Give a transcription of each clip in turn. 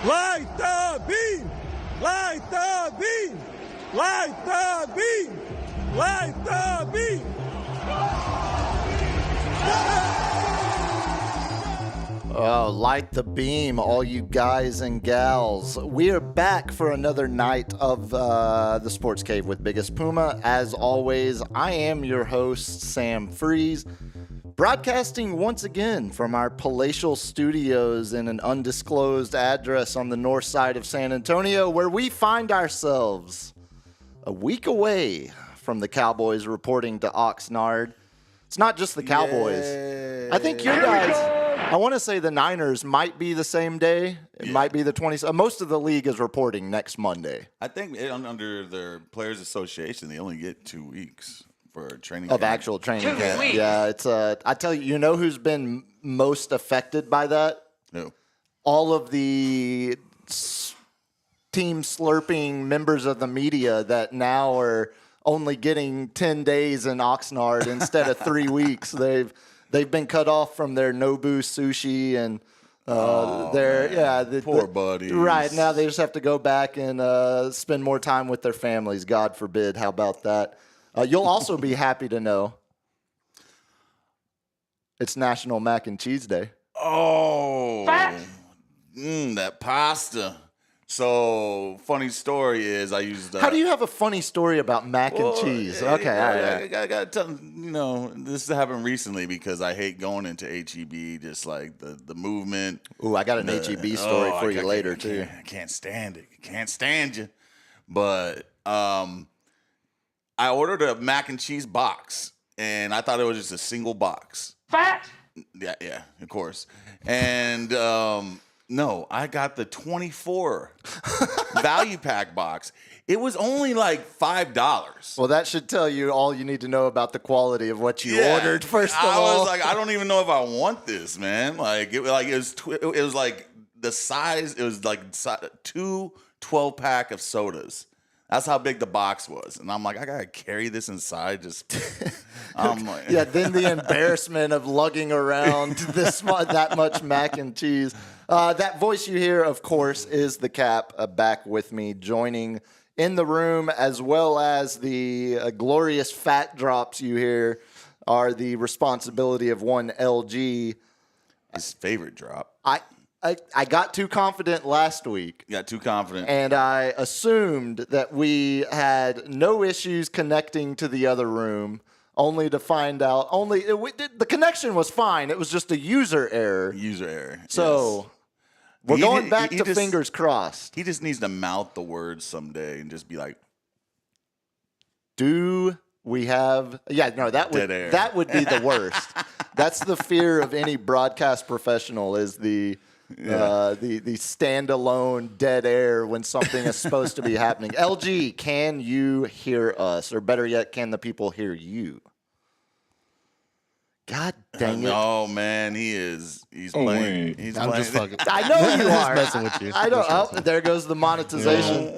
Light the beam! Light the beam! Light the beam! Light the beam! Oh, light the beam, all you guys and gals. We are back for another night of the Sports Cave with Biggest Puma. As always, I am your host, Sam Freas, broadcasting once again from our palatial studios in an undisclosed address on the north side of San Antonio, where we find ourselves a week away from the Cowboys reporting to Oxnard. It's not just the Cowboys. Yay. I think you guys, I want to say the Niners might be the same day. It might be the 20th. Most of the league is reporting next Monday. I think under their Players Association, they only get 2 weeks for training of camp. Actual training camp. Yeah, it's I tell you, you know who's been most affected by that? Who? All of the team slurping members of the media that now are only getting 10 days in Oxnard instead of 3 weeks. They've been cut off from their Nobu sushi and poor buddies. Right, now they just have to go back and spend more time with their families. God forbid. How about that? You'll also be happy to know it's National Mac and Cheese Day. Oh, that pasta. So, funny story is I used... How do you have a funny story about mac and cheese? Okay, all right. I got to tell this happened recently because I hate going into HEB, just like the movement. Ooh, I got an HEB story for you later, too. I can't stand it. Can't stand you. But I ordered a mac and cheese box, and I thought it was just a single box. Fat? Yeah, of course. And... no, I got the 24 value pack box. It was only like $5. Well, that should tell you all you need to know about the quality of what you ordered. First of all, I was like, I don't even know if I want this, man. Like it was like the size. It was like 2 12-pack of sodas. That's how big the box was, and I'm like, I gotta carry this inside. I'm like, yeah. Then the embarrassment of lugging around that much mac and cheese. That voice you hear, of course, is the Cap back with me, joining in the room, as well as the glorious fat drops you hear are the responsibility of one LG. His favorite drop. I got too confident last week. You got too confident. And I assumed that we had no issues connecting to the other room, only to find out the connection was fine. It was just a user error. So... yes. We're going back to fingers crossed. He just needs to mouth the words someday and just be like, "Do we have?" Yeah, no, that would be the worst. That's the fear of any broadcast professional is the standalone dead air when something is supposed to be happening. LG, can you hear us, or better yet, can the people hear you? God dang it! Oh man, he's playing. Wait. He's I'm playing. just fucking. I know you are. Messing with you. I know. Oh, there goes the monetization.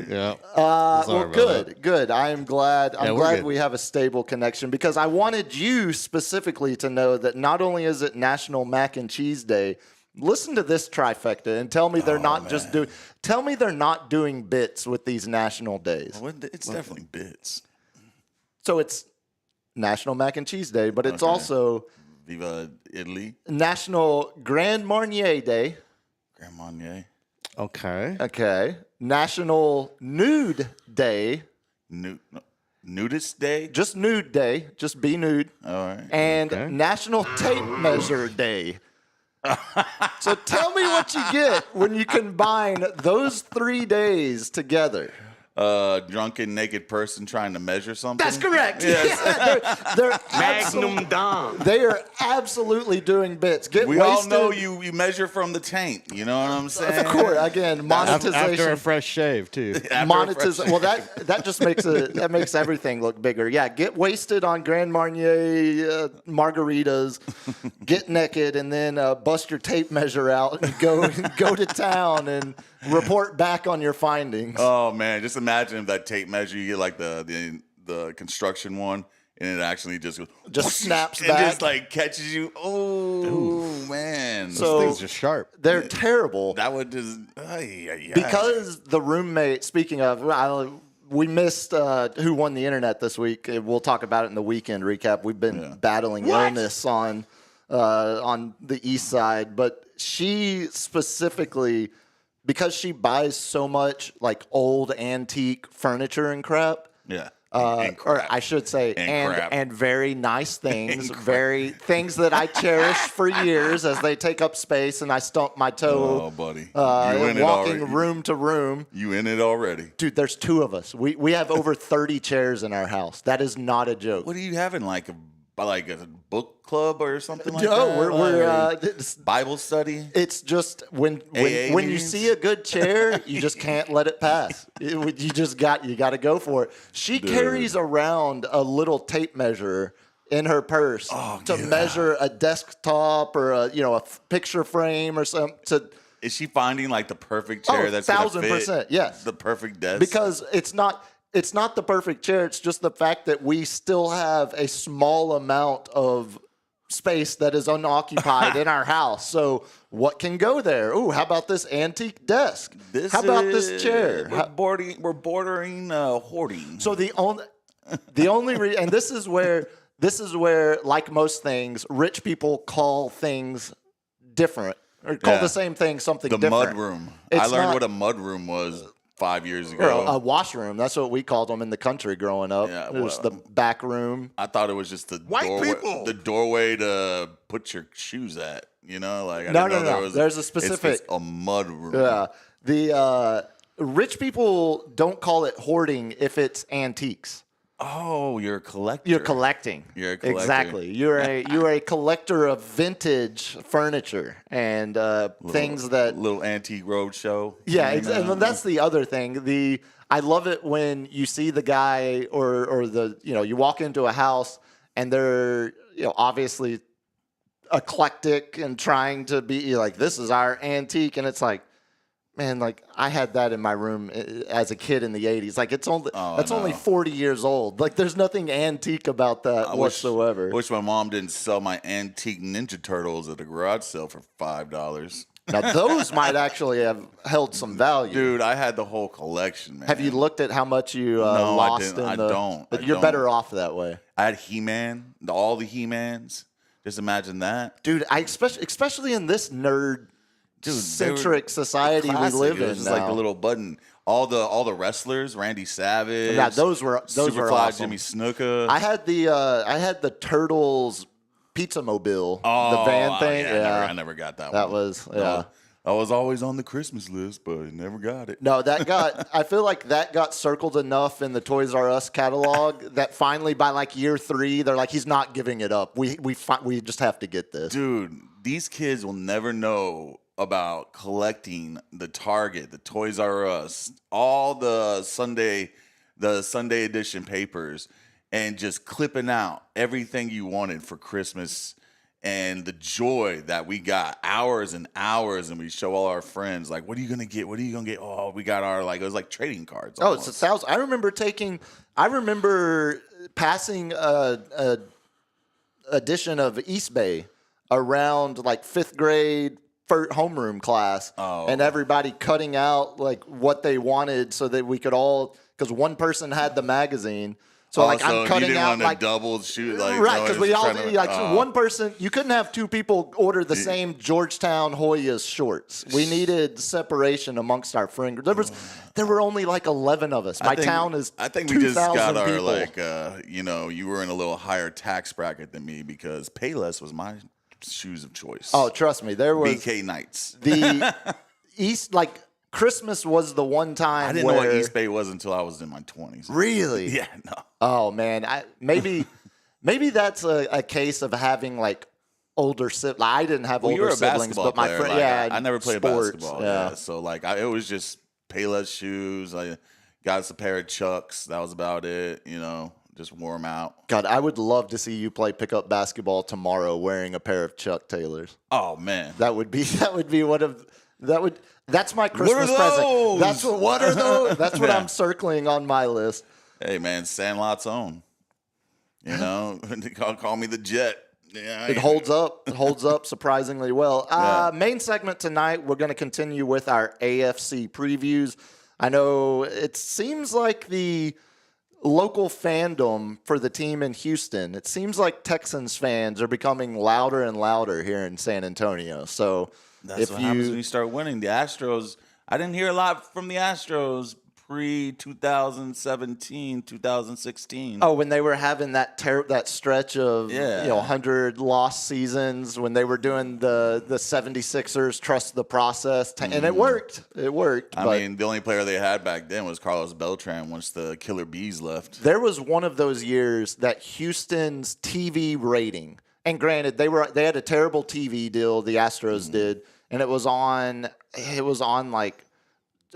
Yeah. Well, good. I am glad. I'm glad good. we have a stable connection because I wanted you specifically to know that not only is it National Mac and Cheese Day. Listen to this trifecta and tell me they're not just doing. Tell me they're not doing bits with these national days. Well, it's definitely bits. So it's National Mac and Cheese Day, but it's also Viva Italy. National Grand Marnier Day. Grand Marnier. Okay. National Nude Day. Nudist Day? Just Nude Day. Just be nude. All right. And National Tape Measure Day. So tell me what you get when you combine those 3 days together. Drunken naked person trying to measure something. That's correct. Yes. Yeah, they're Magnum Dom. They are absolutely doing bits. We all know you measure from the taint. You know what I'm saying? Of course. Again, monetization. After a fresh shave too. Monetization. Well, that just makes everything look bigger. Yeah, get wasted on Grand Marnier margaritas, get naked, and then bust your tape measure out and go to town and report back on your findings. Oh man, just imagine if that tape measure you get like the construction one, and it actually just goes, Just snaps and back. just like catches you. Oh man, So- Those things are sharp. They're terrible. that would just Because the roommate, speaking of, we missed who won the internet this week. We'll talk about it in the weekend recap. We've been battling illness on the east side, but she specifically, because she buys so much like old antique furniture and crap. yeah. Or I should say, and very nice things, very things that I cherish for years as they take up space, and I stump my toe. Oh, buddy, walking room to room. You in it already, Dude? There's two of us. We have over 30 chairs in our house. That is not a joke. what are you having, like a book club or something like No, that? we're Bible study. it's just when AA you meetings? see a good chair, you just can't let it pass. You got to go for it. She carries around a little tape measure in her purse to measure a desktop or a picture frame or something. Is she finding like the perfect chair that's gonna fit 1,000%, yes. the perfect desk? Because it's not the perfect chair. It's just the fact that we still have a small amount of space that is unoccupied in our house. So what can go there? Ooh, how about this antique desk? How about this chair? We're bordering hoarding. So the only and this is where like most things, rich people call things different or call the same thing something the different. mud room. It's I learned not- what a mud room was 5 years Or ago. a washroom. That's what we called them in the country growing up. Yeah, it was well, the back room. I thought it was just the the doorway to put your shoes at. You know, like I No, didn't know no. there was There's a specific- it's a mud room. Yeah. The rich people don't call it hoarding if it's antiques. Oh, you're a collector. You're collecting. You're a collector. Exactly. You're a collector of vintage furniture and things that. little antique roadshow. Yeah, exactly. And that's the other thing. I love it when you see the guy or the you walk into a house and they're obviously eclectic and trying to be like, this is our antique, and it's like, man, like I had that in my room as a kid in the 80s. Like that's only 40 years old. Like there's nothing antique about that whatsoever. Wish my mom didn't sell my antique Ninja Turtles at a garage sale for $5. Now those might actually have held some value. Dude, I had the whole collection, man. Have you looked at how much you No, lost I didn't. in I don't. But I you're don't. better off that way. I had He-Man, all the He-Mans. Just imagine that. Dude, especially in this nerd-centric society we live It in was just now. like the little button. All the wrestlers, Randy Savage. Yeah, those were Superfly awesome. Jimmy Snuka. I had the Turtles Pizza Mobile, the van thing. I never got that one. That was I was always on the Christmas list, but I never got it. No, I feel like that got circled enough in the Toys R Us catalog that finally by like year 3, they're like, he's not giving it up. We just have to get this. Dude, these kids will never know about collecting the Target, the Toys R Us, all the Sunday edition papers, and just clipping out everything you wanted for Christmas. And the joy that we got, hours and hours, and we show all our friends, like, what are you going to get? What are you going to get? Oh, we got our, like, it was like trading cards. Oh, it's 1,000. I remember passing a edition of East Bay around like 5th grade homeroom class, and everybody cutting out like what they wanted so that we could all, because one person had the magazine. So like I'm cutting you didn't out want to like double shoot, like right, because we all to, one person. You couldn't have 2 people order the same Georgetown Hoyas shorts. We needed separation amongst our friends. There were only like 11 of us. Town is I think we just got our people. like you were in a little higher tax bracket than me because Payless was my shoes of choice. Oh, trust me, there was BK Knights. the East like. Christmas was the one time I didn't know what East Bay was until I was in my 20s. Really? Yeah, no. Oh man, maybe that's a case of having like older siblings. Like, I didn't have You were older a siblings, basketball but my player. friend, Like, I never played sports, basketball. Yeah. So like it was just Payless shoes. I got us a pair of Chucks. That was about it. Just wore them out. God, I would love to see you play pickup basketball tomorrow wearing a pair of Chuck Taylors. Oh man, That's my Christmas present. What are those? That's what Yeah. I'm circling on my list. Hey man, Sandlot's own. You know, call me the Jet. Yeah, It holds up. It holds up surprisingly well. Main segment tonight, we're going to continue with our AFC previews. I know it seems like the local fandom for the team in Houston, it seems like Texans fans are becoming louder and louder here in San Antonio. So that's what happens when you start winning. The Astros, I didn't hear a lot from the Astros pre-2017, 2016. Oh, when they were having that stretch of 100 lost seasons, when they were doing the 76ers trust the process, and it worked. It worked. I mean, the only player they had back then was Carlos Beltran once the Killer Bees left. There was one of those years that Houston's TV rating, and granted, they had a terrible TV deal, the Astros did, and it was on like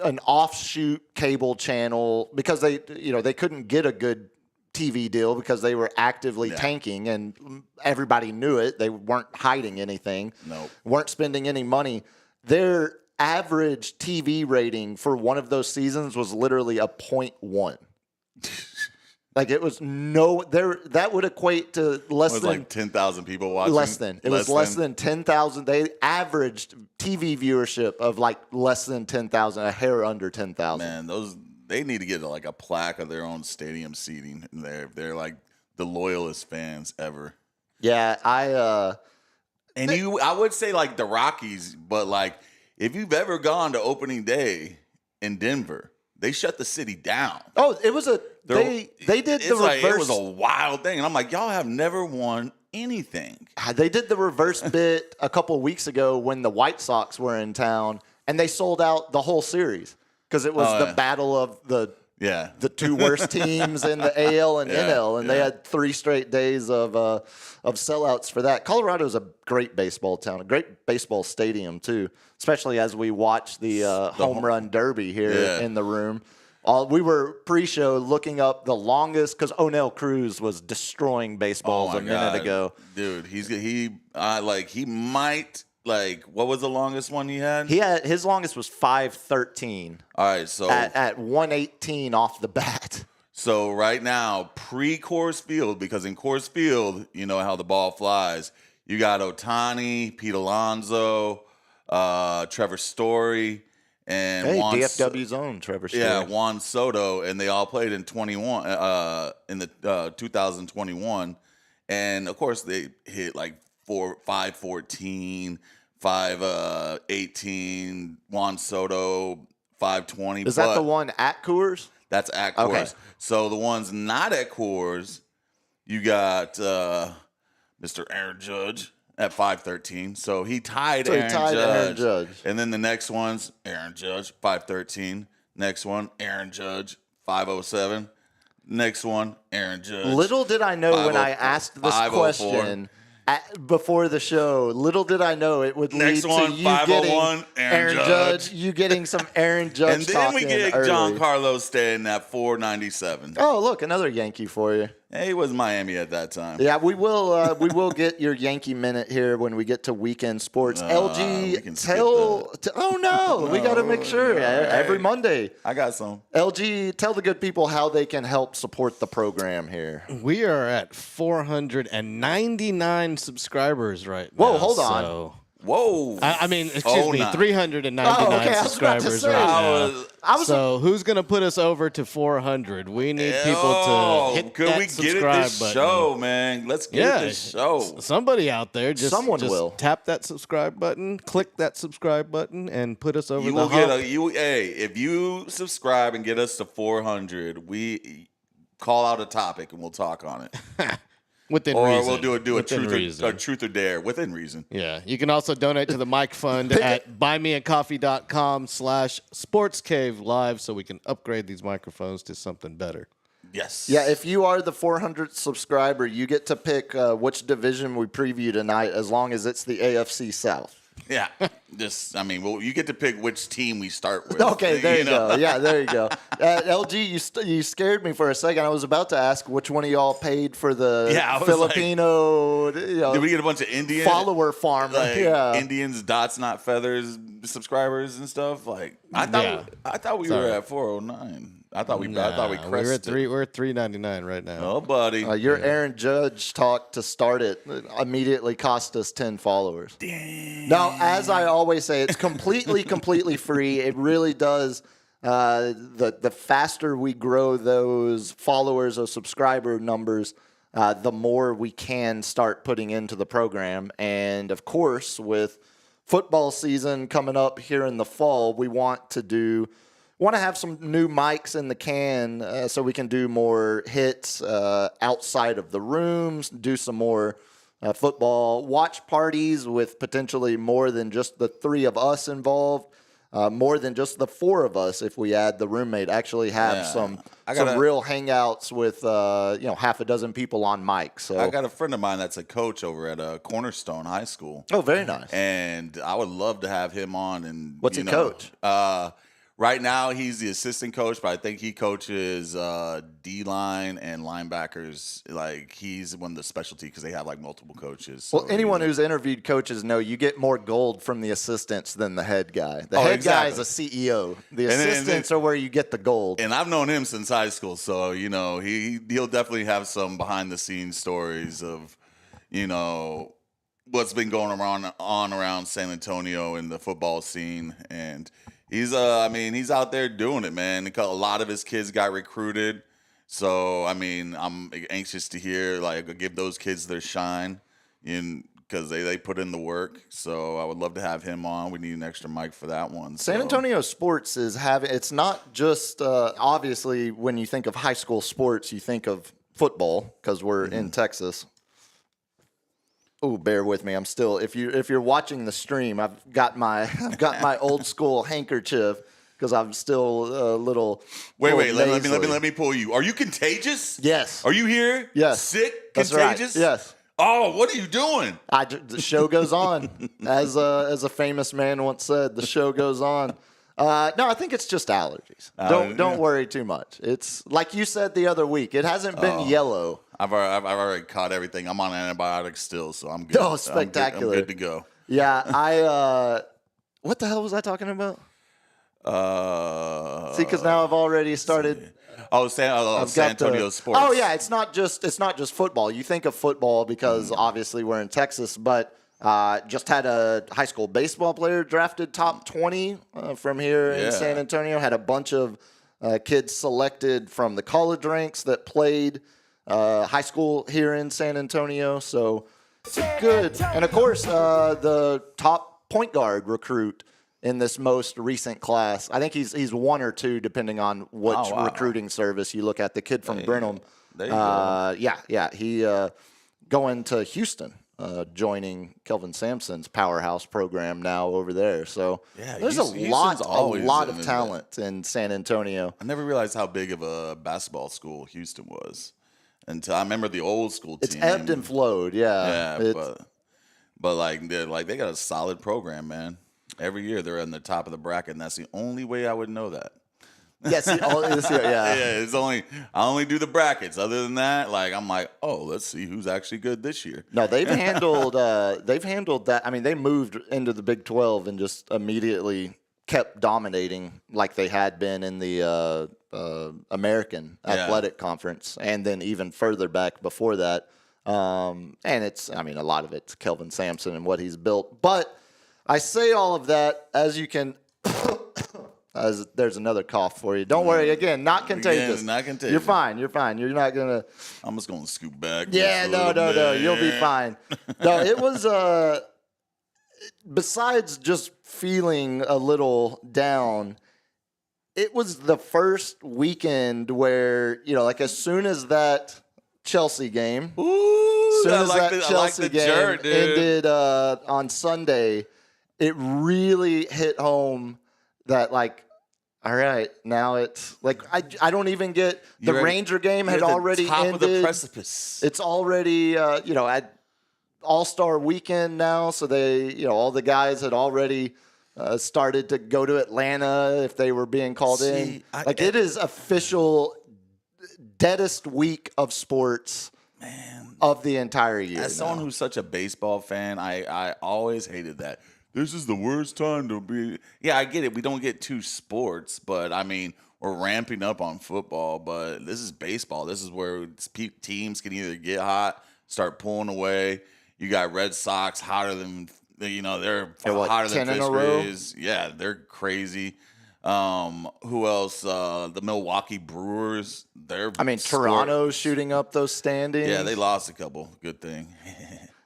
an offshoot cable channel because they couldn't get a good TV deal because they were actively tanking and everybody knew it. They weren't hiding anything. Nope. Weren't spending any money. Their average TV rating for one of those seasons was literally a 0.1. Like it was that would equate to less than like 10,000 people watching. Less than 10,000. They averaged TV viewership of like less than 10,000, a hair under 10,000. Man, they need to get like a plaque of their own stadium seating in there. They're like the loyalist fans ever. Yeah, I would say like the Rockies, but like if you've ever gone to opening day in Denver, they shut the city down. Oh, it was they did the reverse. Like, it was a wild thing, and I'm like, y'all have never won anything. They did the reverse bit a couple of weeks ago when the White Sox were in town, and they sold out the whole series because it was the battle of the two worst teams in the AL and NL, and they had 3 straight days of sellouts for that. Colorado's a great baseball town, a great baseball stadium too, especially as we watch the home run derby here in the room. We were pre-show looking up the longest because Onel Cruz was destroying baseballs a minute ago. Dude, he might. Like, what was the longest one he had? His longest was 5:13. All right, so at 118 off the bat. So right now, pre-Coors Field, because in Coors Field, you know how the ball flies. You got Ohtani, Pete Alonso, Trevor Story, and DFW's own Trevor Story. Yeah, Juan Soto, and they all played in 2021, and of course they hit like 514, 518. Juan Soto 520. Is that the one at Coors? That's at Coors. Okay. So the ones not at Coors, you got Mr. Aaron Judge at 513. So he tied Aaron Judge. And then the next one's Aaron Judge, 513. Next one, Aaron Judge, 507. Next one, Aaron Judge. Little did I know when I asked this question before the show, little did I know it would lead to you getting Aaron Judge, you getting some Aaron Judge. And then we get Giancarlo Stanton at 497. Oh, look, another Yankee for you. Hey, he was Miami at that time. Yeah, we will get your Yankee minute here when we get to weekend sports. LG, oh no, we got to make sure every Monday. I got some. LG, tell the good people how they can help support the program here. We are at 499 subscribers right now. Whoa, hold on. Whoa. I mean, excuse me, 399 subscribers right now. So who's going to put us over to 400? We need people to hit that subscribe button. Show, man. Let's get this show. Somebody out there, just will tap that subscribe button, click that subscribe button, and put us over the hump. If you subscribe and get us to 400, we call out a topic and we'll talk on it. Within reason. We'll do a truth or dare within reason. Yeah. You can also donate to the Mike Fund at buymeacoffee.com/sportscavelive so we can upgrade these microphones to something better. Yes. Yeah, if you are the 400th subscriber, you get to pick which division we preview tonight as long as it's the AFC South. Yeah. You get to pick which team we start with. Okay, there you go. Yeah, there you go. LG, you scared me for a second. I was about to ask which one of y'all paid for the Filipino. Did we get a bunch of Indian follower farm? Indians, dots not feathers subscribers and stuff. Like I thought we were at 409. I thought we crested. We're at $3.99 right now. Oh, buddy. Your Aaron Judge talk to start it immediately cost us 10 followers. Dang. Now, as I always say, it's completely free. It really does. The faster we grow those followers or subscriber numbers, the more we can start putting into the program. And, of course, with football season coming up here in the fall, we want to have some new mics in the can so we can do more hits outside of the rooms, do some more football watch parties with potentially more than just the 3 of us involved, more than just the 4 of us if we add the roommate. Actually have some real hangouts with half a dozen people on mic. So I got a friend of mine that's a coach over at Cornerstone High School. Oh, very nice. And I would love to have him on. And what's he coach? Right now, he's the assistant coach, but I think he coaches D-line and linebackers. Like, he's one of the specialty because they have, multiple coaches. So well, anyone who's interviewed coaches know you get more gold from the assistants than the head guy. The head guy is a CEO. The assistants are where you get the gold. And I've known him since high school, so, he'll definitely have some behind-the-scenes stories of, what's been going around San Antonio in the football scene. And he's out there doing it, man. A lot of his kids got recruited. So, I'm anxious to hear, give those kids their shine because they put in the work. So I would love to have him on. We need an extra mic for that one. San Antonio sports it's not just, obviously, when you think of high school sports, you think of football because we're in Texas. Oh, bear with me. I'm still. If you're watching the stream, I've got my old school handkerchief because I'm still a little. Wait. Let me pull you. Are you contagious? Yes. Are you here? Yes. Sick? That's contagious? Right. Yes. Oh, what are you doing? The show goes on, as a famous man once said. The show goes on. No, I think it's just allergies. Don't worry too much. It's like you said the other week. It hasn't been yellow. I've already caught everything. I'm on antibiotics still, so I'm good. Oh, spectacular! I'm good to go. Yeah, what the hell was I talking about? See, because now I've already started. San Antonio sports. Oh yeah, it's not just football. You think of football because obviously we're in Texas, but just had a high school baseball player drafted top 20 from here in San Antonio. Had a bunch of kids selected from the college ranks that played high school here in San Antonio. So it's good. And of course, the top point guard recruit in this most recent class. I think he's 1 or 2, depending on which recruiting service you look at. The kid from Brenham. There you go. Yeah. He going to Houston, joining Kelvin Sampson's powerhouse program now over there. So there's a lot of talent in San Antonio. I never realized how big of a basketball school Houston was until I remember the old school team. It's ebbed and flowed, yeah. But they got a solid program, man. Every year they're in the top of the bracket, and that's the only way I would know that. Yes, It's I only do the brackets. Other than that, I'm like, oh, let's see who's actually good this year. No, they've handled that. I mean, they moved into the Big 12 and just immediately kept dominating like they had been in the American Athletic Conference, and then even further back before that. And a lot of it's Kelvin Sampson and what he's built. But I say all of that as you can. As there's another cough for you. Don't worry. Again, not contagious. Again, not contagious. You're fine. You're not gonna. I'm just gonna scoot back. Yeah, no. You'll be fine. No, it was. Besides just feeling a little down, it was the first weekend where as soon as that Chelsea game, Chelsea game ended on Sunday, it really hit home. That all right, now it's I don't even get the Ranger game had already top ended. Of the precipice. It's already All-Star weekend now, so all the guys had already started to go to Atlanta if they were being called in. It is official deadest week of sports, man, of the entire year. As someone who's such a baseball fan, I always hated that. This is the worst time to be. Yeah, I get it. We don't get 2 sports, but I mean, we're ramping up on football. But this is baseball. This is where teams can either get hot, start pulling away. You got Red Sox hotter than they're hotter than fish rays. Yeah, they're crazy. Who else? The Milwaukee Brewers. Toronto's shooting up those standings. Yeah, they lost a couple. Good thing.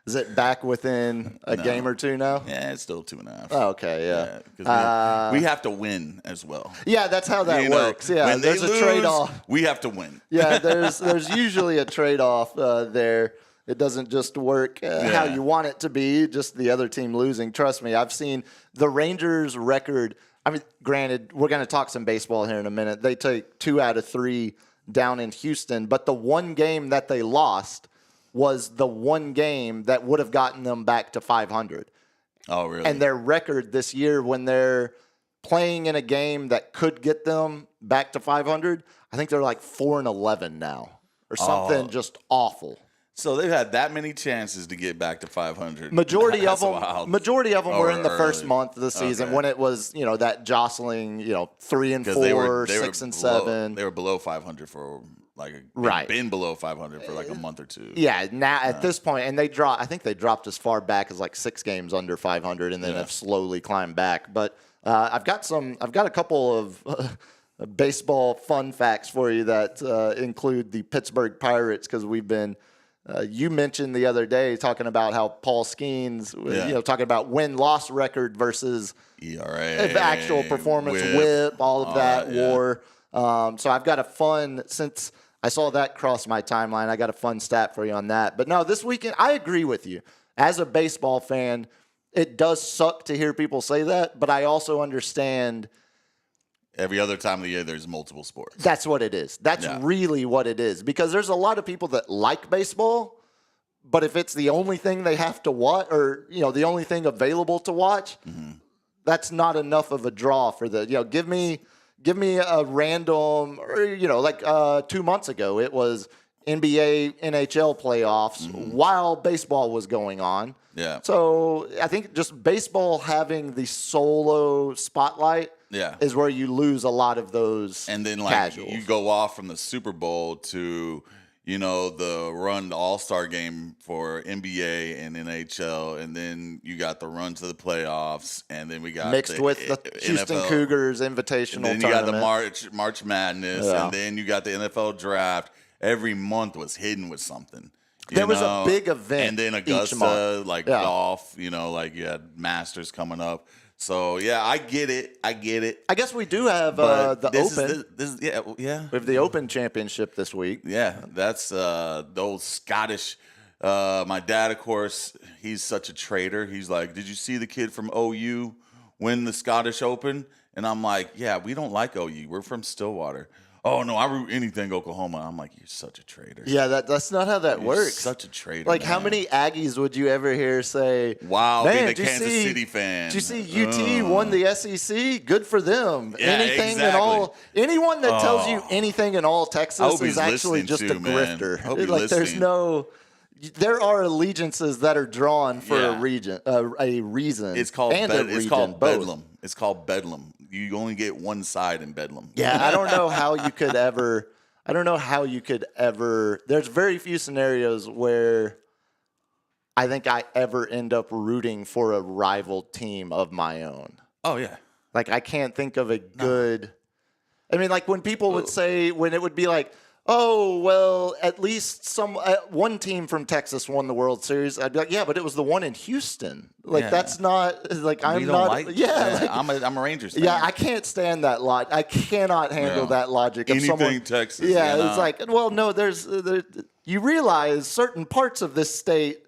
Is it back within a game or 2 now? Yeah, it's still 2.5. Oh, okay, yeah. Because we have to win as well. Yeah, that's how that works. Yeah, when there's a trade-off. We have to win. Yeah, there's usually a trade-off there. It doesn't just work how you want it to be, just the other team losing. Trust me, I've seen the Rangers' record. I mean, granted, we're going to talk some baseball here in a minute. They take 2 out of 3 down in Houston, but the one game that they lost was the one game that would have gotten them back to 500. Oh, really? And their record this year, when they're playing in a game that could get them back to 500, I think they're like 4-11 now or something just awful. So they've had that many chances to get back to 500. Majority of them were in the first month of the season when it was, that jostling, 3 and 4, 6 and 7. They were below 500 for been below 500 for like a month or 2. Yeah, now at this point, and I think they dropped as far back as like 6 games under 500, and then have slowly climbed back. But I've got a couple of baseball fun facts for you that include the Pittsburgh Pirates, because we've been. You mentioned the other day talking about how Paul Skeens, talking about win-loss record versus ERA, actual performance, whip, all of that, WAR. So I've got since I saw that cross my timeline, I got a fun stat for you on that. But no, this weekend, I agree with you. As a baseball fan, it does suck to hear people say that, but I also understand. Every other time of the year, there's multiple sports. That's what it is. That's really what it is. Because there's a lot of people that like baseball, but if it's the only thing they have to watch, or the only thing available to watch, that's not enough of a draw for the. Give me a random, or 2 months ago it was NBA, NHL playoffs while baseball was going on. Yeah. So I think just baseball having the solo spotlight. Yeah. Is where you lose a lot of those and then casuals. You go off from the Super Bowl to, the run to All-Star game for NBA and NHL, and then you got the run to the playoffs, and then we got mixed with the Houston NFL, Cougars Invitational and then tournament. You got the March Madness, and then you got the NFL draft. Every month was hidden with something. There was a big event, and then Augusta, golf. You had Masters coming up. So, I get it. I guess we do have the Open. We have the Open Championship this week. Yeah, that's the old Scottish. My dad, of course, he's such a traitor. He's like, did you see the kid from OU win the Scottish Open? And I'm like, yeah, we don't like OU. We're from Stillwater. Oh, no, I root anything Oklahoma. I'm like, you're such a traitor. Yeah, that's not how that works. Such a traitor. Like, how many Aggies would you ever hear say, wow, being a Kansas City fan. Did you see UT won the SEC? Good for them. Yeah, anything exactly. Anyone that tells you anything in all Texas is actually just a grifter. There are allegiances that are drawn for a reason. It's called Bedlam. It's called Bedlam. You only get one side in Bedlam. Yeah, I don't know how you could ever. There's very few scenarios where I think I ever end up rooting for a rival team of my own. Oh yeah. Like I can't think of a good. I mean, like when people would say when it would be like, oh, well, at least one team from Texas won the World Series. I'd be like, yeah, but it was the one in Houston. Like, that's not, like, I'm not. I'm a Rangers fan. Yeah, I can't stand that logic. I cannot handle that logic. Of anything Texas. Yeah, it's like, well, no, you realize certain parts of this state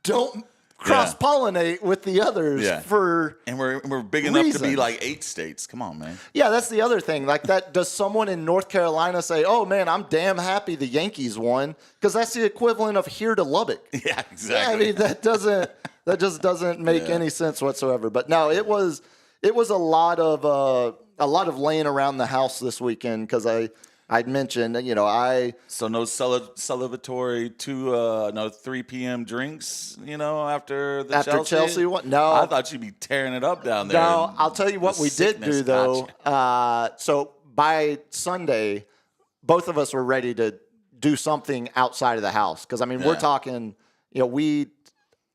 don't cross-pollinate with the others and we're big enough to be like 8 states. Come on, man. Yeah, that's the other thing. Like that, does someone in North Carolina say, "Oh man, I'm damn happy the Yankees won," because that's the equivalent of here to Lubbock. Yeah, exactly. Yeah, I mean that just doesn't make any sense whatsoever. But no, it was a lot of laying around the house this weekend because I'd mentioned, So no celebratory 3 p.m. drinks, after Chelsea won? No. I thought you'd be tearing it up down there. No, I'll tell you what we did do, though. So by Sunday, both of us were ready to do something outside of the house. Because, we're talking,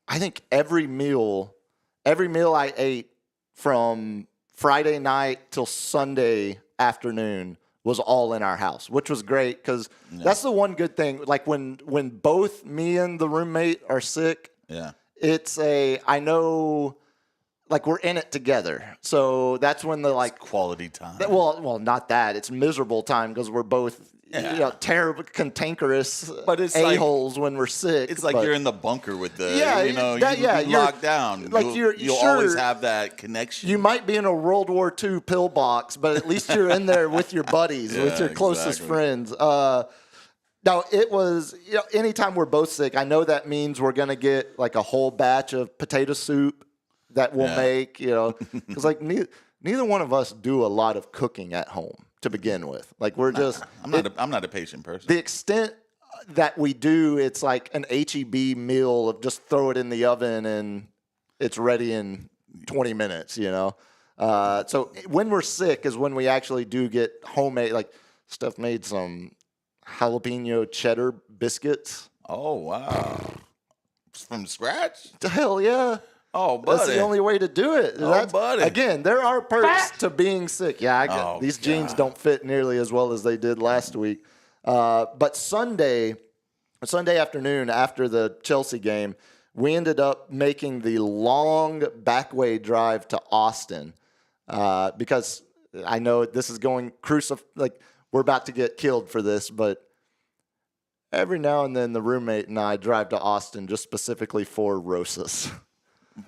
I think every meal I ate from Friday night till Sunday afternoon was all in our house, which was great because that's the one good thing. Like when both me and the roommate are sick, it's I know, like we're in it together. So that's when it's quality time. Well, not that. It's miserable time because we're both terrible, cantankerous a-holes when we're sick. It's like you're in the bunker with you're locked down. Like you'll always have that connection. You might be in a World War II pillbox, but at least you're in there with your buddies, with your closest friends. No, it was, anytime we're both sick, I know that means we're going to get like a whole batch of potato soup that we'll make, because like neither one of us do a lot of cooking at home to begin with. Like we're just, I'm not a patient person. The extent that we do, it's like an HEB meal of just throw it in the oven and it's ready in 20 minutes, So when we're sick is when we actually do get homemade, like Steph made some jalapeno cheddar biscuits. Oh, wow. From scratch? Hell yeah. Oh, buddy. That's the only way to do it. Buddy. Again, there are perks to being sick. Yeah, these jeans don't fit nearly as well as they did last week. But Sunday afternoon after the Chelsea game, we ended up making the long backway drive to Austin because I know this is going like we're about to get killed for this, but every now and then the roommate and I drive to Austin just specifically for Rosas.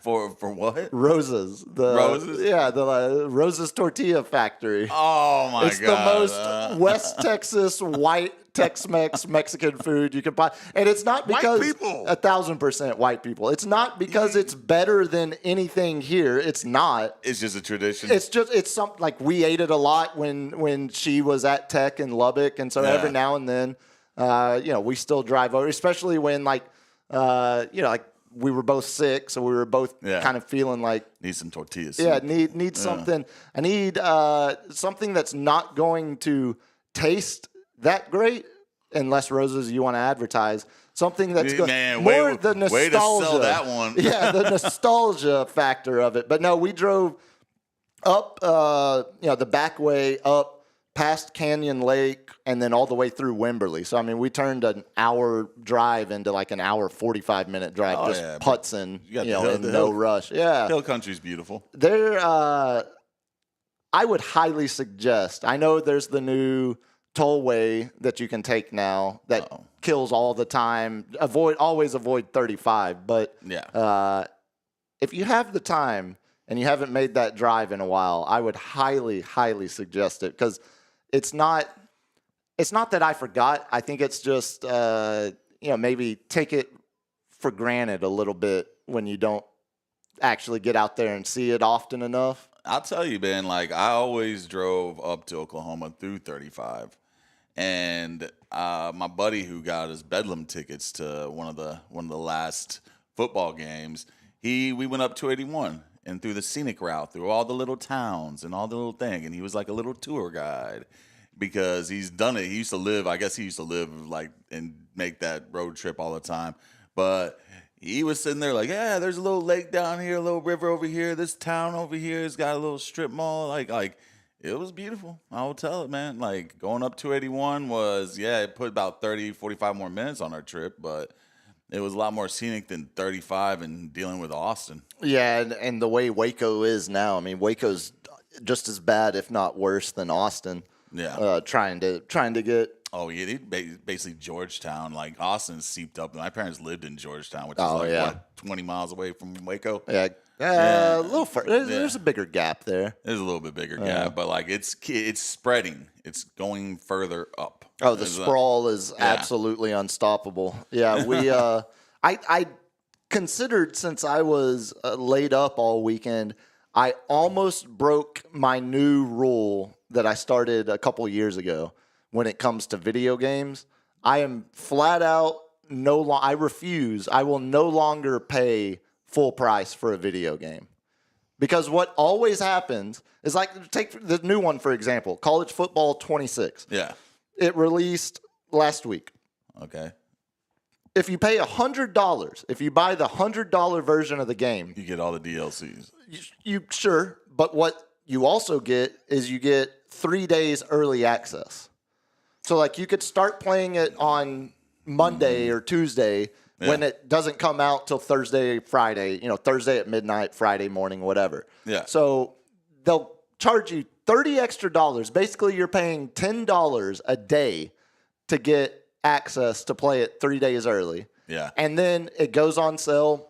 For what? Roses. Roses? Yeah, the Roses Tortilla Factory. Oh, my God. It's the most West Texas white Tex-Mex Mexican food you can buy. And it's not because... White people. 1,000% white people. It's not because it's better than anything here. It's not. It's just a tradition. It's something like we ate it a lot when she was at Tech in Lubbock. And so every now and then, we still drive over, especially when we were both sick, so we were both kind of feeling like need some tortillas. Yeah, need something. I need something that's not going to taste that great, unless Roses you want to advertise. Something that's the nostalgia. Way to sell that one. Yeah, the nostalgia factor of it. But no, we drove up, the back way up past Canyon Lake and then all the way through Wimberley. So, we turned an hour drive into like an hour, 45-minute drive, putzing, in no rush. Yeah. Hill country's beautiful. I would highly suggest, I know there's the new tollway that you can take now that kills all the time. Always avoid 35. But if you have the time and you haven't made that drive in a while, I would highly, highly suggest it because it's not that I forgot. I think it's just, maybe take it for granted a little bit when you don't actually get out there and see it often enough. I'll tell you, man, like I always drove up to Oklahoma through 35. And my buddy who got us Bedlam tickets to one of the last football games, we went up 281 and through the scenic route, through all the little towns and all the little thing. And he was like a little tour guide because he's done it. He used to live like and make that road trip all the time. But he was sitting there like, yeah, there's a little lake down here, a little river over here. This town over here has got a little strip mall. Like it was beautiful. I will tell it, man. Like going up 281 was, it put about 30, 45 more minutes on our trip, but it was a lot more scenic than 35 and dealing with Austin. Yeah, and the way Waco is now, Waco's just as bad, if not worse, than Austin. Yeah. Trying to get Oh, yeah. Basically Georgetown. Like, Austin seeped up. My parents lived in Georgetown, which is what, 20 miles away from Waco? Yeah. A little further. There's a bigger gap there. There's a little bit bigger gap, but like it's spreading. It's going further up. Oh, the sprawl is absolutely unstoppable. Yeah, we I considered, since I was laid up all weekend, I almost broke my new rule that I started a couple years ago when it comes to video games. I am flat out I refuse. I will no longer pay full price for a video game. Because what always happens is, like, take the new one, for example, College Football 26. Yeah. It released last week. Okay. If you pay $100, if you buy the $100 version of the game, you get all the DLCs. You sure, but what you also get is you get 3 days early access. So, like, you could start playing it on Monday or Tuesday when it doesn't come out till Thursday, Friday, Thursday at midnight, Friday morning, whatever. Yeah. So they'll charge you $30 extra. Basically, you're paying $10 a day to get access to play it 3 days early. Yeah. And then it goes on sale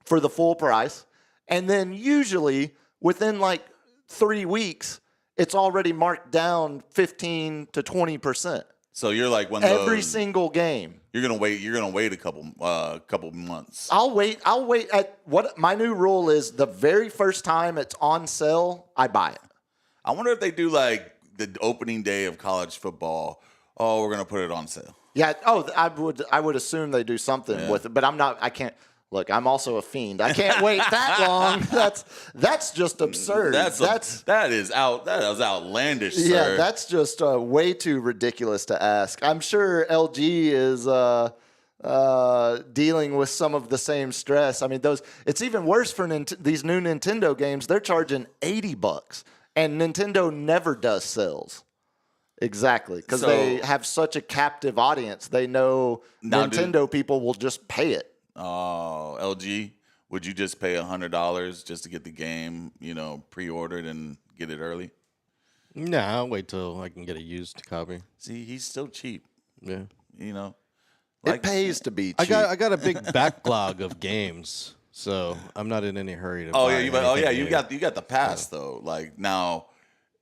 for the full price. And then usually within like 3 weeks, it's already marked down 15 to 20%. So you're like every single game. You're gonna wait a couple months. I'll wait. At what my new rule is: the very first time it's on sale, I buy it. I wonder if they do like the opening day of college football. Oh, we're gonna put it on sale. Yeah. Oh, I would assume they do something with it, but I'm not. I can't. Look, I'm also a fiend. I can't wait that long. That's just absurd. That is outlandish, sir. Yeah, that's just way too ridiculous to ask. I'm sure LG is dealing with some of the same stress. I mean, it's even worse for these new Nintendo games. They're charging $80, and Nintendo never does sales. Exactly, because they have such a captive audience. They know Nintendo people will just pay it. Oh, LG, would you just pay $100 just to get the game, pre-ordered and get it early? No, I'll wait till I can get a used copy. See, he's still cheap. Yeah. It pays to be cheap. I got a big backlog of games, so I'm not in any hurry to buy you got the pass though. Like, now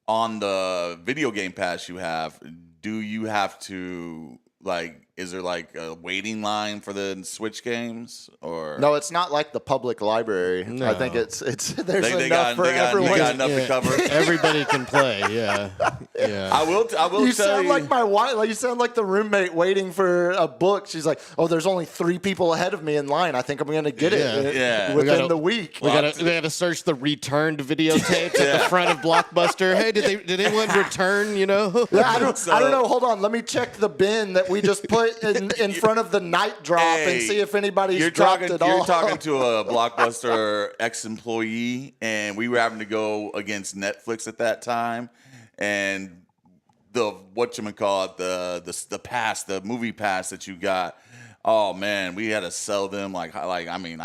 on the video game pass you have, do you have to, like, is there like a waiting line for the Switch games, or no? It's not like the public library. No. I think it's there's enough for everyone. They got enough to cover. Everybody can play. Yeah. I will. You sound like my wife. Like, you sound like the roommate waiting for a book. She's like, "Oh, there's only 3 people ahead of me in line. I think I'm going to get it within the week." We got to search the returned videotapes at the front of Blockbuster. Hey, did anyone return? Yeah, I don't know. Hold on. Let me check the bin that we just put in front of the night drop and see if anybody's dropped it all. You're talking to a Blockbuster ex-employee, and we were having to go against Netflix at that time, and the movie pass that you got. Oh man, we had to sell them I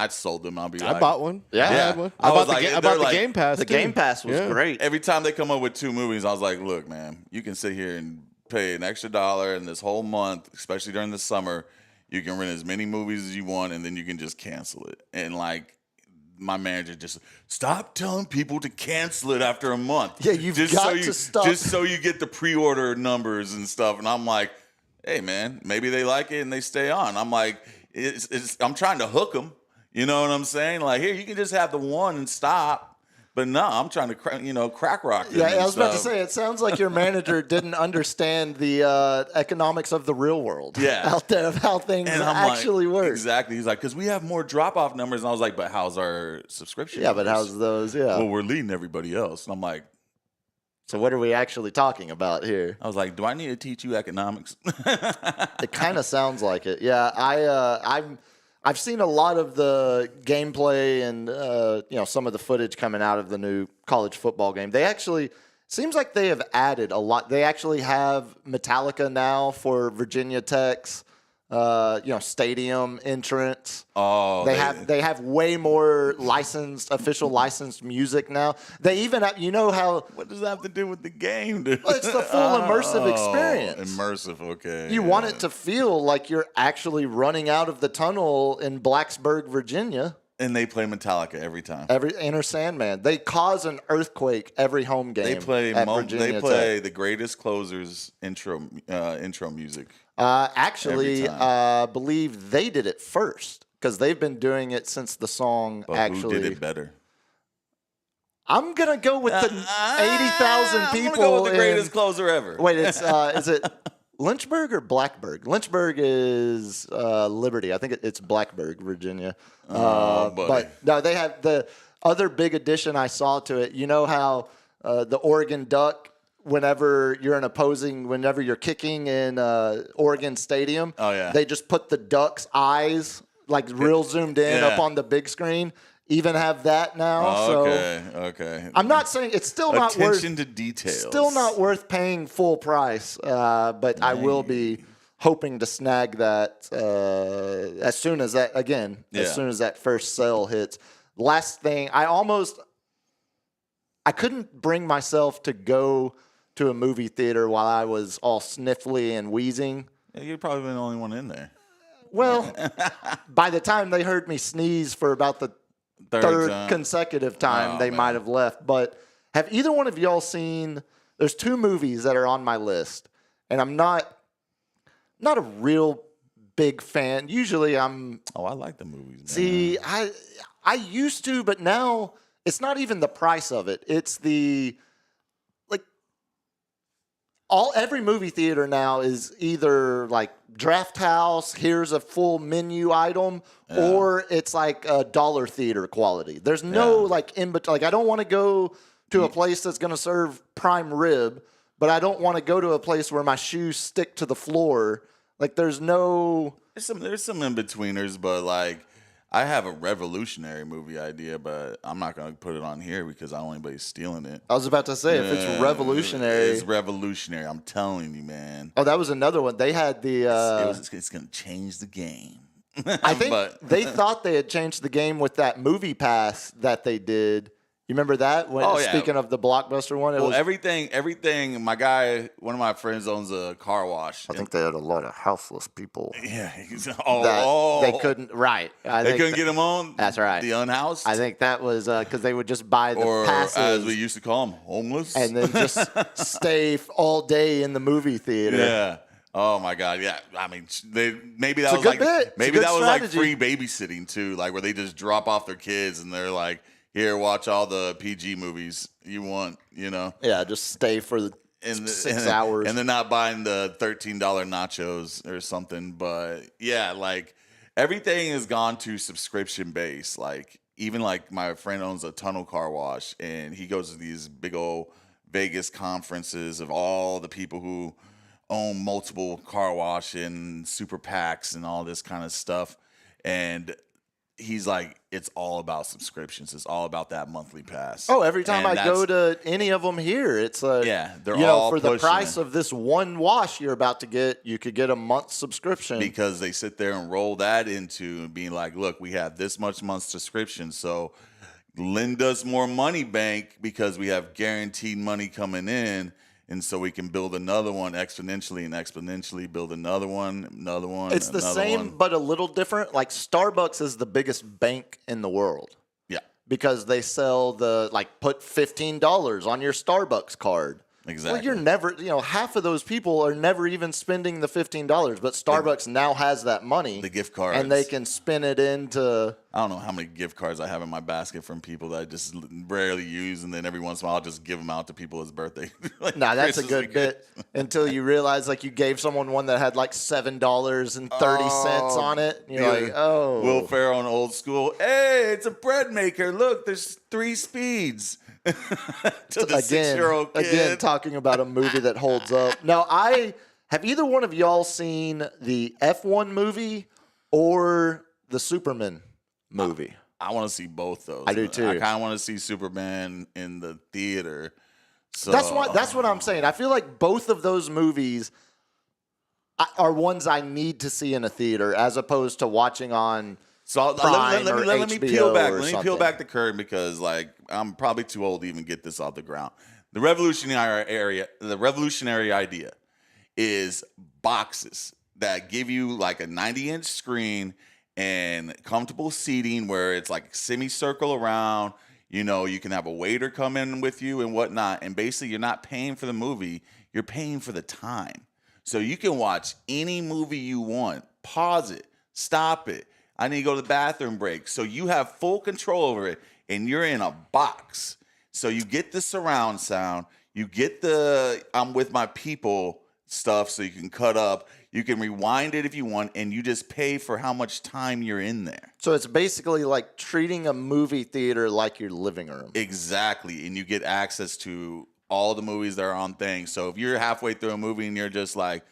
sold them. I bought one. Yeah, I had one. I bought the Game Pass. The Game Pass was great. Every time they come up with 2 movies, I was like, look, man, you can sit here and pay an extra $1, and this whole month, especially during the summer, you can rent as many movies as you want, and then you can just cancel it. And like, my manager just, stop telling people to cancel it after a month. Yeah, you've got to stop. Just so you get the pre-order numbers and stuff. And I'm like, hey man, maybe they like it and they stay on. I'm like, I'm trying to hook them. You know what I'm saying? Like, here, you can just have the one and stop. But no, I'm trying to crack rock them. Yeah, I was about to say, it sounds like your manager didn't understand the economics of the real world. Yeah, out there, of how things actually work. Exactly. He's like, because we have more drop-off numbers. And I was like, but how's our subscription? Yeah, numbers? But how's those? Yeah. Well, we're leading everybody else. And I'm like, so what are we actually talking about here? I was like, do I need to teach you economics? It kind of sounds like it. Yeah, I've seen a lot of the gameplay and some of the footage coming out of the new college football game. They actually seems like they have added a lot. They actually have Metallica now for Virginia Tech's stadium entrance. Oh, they have way more official licensed music now. They even have, how. What does that have to do with the game, dude? Well, it's the full immersive experience. Immersive, okay. You want it to feel like you're actually running out of the tunnel in Blacksburg, Virginia. And they play Metallica every time. Every Enter Sandman. They cause an earthquake every home game. They play the greatest closers intro music. Actually, I believe they did it first because they've been doing it since the song. But who did it better? I'm gonna go with the 80,000 people. I'm gonna go with the greatest closer ever. Wait, it's is it Lynchburg or Blackburg? Lynchburg is Liberty. I think it's Blackburg, Virginia. But no, they have the other big addition I saw to it. You know how the Oregon Duck, whenever you're kicking in Oregon Stadium, they just put the Duck's eyes like real zoomed in up on the big screen. Even have that now. Okay. I'm not saying it's still not worth attention to details. Still not worth paying full price, but I will be hoping to snag that as soon as that first sale hits. Last thing, I couldn't bring myself to go to a movie theater while I was all sniffly and wheezing. Yeah, you've probably been the only one in there. Well, by the time they heard me sneeze for about the third consecutive time, they might have left. But have either one of y'all seen? There's two movies that are on my list, and I'm not a real big fan. Usually, I'm. Oh, I like the movies. Man. See, I used to, but now it's not even the price of it. It's the every movie theater now is either like Draft House, here's a full menu item, or it's like a dollar theater quality. There's no in between. Like I don't want to go to a place that's going to serve prime rib, but I don't want to go to a place where my shoes stick to the floor. Like there's some in-betweeners, but like I have a revolutionary movie idea, but I'm not going to put it on here because I don't want anybody stealing it. I was about to say, if it's revolutionary. It's revolutionary. I'm telling you, man. Oh, that was another one. They had the... it's going to change the game. I think they thought they had changed the game with that movie pass that they did. You remember that? Speaking of the Blockbuster one? Everything. My guy, one of my friends owns a car wash. I think they had a lot of houseless people. Yeah. They couldn't, right. They couldn't get them on? That's right. The unhoused? I think that was because they would just buy the passes. As we used to call them, homeless. And then just stay all day in the movie theater. Yeah. Oh my God! Yeah, I mean, maybe that was like free babysitting too, like where they just drop off their kids and they're like, "Here, watch all the PG movies you want," Yeah, just stay for 6 hours, and they're not buying the $13 nachos or something. But yeah, like everything has gone to subscription based. Like even like my friend owns a tunnel car wash, and he goes to these big old Vegas conferences of all the people who own multiple car wash and super PACs and all this kind of stuff. And he's like, it's all about subscriptions. It's all about that monthly pass. Oh, every time I go to any of them here, it's they're all for the price of this one wash you're about to get, you could get a month subscription. Because they sit there and roll that into being like, look, we have this much month subscription, so lend us more money, bank, because we have guaranteed money coming in. And so we can build another one exponentially and exponentially build another one. It's the same, but a little different. Like Starbucks is the biggest bank in the world. Yeah. Because they sell put $15 on your Starbucks card. Exactly. Well, you're never, half of those people are never even spending the $15, but Starbucks now has that money. The gift cards. And they can spin it into. I don't know how many gift cards I have in my basket from people that I just rarely use, and then every once in a while I'll just give them out to people as birthday. That's a good bit until you realize you gave someone one that had $7.30 on it. And you're like, oh. Will Ferrell in Old School. Hey, it's a bread maker. Look, there's 3 speeds. To the 6-year-old kid. Again, talking about a movie that holds up. Now, have either one of y'all seen the F1 movie or the Superman movie? I want to see both those. I do too. I kind of want to see Superman in the theater. So that's what I'm saying. I feel like both of those movies are ones I need to see in a theater as opposed to watching on. So Prime let me peel back. Let me something. peel back the curtain because like I'm probably too old to even get this off the ground. The revolutionary idea is boxes that give you like a 90-inch screen and comfortable seating where it's like semicircle around. You know, you can have a waiter come in with you and whatnot. And basically, you're not paying for the movie. You're paying for the time. So you can watch any movie you want. Pause it. Stop it. I need to go to the bathroom break. So you have full control over it. And you're in a box. So you get the surround sound. You get the I'm with my people stuff so you can cut up. You can rewind it if you want, and you just pay for how much time you're in there. So it's basically like treating a movie theater like your living room. Exactly, and you get access to all the movies that are on things. So if you're halfway through a movie and you're just like,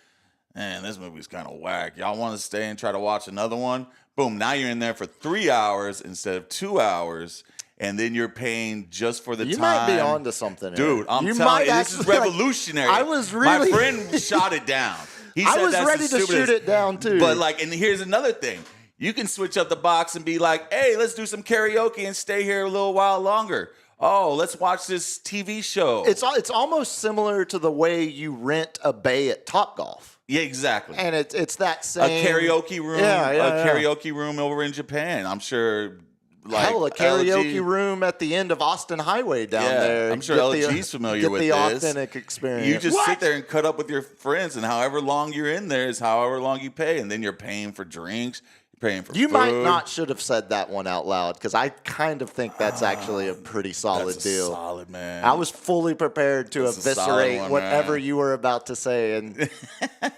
man, this movie's kind of whack. Y'all want to stay and try to watch another one? Boom, now you're in there for 3 hours instead of 2 hours. And then you're paying just for the time. You might be on to something. Dude, I'm telling you, this is revolutionary. I was really... My friend shot it down. He said I was ready to shoot it down, too. But, like, and here's another thing. You can switch up the box and be like, hey, let's do some karaoke and stay here a little while longer. Oh, let's watch this TV show. It's almost similar to the way you rent a bay at Topgolf. Yeah, exactly. And it's that same... A karaoke room. Karaoke room over in Japan. I'm sure... Like hell, a karaoke room at the end of Austin Highway down there. I'm sure LG's familiar with this. Get the authentic experience. You just sit there and cut up with your friends, and however long you're in there is however long you pay, and then you're paying for drinks. Paying for you food. might not should have said that one out loud because I kind of think that's actually a pretty solid deal. Solid, man. I was fully prepared to eviscerate whatever you were about to say, and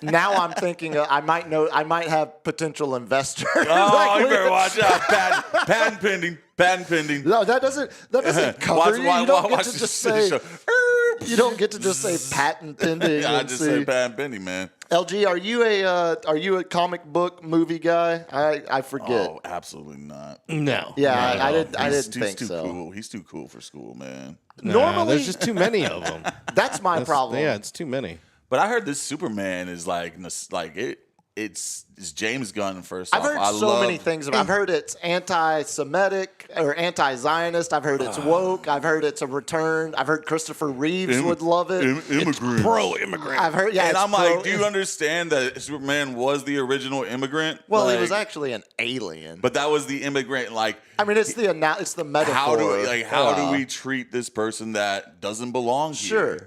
now I'm thinking I might have potential investors. Oh, you better watch out! Patent pending. Patent pending. No, that doesn't cover you. You don't get to just say. You don't get to just say patent pending. I just say patent pending, man. LG, are you a comic book movie guy? I forget. Oh, absolutely not. No. Yeah, I didn't think too so. Cool. He's too cool for school, man. Normally, there's just too many of them. That's my problem. Yeah, it's too many. But I heard this Superman is like it's James Gunn first. I've heard so many things. I've heard it's anti-Semitic or anti-Zionist. I've heard it's woke. I've heard it's a return. I've heard Christopher Reeves would love it. Immigrant. Pro-immigrant. I've heard, yeah. And I'm like, do you understand that Superman was the original immigrant? Well, he was actually an alien. But that was the immigrant. Like, I mean, it's the metaphor. How do we treat this person that doesn't belong here? Sure.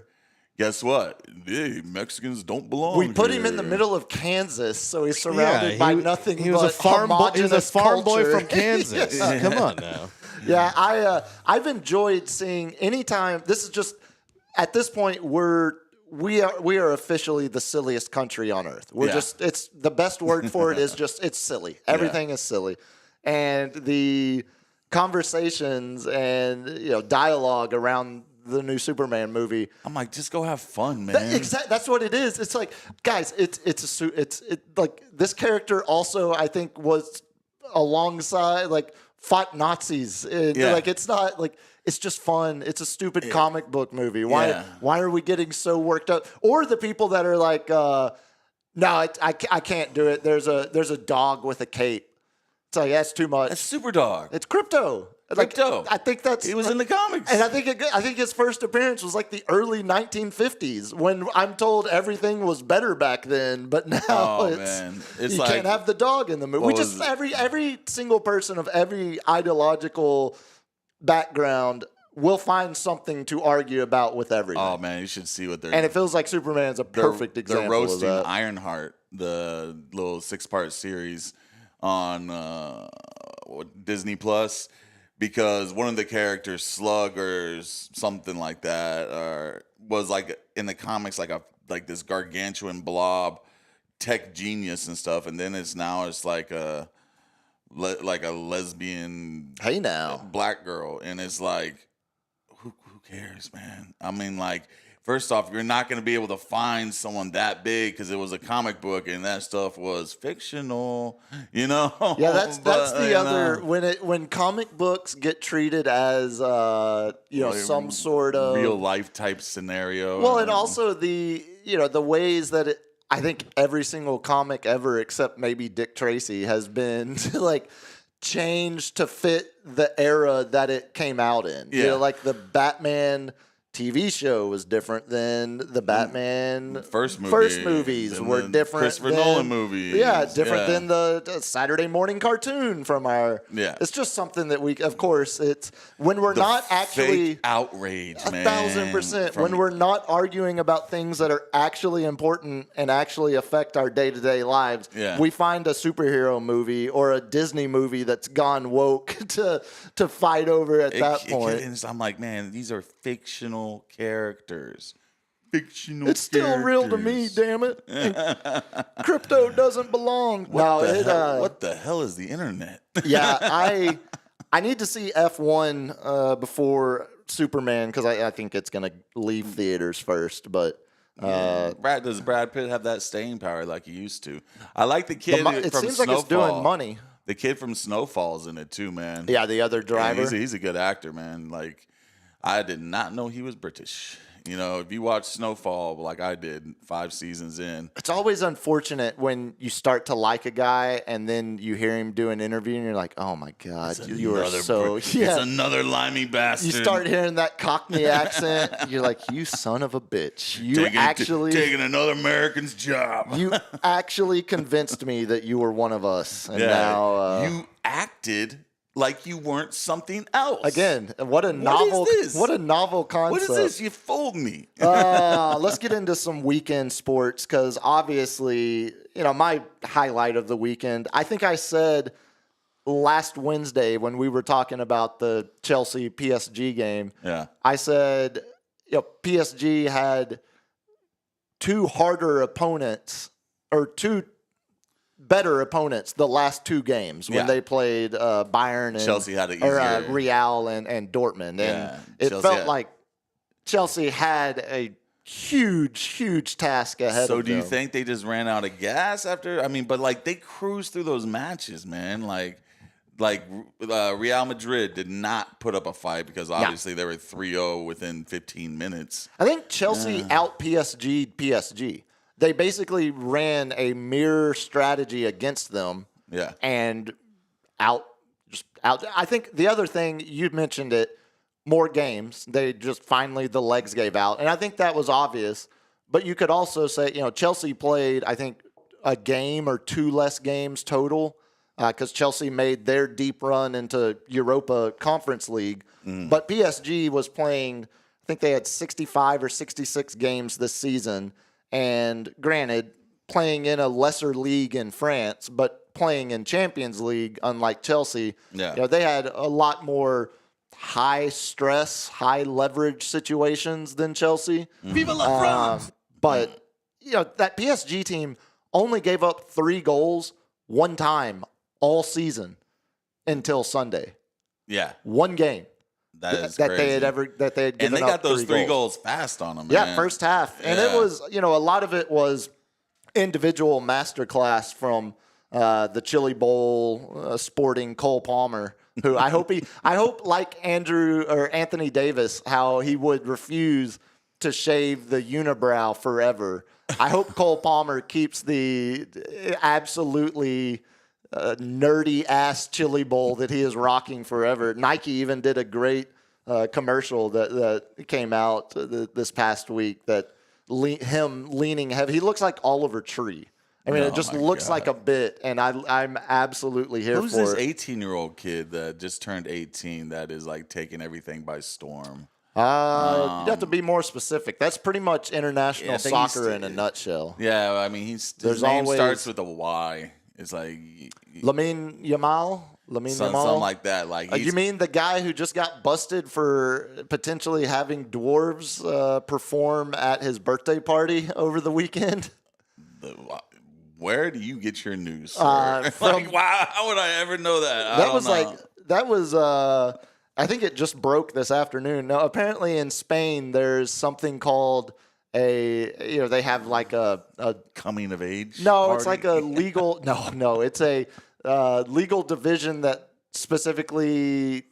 Guess what? Mexicans don't belong. We put him in the middle of Kansas, so he's surrounded by nothing he was but a farm homogenous He was a farm boy culture. from Kansas. Come on now. Yeah, I've enjoyed seeing anytime. This is just at this point we are officially the silliest country on earth. It's the best word for it is just it's silly. Everything is silly, and the conversations and dialogue around the new Superman movie. I'm like, just go have fun, man. That's what it is. It's like, guys, it's like this character also I think was alongside fought Nazis. Like it's not like it's just fun. It's a stupid comic book movie. Why are we getting so worked up? Or the people that are like, no, I can't do it. There's a dog with a cape. It's like that's too much. It's Super Dog. It's Crypto. I think he was in the comics, and I think his first appearance was like the early 1950s when I'm told everything was better back then, but now it's you can't have the dog in the movie. We just every single person of every ideological background will find something to argue about with everything. Oh man, you should see what they're. And it feels like Superman's a perfect example. They're roasting of that. Ironheart, the little 6-part series on Disney Plus. Because one of the characters, Slug or something like that, was like in the comics like this gargantuan blob, tech genius and stuff, and then it's like a lesbian, hey now, black girl, and it's like, who cares, man? I mean, like. First off, you're not going to be able to find someone that big because it was a comic book and that stuff was fictional, Yeah, that's the other when comic books get treated as some sort of real life type scenario. Well, and also the ways that I think every single comic ever, except maybe Dick Tracy, has been like changed to fit the era that it came out in. Yeah. You know, like the Batman TV show was different than the Batman first movies were different. Christopher Nolan movies. Yeah, different than the Saturday morning cartoon from our. Yeah. It's just something that we, of course, it's when we're not actually. Fake outrage, man. 1,000%. When we're not arguing about things that are actually important and actually affect our day-to-day lives, we find a superhero movie or a Disney movie that's gone woke to fight over at that point. And I'm like, man, these are fictional characters. It's still real to me, damn it. Crypto doesn't belong. What the hell is the internet? Yeah, I need to see F1 before Superman because I think it's going to leave theaters first. But does Brad Pitt have that staying power like he used to? I like the kid it from seems Snowfall. like it's doing money. The kid from Snowfall's in it too, man. Yeah, the other driver. Yeah, he's a good actor, man. Like, I did not know he was British. You know, if you watch Snowfall like I did 5 seasons in. It's always unfortunate when you start to like a guy and then you hear him do an interview and you're like, oh my God, you are so... It's another limey bastard. You start hearing that Cockney accent, you're like, you son of a bitch. Taking another American's job. You actually convinced me that you were one of us. And now... you acted... like you weren't something else. Again, what a novel concept. What is this? You fooled me. Let's get into some weekend sports because obviously, my highlight of the weekend, I think I said last Wednesday when we were talking about the Chelsea PSG game. Yeah. I said, PSG had 2 harder opponents or 2 better opponents the last 2 games when they played Bayern and Chelsea had it easier. Real and Dortmund. And it felt like Chelsea had a huge task ahead of them. So do you think they just ran out of gas after? I mean, but like they cruised through those matches, man. Like Real Madrid did not put up a fight because obviously they were 3-0 within 15 minutes. I think Chelsea out PSG'd PSG. They basically ran a mirror strategy against them. Yeah. And out. I think the other thing, you mentioned it, more games. They just finally, the legs gave out. And I think that was obvious. But you could also say, Chelsea played, I think, a game or 2 less games total because Chelsea made their deep run into Europa Conference League. But PSG was playing, I think they had 65 or 66 games this season. And granted, playing in a lesser league in France, but playing in Champions League, unlike Chelsea, they had a lot more high stress, high leverage situations than Chelsea. Viva la France! But that PSG team only gave up 3 goals 1 time all season until Sunday. Yeah, 1 game. That they had given up. And they got those 3 goals fast on them. Yeah, first half. And it was, a lot of it was individual masterclass from the Chili Bowl sporting Cole Palmer, who I hope like Andrew or Anthony Davis, how he would refuse to shave the unibrow forever. I hope Cole Palmer keeps the absolutely nerdy ass Chili Bowl that he is rocking forever. Nike even did a great commercial that came out this past week that him leaning heavy. He looks like Oliver Tree. I mean, it just looks like a bit, and I'm absolutely here for it. Who's this 18-year-old kid that just turned 18 that is like taking everything by storm? You have to be more specific. That's pretty much international soccer in a nutshell. Yeah, I mean, his name starts with a Y. It's like Lamine Yamal? Something like that. Like you mean the guy who just got busted for potentially having dwarves perform at his birthday party over the weekend? Where do you get your news? How would I ever know that? That was I think it just broke this afternoon. No, apparently in Spain there's something called they have like a coming of age. No, party? It's like a legal. No, it's a legal division that specifically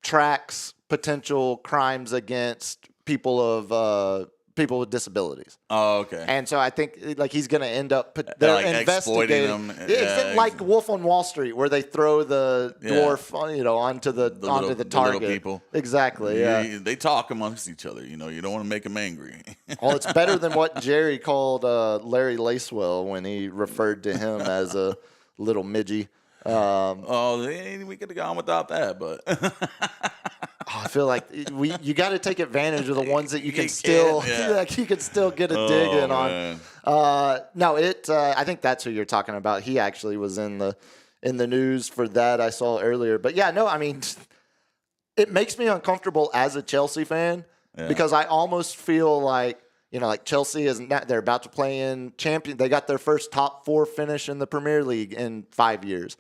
tracks potential crimes against people of people with disabilities. Oh, okay. And so I think like he's going to end up they're like exploiting them. It's like Wolf on Wall Street, where they throw the dwarf, onto the target. The little people. Exactly. Yeah. They talk amongst each other. You don't want to make them angry. Well, it's better than what Jerry called Larry Lacewell when he referred to him as a little midgie. We could have gone without that, but I feel like you got to take advantage of the ones that you can still you can still get a dig in on. I think that's who you're talking about. He actually was in the news for that. I saw earlier, but it makes me uncomfortable as a Chelsea fan because I almost feel like Chelsea they're about to play in champion. They got their first top 4 finish in the Premier League in 5 years.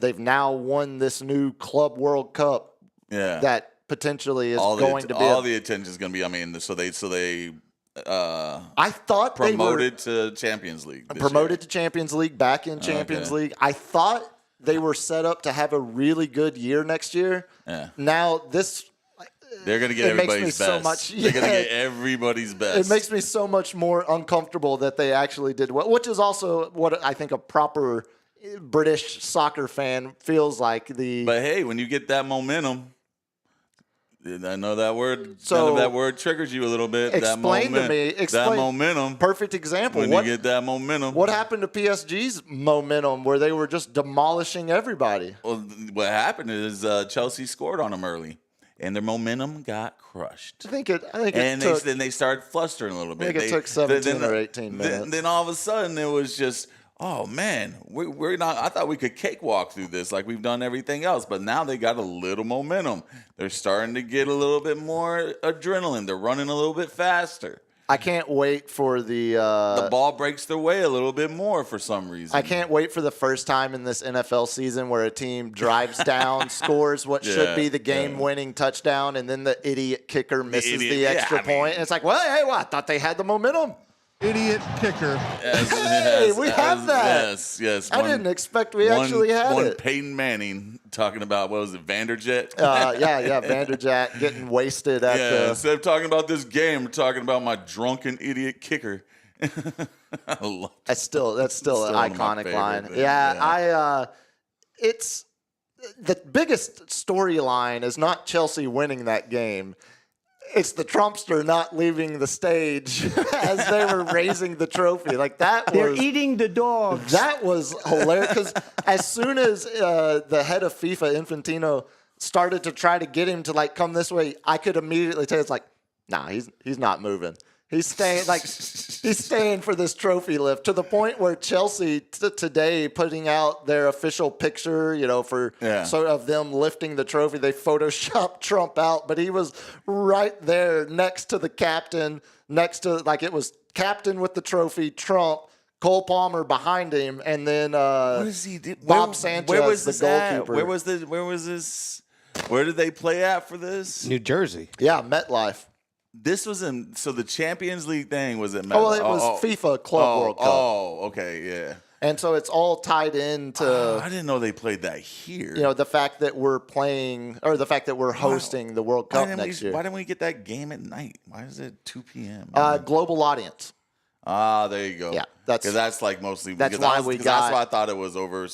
They've now won this new Club World Cup that potentially is going to be all the attention is going to be. So they I thought promoted to Champions League. To Champions League, back in Champions League. I thought they were set up to have a really good year next year. Yeah. Now they're going to get everybody's best. They're going to get everybody's best. It makes me so much more uncomfortable that they actually did well, which is also what I think a proper British soccer fan feels like. But hey, when you get that momentum, I know that word. So that word triggers you a little bit. Explain to me. That momentum. Perfect example. When you get that momentum. What happened to PSG's momentum, where they were just demolishing everybody? Well, what happened is Chelsea scored on them early, and their momentum got crushed. I think it then they started flustering a little bit. I think it took 17 or 18 minutes. Then all of a sudden it was just, oh man, we're not. I thought we could cakewalk through this like we've done everything else, but now they got a little momentum. They're starting to get a little bit more adrenaline. They're running a little bit faster. I can't wait for the ball breaks their way a little bit more for some reason. I can't wait for the first time in this NFL season where a team drives down, scores what should be the game-winning touchdown, and then the idiot kicker misses the extra point. And it's like, I thought they had the momentum. Idiot kicker. We have that. Yes. I didn't expect we actually had it. Peyton Manning talking about, what was it, Vanderjet? Vanderjet getting wasted at the... Instead of talking about this game, we're talking about my drunken idiot kicker. That's still an iconic line. It's the biggest storyline is not Chelsea winning that game. It's the Trumpster not leaving the stage as they were raising the trophy. They're eating the dogs. That was hilarious because as soon as the head of FIFA, Infantino, started to try to get him to come this way, I could immediately tell it's like, nah, he's not moving. He's staying for this trophy lift, to the point where Chelsea today putting out their official picture, of them lifting the trophy. They photoshopped Trump out, but he was right there next to the captain, it was captain with the trophy, Trump, Cole Palmer behind him, and then what is he do? Bob Sanchez, where was the goalkeeper. Where was this? Where did they play at for this? New Jersey. Yeah, MetLife. This was so the Champions League thing was at MetLife. Oh, it was FIFA Club World Cup. Oh, okay, yeah. And so it's all tied into... I didn't know they played that here. The fact that we're playing, or the fact that we're hosting the World Cup next year. Why didn't we get that game at night? Why is it 2 p.m.? Global audience. There you go. Yeah, because that's mostly. That's why that's why I thought it was over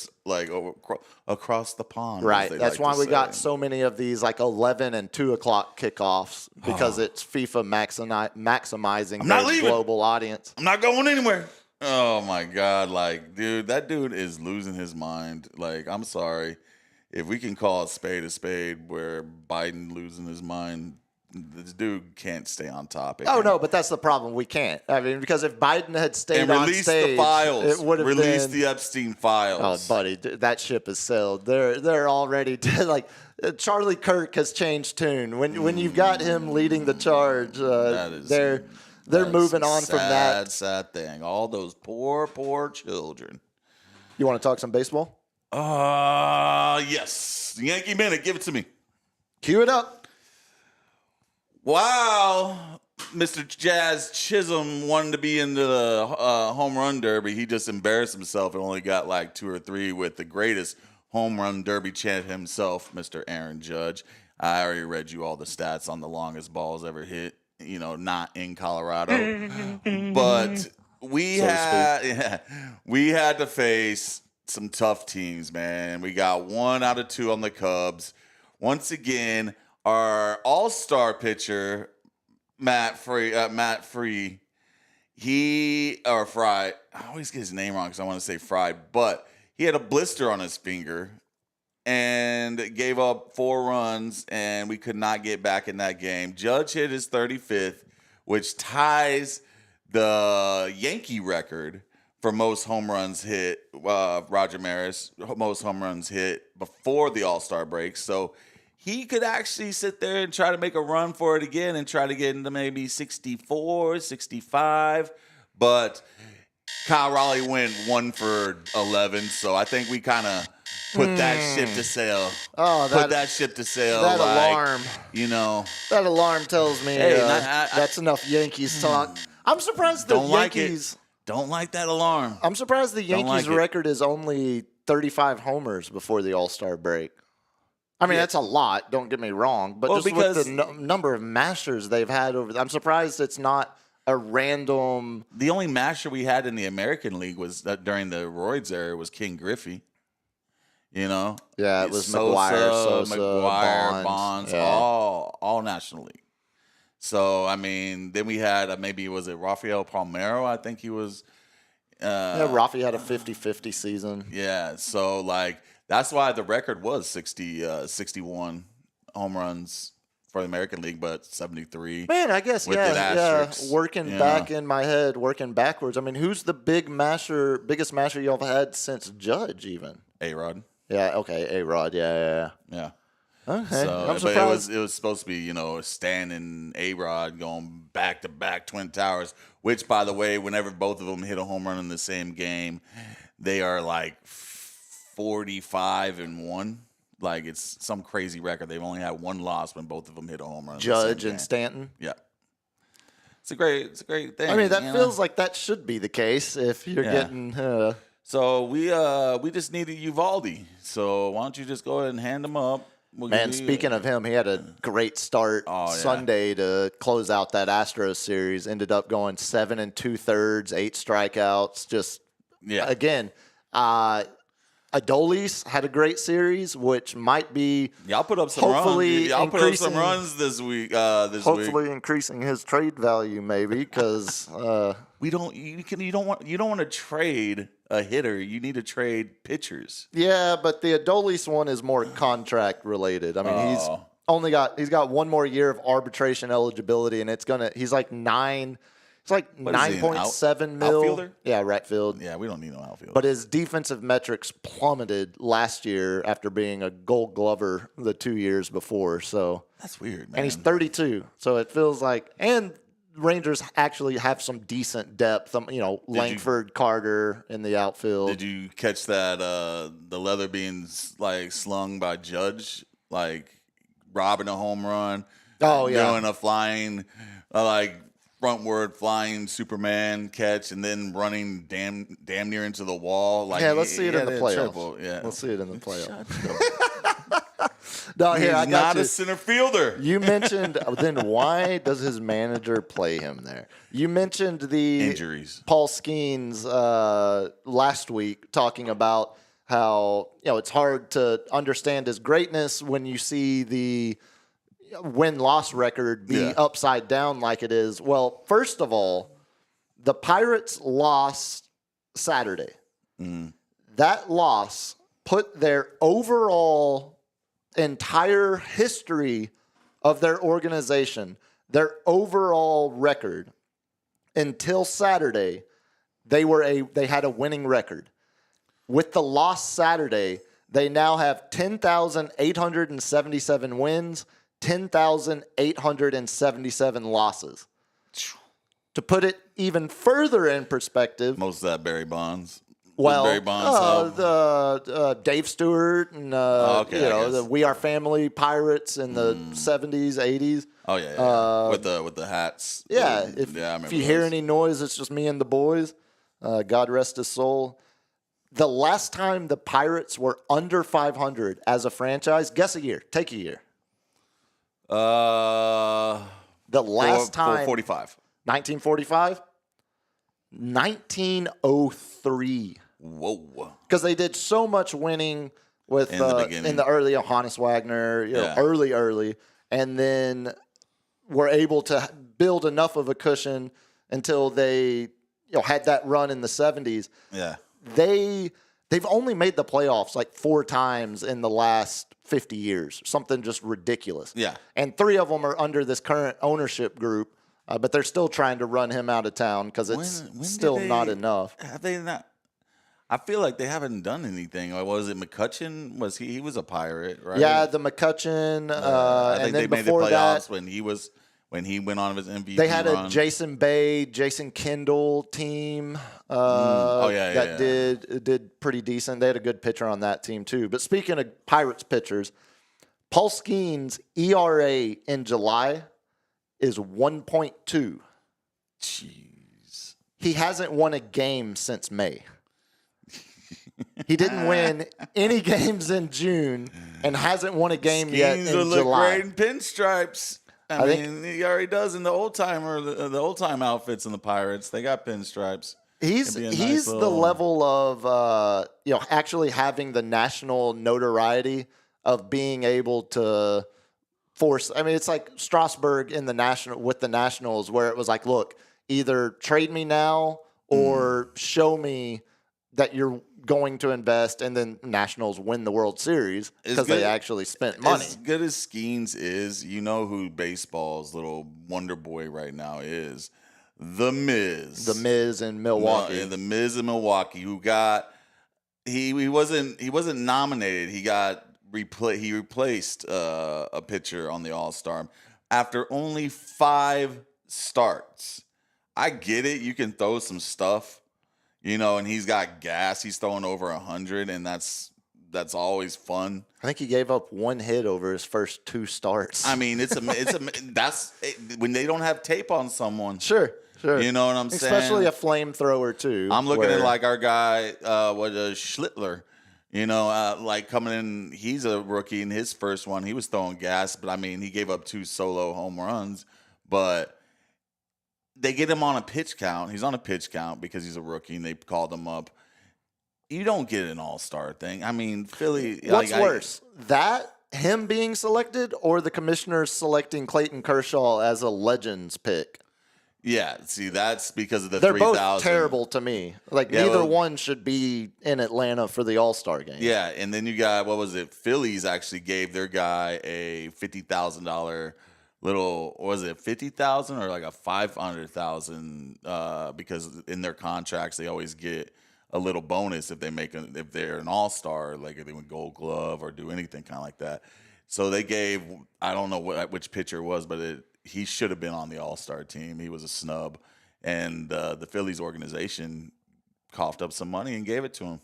across the pond. Right. That's why we got so many of these 11 and 2 o'clock kickoffs, because it's FIFA maximizing their global audience. I'm not going anywhere. Oh my God! Dude, that dude is losing his mind. I'm sorry, if we can call a spade, where Biden losing his mind. This dude can't stay on topic. No, but that's the problem. We can't. I mean, because if Biden had stayed on stage, the files, it would have released the Epstein files. Oh, buddy, that ship has sailed. They're already Charlie Kirk has changed tune. When you've got him leading the charge, they're moving on from that. Sad thing. All those poor children. You want to talk some baseball? Yes. Yankee Minute, give it to me. Cue it up. Wow, Mr. Jazz Chisholm wanted to be in the home run derby. He just embarrassed himself and only got 2 or 3 with the greatest home run derby champ himself, Mr. Aaron Judge. I already read you all the stats on the longest balls ever hit not in Colorado. But we had to face some tough teams, man. We got 1 out of 2 on the Cubs. Once again, our all-star pitcher, Matt Free, Fry. I always get his name wrong because I want to say Fry, but he had a blister on his finger and gave up 4 runs, and we could not get back in that game. Judge hit his 35th, which ties the Yankee record for most home runs hit. Roger Maris, most home runs hit before the All-Star break. So he could actually sit there and try to make a run for it again and try to get into maybe 64, 65. But Kyle Raleigh went 1 for 11. So I think we kind of put that ship to sail. Put that ship to sail. That alarm. That alarm tells me that's enough Yankees talk. I'm surprised the Yankees don't like that alarm. I'm surprised the Yankees' record is only 35 homers before the All-Star break. I mean, that's a lot. Don't get me wrong, but just with the number of mashers they've had I'm surprised it's not a random. The only masher we had in the American League was during the Royds era was King Griffey. Yeah, it was McGuire, Bonds, all National League. So, I mean, then we had was it Rafael Palmeiro? I think he was. Rafi had a 50-50 season. Yeah, so, that's why the record was 61 home runs for the American League, but 73. Man, I guess, working back in my head, working backwards. I mean, who's the biggest masher y'all have had since Judge even? A-Rod. Yeah, okay, A-Rod, yeah. Okay, so, I'm surprised. It was supposed to be, Stan and A-Rod going back-to-back Twin Towers, which, by the way, whenever both of them hit a home run in the same game, they are 45-1. It's some crazy record. They've only had 1 loss when both of them hit a home run. Judge and Stanton? Yeah. It's a great thing. I mean, that feels like that should be the case if you're getting... So we just needed Uvalde. So why don't you just go ahead and hand him up? Speaking of him, he had a great start Sunday to close out that Astros series. Ended up going 7 2/3, 8 strikeouts. Again, Adolis had a great series, which might be y'all put up some runs. Y'all put up some runs this week. Hopefully, increasing his trade value, maybe because you don't want to trade a hitter. You need to trade pitchers. Yeah, but the Adolis one is more contract related. I mean, he's got 1 more year of arbitration eligibility, and he's like 9. It's like 9.7 mil. Outfielder? Yeah, right field. Yeah, we don't need no outfielder. But his defensive metrics plummeted last year after being a Gold Glover the 2 years before. So that's weird, man. And he's 32, so it feels like. And Rangers actually have some decent depth. Langford, Carter in the outfield. Did you catch that? The leather being slung by Judge, robbing a home run. Oh yeah, doing a flying frontward flying Superman catch and then running damn near into the wall. Let's see it in the playoffs. Let's see it in the playoffs. No, he's not a center fielder. You mentioned, then why does his manager play him there? You mentioned the injuries. Paul Skeens last week talking about how it's hard to understand his greatness when you see the win-loss record be upside down like it is. Well, first of all, the Pirates lost Saturday. That loss put their overall entire history of their organization, their overall record until Saturday, they had a winning record. With the loss Saturday, they now have 10,877 wins, 10,877 losses. To put it even further in perspective, most of that Barry Bonds. Well, Barry Bonds Dave Stewart and the We Are Family Pirates in the 70s, 80s. Oh yeah. With the hats. Yeah, if you hear any noise, it's just me and the boys. God rest his soul. The last time the Pirates were under 500 as a franchise, guess a year. Take a year. The last time. 45. 1945? 1903. Whoa. Because they did so much winning with in the early Johannes Wagner, early, and then were able to build enough of a cushion until they had that run in the 70s. Yeah. They've only made the playoffs like 4 times in the last 50 years, something just ridiculous. Yeah. And 3 of them are under this current ownership group, but they're still trying to run him out of town because it's still not enough. Have they not? I feel like they haven't done anything. Or was it McCutcheon? He was a Pirate, right? Yeah, the McCutcheon. I think and then they made the before playoffs that, when he went on his MVP. They had run. a Jason Bay, Jason Kendall team that did pretty decent. They had a good pitcher on that team too. But speaking of Pirates pitchers, Paul Skeens' ERA in July is 1.2. Jeez. He hasn't won a game since May. He didn't win any games in June and hasn't won a game yet in July. Look great in pinstripes. I mean, he already does in the old time outfits in the Pirates. They got pinstripes. He's the level of actually having the national notoriety of being able to force. I mean, it's like Strasburg in the Nationals, where it was like, look, either trade me now or show me that you're going to invest, and then Nationals win the World Series because they actually spent money. As good as Skeens is, you know who baseball's little wonder boy right now is? The Miz. The Miz in Milwaukee. The Miz in Milwaukee, who got he wasn't nominated. He replaced a pitcher on the All-Star after only 5 starts. I get it. You can throw some stuff. And he's got gas. He's throwing over 100, and that's always fun. I think he gave up 1 hit over his first 2 starts. I mean, that's when they don't have tape on someone. Sure. You know what I'm saying? Especially a flamethrower too. I'm looking at like our guy, Schlittler. Like coming in, he's a rookie in his first one. He was throwing gas, but I mean, he gave up 2 solo home runs, but they get him on a pitch count. He's on a pitch count because he's a rookie, and they called him up. You don't get an all-star thing. I mean, Philly. What's worse, him being selected, or the commissioners selecting Clayton Kershaw as a Legends pick? Yeah, see, that's because of the 3,000. They're 3,000. both terrible to me. Like, neither one should be in Atlanta for the All-Star game. Yeah, and then you got, Phillies actually gave their guy a $50,000 little, was it 50,000 or like a 500,000? Because in their contracts they always get a little bonus if they're an all-star, like if they win Gold Glove or do anything kind of like that. So they gave, I don't know which pitcher it was, but he should have been on the all-star team. He was a snub, and the Phillies organization coughed up some money and gave it to him.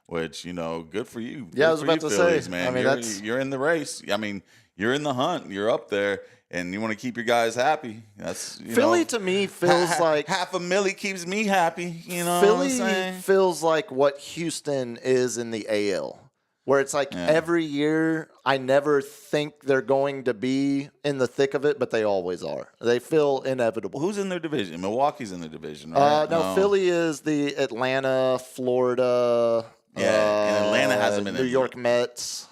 Which, good for you. Yeah, I was about to say, man. I mean, you're in the race. I mean, you're in the hunt. You're up there. And you want to keep your guys happy. That's Philly to me feels like $500,000 keeps me happy. Philly feels like what Houston is in the AL, where it's like every year I never think they're going to be in the thick of it, but they always are. They feel inevitable. Who's in their division? Milwaukee's in their division, right? No, Philly is the Atlanta, Florida. Yeah, and Atlanta hasn't been New York Mets.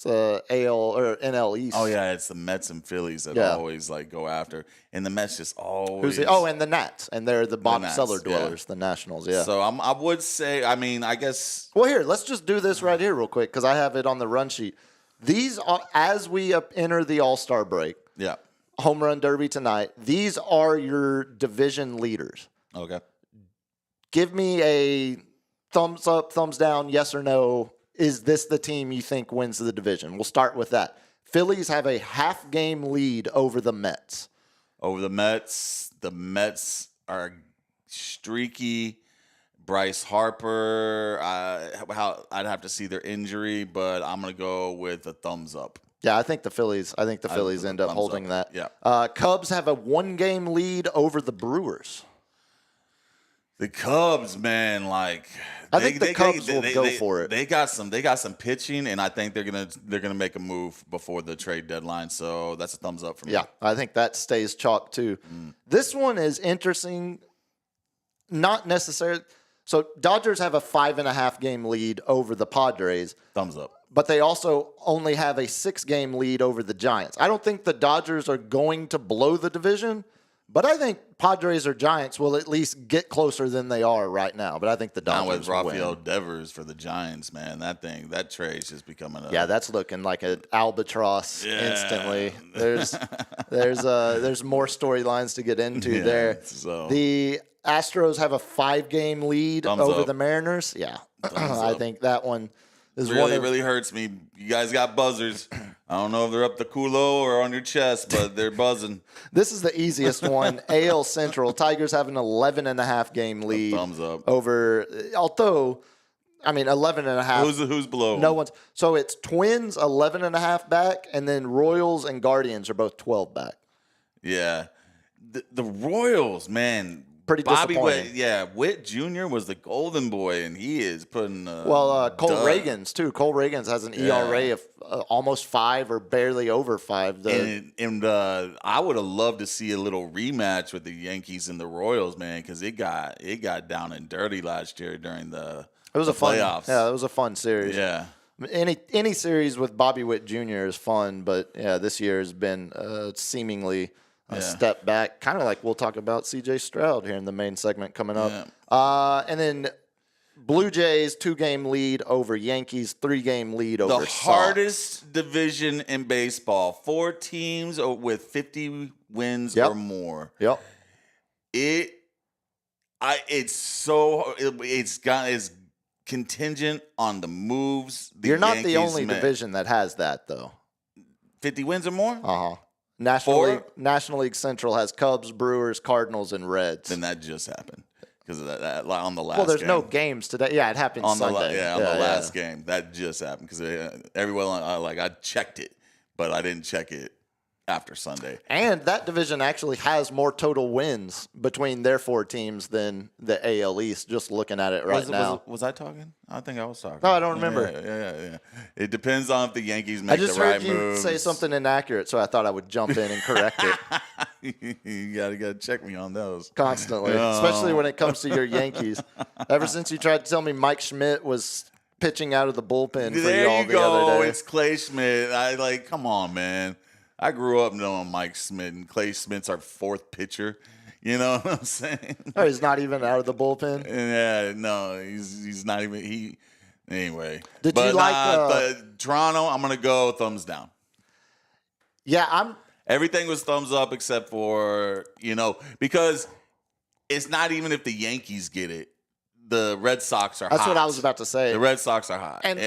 AL or NL East. Oh yeah, it's the Mets and Phillies that always go after, and the Mets just always. And the Nats, and they're the bottom cellar dwellers, the Nationals. Yeah. So I would say, I guess. Well, here, let's just do this right here real quick because I have it on the run sheet. These are, as we enter the All-Star break. Yeah. Home run derby tonight. These are your division leaders. Okay. Give me a thumbs up, thumbs down, yes or no. Is this the team you think wins the division? We'll start with that. Phillies have a half-game lead over the Mets. The Mets are streaky. Bryce Harper, I'd have to see their injury, but I'm going to go with a thumbs up. Yeah, I think the Phillies end up holding that. Yeah. Cubs have a 1-game lead over the Brewers. The Cubs, man, like I think the Cubs will go for it. They got some pitching, and I think they're gonna make a move before the trade deadline. So that's a thumbs up for me. Yeah, I think that stays chalk too. This one is interesting. Not necessarily. So Dodgers have a 5.5 game lead over the Padres. Thumbs up. But they also only have a 6 game lead over the Giants. I don't think the Dodgers are going to blow the division, but I think Padres or Giants will at least get closer than they are right now. But I think the Dodgers with will Rafael win. Devers for the Giants, man, that trade's just becoming Yeah, that's looking like an albatross instantly. There's more storylines to get into there. So. The Astros have a 5 game lead over the Mariners. Yeah, I think that one is really hurts me. You guys got buzzers. I don't know if they're up the culo or on your chest, but they're buzzing. This is the easiest one. AL Central. Tigers have an 11.5 game lead. Thumbs up. Over, although, 11.5. Who's below? No one's. So it's Twins 11.5 back, and then Royals and Guardians are both 12 back. Yeah. The Royals, man. Pretty disappointing. Witt Jr. was the golden boy, and he is putting. Cole Reagans too. Cole Reagans has an ERA of almost 5 or barely over 5. I would have loved to see a little rematch with the Yankees and the Royals, man, because it got down and dirty last year during the playoffs. Yeah, it was a fun series. Yeah. Any series with Bobby Witt Jr. is fun, but yeah, this year has been seemingly a step back, kind of like we'll talk about CJ Stroud here in the main segment coming up. Yeah. And then Blue Jays 2 game lead over Yankees, 3 game lead over the Sox. Hardest division in baseball. 4 teams with 50 wins or more. Yep. It's contingent on the moves. You're not the only division that has that though. 50 wins or more? Uh-huh. National League Central has Cubs, Brewers, Cardinals, and Reds. Then that just happened because of that on the last. Well, there's game. No games today. Yeah, it happened on Sunday. The last game that just happened because everyone I checked it, but I didn't check it after Sunday. And that division actually has more total wins between their 4 teams than the AL East. Just looking at it now. Was I talking? I think I was talking. No, I don't remember. Yeah. It depends on if the Yankees make the right moves. I just heard you say something inaccurate, so I thought I would jump in and correct it. You gotta check me on those constantly, especially when it comes to your Yankees. Ever since you tried to tell me Mike Schmidt was pitching out of the bullpen for y'all the other day. It's Clay Schmidt. Come on, man. I grew up knowing Mike Schmidt, and Clay Schmidt's our 4th pitcher. You know what I'm saying? Oh, he's not even out of the bullpen? Yeah, no, he's not even. Anyway. Did you like Toronto, I'm going to go thumbs down. Yeah, Everything was thumbs up except for, because it's not even if the Yankees get it. The Red Sox are hot. That's what I was about to say. The Red Sox are hot. And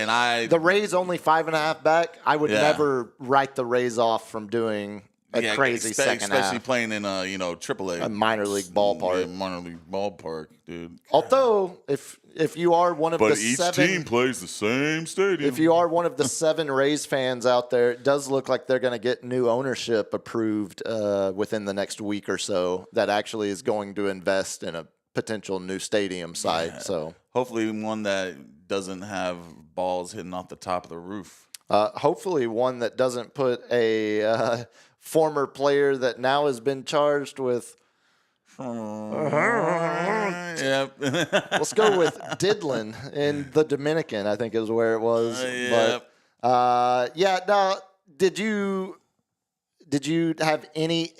the Rays only 5.5 back. I would never write the Rays off from doing a crazy second half. Especially playing in a, AAA. A minor league ballpark. Yeah, minor league ballpark, dude. Although, if you are one of the 7... But each team plays the same stadium. If you are one of the 7 Rays fans out there, it does look like they're going to get new ownership approved within the next week or so that actually is going to invest in a potential new stadium site. Yeah. So hopefully one that doesn't have balls hitting off the top of the roof. Hopefully one that doesn't put a former player that now has been charged with. Yep. Let's go with Didlin in the Dominican, I think is where it was. Yep. But now did you have any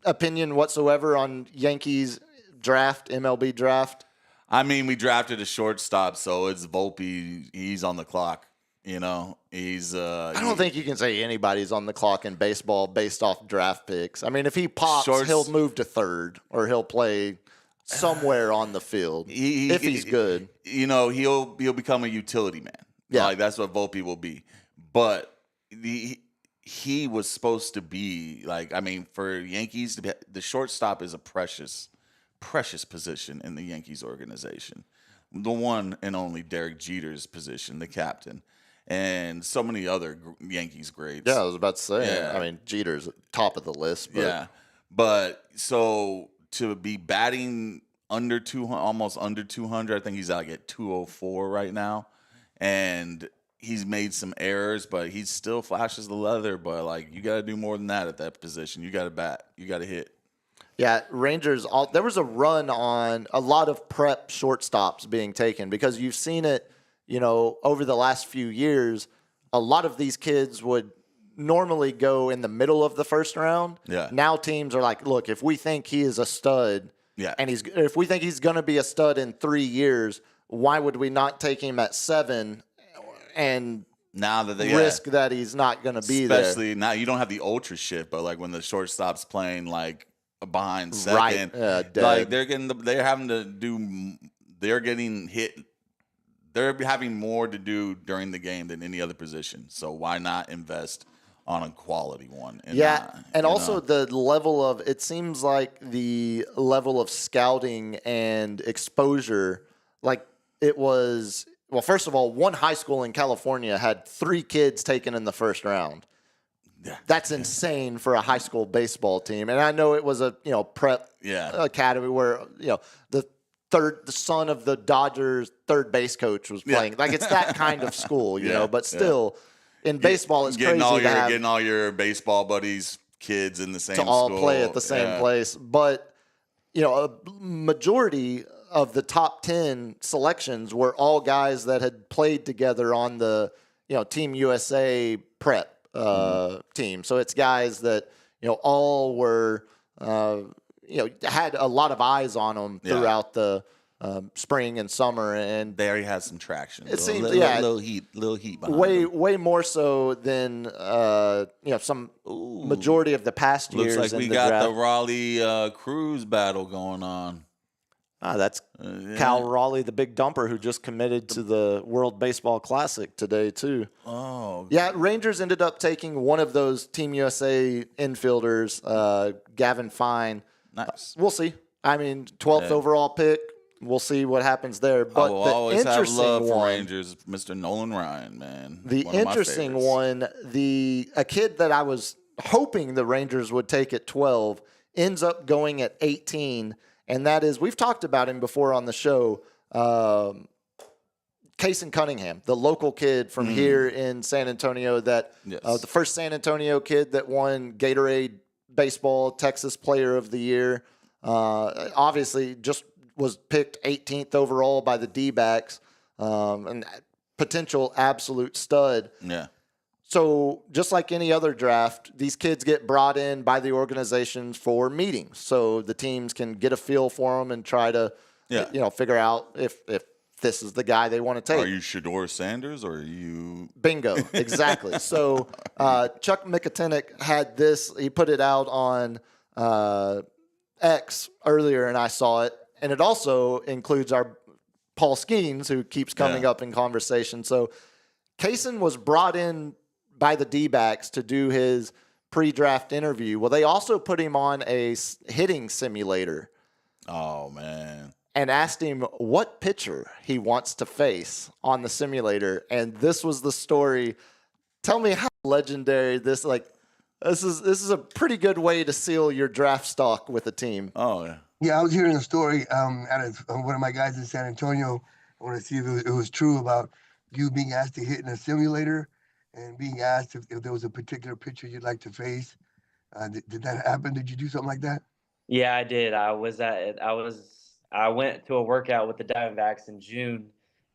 opinion whatsoever on Yankees draft, MLB draft? I mean, we drafted a shortstop, so it's Volpe. He's on the clock. He's. I don't think you can say anybody's on the clock in baseball based off draft picks. I mean, if he pops, he'll move to 3rd or he'll play somewhere on the field if he's good. He'll become a utility man. Yeah, that's what Volpe will be. But he was supposed to be for Yankees, the shortstop is a precious position in the Yankees organization. The one and only Derek Jeter's position, the captain, and so many other Yankees greats. Yeah, I was about to say. Yeah. I mean, Jeter's top of the list. But. Yeah, but so to be batting under 200, almost under 200. I think he's like at 204 right now, and he's made some errors, but he still flashes the leather. But like, you got to do more than that at that position. You got to bat. You got to hit. Yeah, Rangers. There was a run on a lot of prep shortstops being taken because you've seen it. Over the last few years, a lot of these kids would normally go in the middle of the first round. Yeah. Now teams are like, look, if we think he is a stud, and if we think he's going to be a stud in 3 years, why would we not take him at 7 and now that they risk that he's not going to be there? Especially now, you don't have the ultra shit, but like when the shortstop's playing like behind second, like they're getting hit. They're having more to do during the game than any other position. So why not invest on a quality one? And also the level of, it seems like the level of scouting and exposure, like it was, well, first of all, one high school in California had 3 kids taken in the first round. Yeah. That's insane for a high school baseball team. And I know it was a, prep academy where, the son of the Dodgers third base coach was playing. Like, it's that kind of school, but still in baseball, it's crazy getting all your baseball buddies, kids in the same school. To all play at the same place. But, a majority of the top 10 selections were all guys that had played together on the, Team USA prep team. So it's guys that, all were, had a lot of eyes on them throughout the spring and summer, and they already had some traction. It seems, little heat behind way more so than some majority of the past years. Looks like we got the Raleigh Cruz battle going on. That's Cal Raleigh, the big dumper, who just committed to the World Baseball Classic today too. Oh, yeah. Rangers ended up taking one of those Team USA infielders, Gavin Fine. Nice. We'll see. I mean, 12th overall pick. We'll see what happens there. But I will always have love for Rangers, Mr. Nolan Ryan, man. The interesting one, a kid that I was hoping the Rangers would take at 12 ends up going at 18, and that is, we've talked about him before on the show, Kason Cunningham, the local kid from here in San Antonio, that the first San Antonio kid that won Gatorade Baseball Texas Player of the Year. Obviously, just was picked 18th overall by the D-backs, and potential absolute stud. Yeah. So just like any other draft, these kids get brought in by the organizations for meetings, so the teams can get a feel for them and try to, figure out if this is the guy they want to take. Are you Shedeur Sanders or are you? Bingo, exactly. So Chuck McIntyre had this. He put it out on X earlier, and I saw it. And it also includes our Paul Skeens, who keeps coming up in conversation. So Kason was brought in by the D-backs to do his pre-draft interview. Well, they also put him on a hitting simulator. Oh, man. And asked him what pitcher he wants to face on the simulator. And this was the story. Tell me how legendary this is a pretty good way to seal your draft stock with a team. Oh, yeah. Yeah, I was hearing a story out of one of my guys in San Antonio. I want to see if it was true about you being asked to hit in a simulator and being asked if there was a particular pitcher you'd like to face. Did that happen? Did you do something like that? Yeah, I did. I went to a workout with the Diamondbacks in June,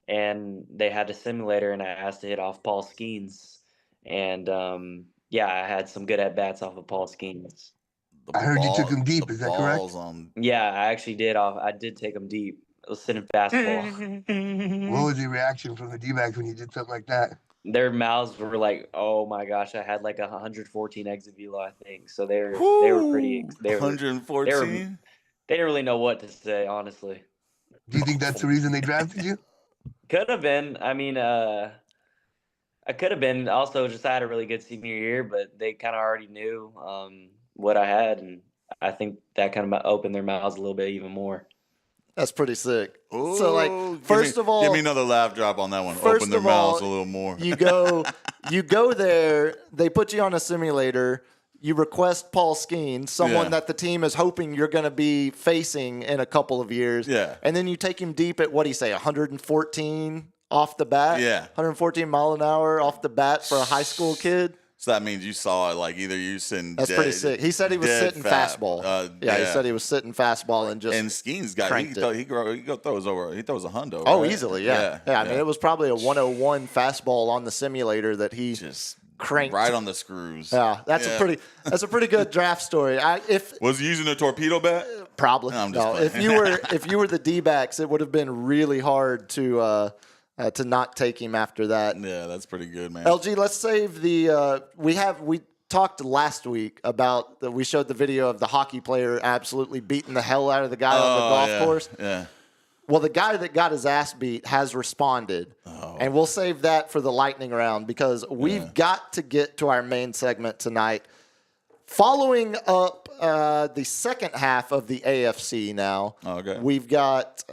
and they had a simulator, and I asked to hit off Paul Skeens. And, I had some good at-bats off of Paul Skeens. I heard you took him deep. Is that correct? Yeah, I actually did. I did take him deep. It was sitting fastball. What was the reaction from the D-backs when you did something like that? Their mouths were like, "Oh my gosh!" I had like 114 exit velo, I think. So they were pretty. 114. They didn't really know what to say, honestly. Do you think that's the reason they drafted you? Could have been. I mean, I could have been. Also, just had a really good senior year, but they kind of already knew what I had, and I think that kind of opened their mouths a little bit even more. That's pretty sick. Ooh, so, first of all, give me another laugh drop on that one. Open their mouths a little more. You go there. They put you on a simulator. you request Paul Skeens, someone that the team is hoping you're going to be facing in a couple of years. Yeah. And then you take him deep at, what do you say, 114 off the bat? Yeah. 114 mile an hour off the bat for a high school kid. So that means you saw it like either you sitting. That's pretty sick. He said he was sitting fastball. He said he was sitting fastball and just. And Skeens got he throws over. He throws a hundo. Oh, right? easily, yeah. I mean, it was probably a 101 fastball on the simulator that he just cranked right on the screws. Yeah, that's a pretty good draft story. Was he using a torpedo bat? Probably. No, if you were the D-backs, it would have been really hard to not take him after that. Yeah, that's pretty good, man. LG, let's save the we talked last week about we showed the video of the hockey player absolutely beating the hell out of the guy on the golf course. Yeah. Well, the guy that got his ass beat has responded, and we'll save that for the lightning round because we've got to get to our main segment tonight. Following up the second half of the AFC now, we've got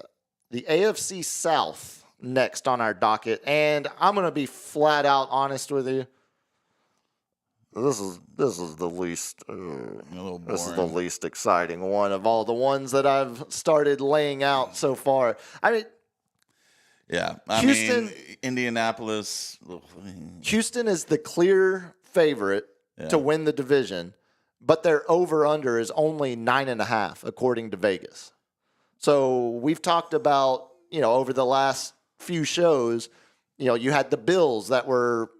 the AFC South next on our docket, and I'm going to be flat out honest with you. This is the least this is the least exciting one of all the ones that I've started laying out so far. I mean, Houston, Indianapolis. Houston is the clear favorite to win the division, but their over/under is only 9.5 according to Vegas. So we've talked about over the last few shows, you had the Bills that were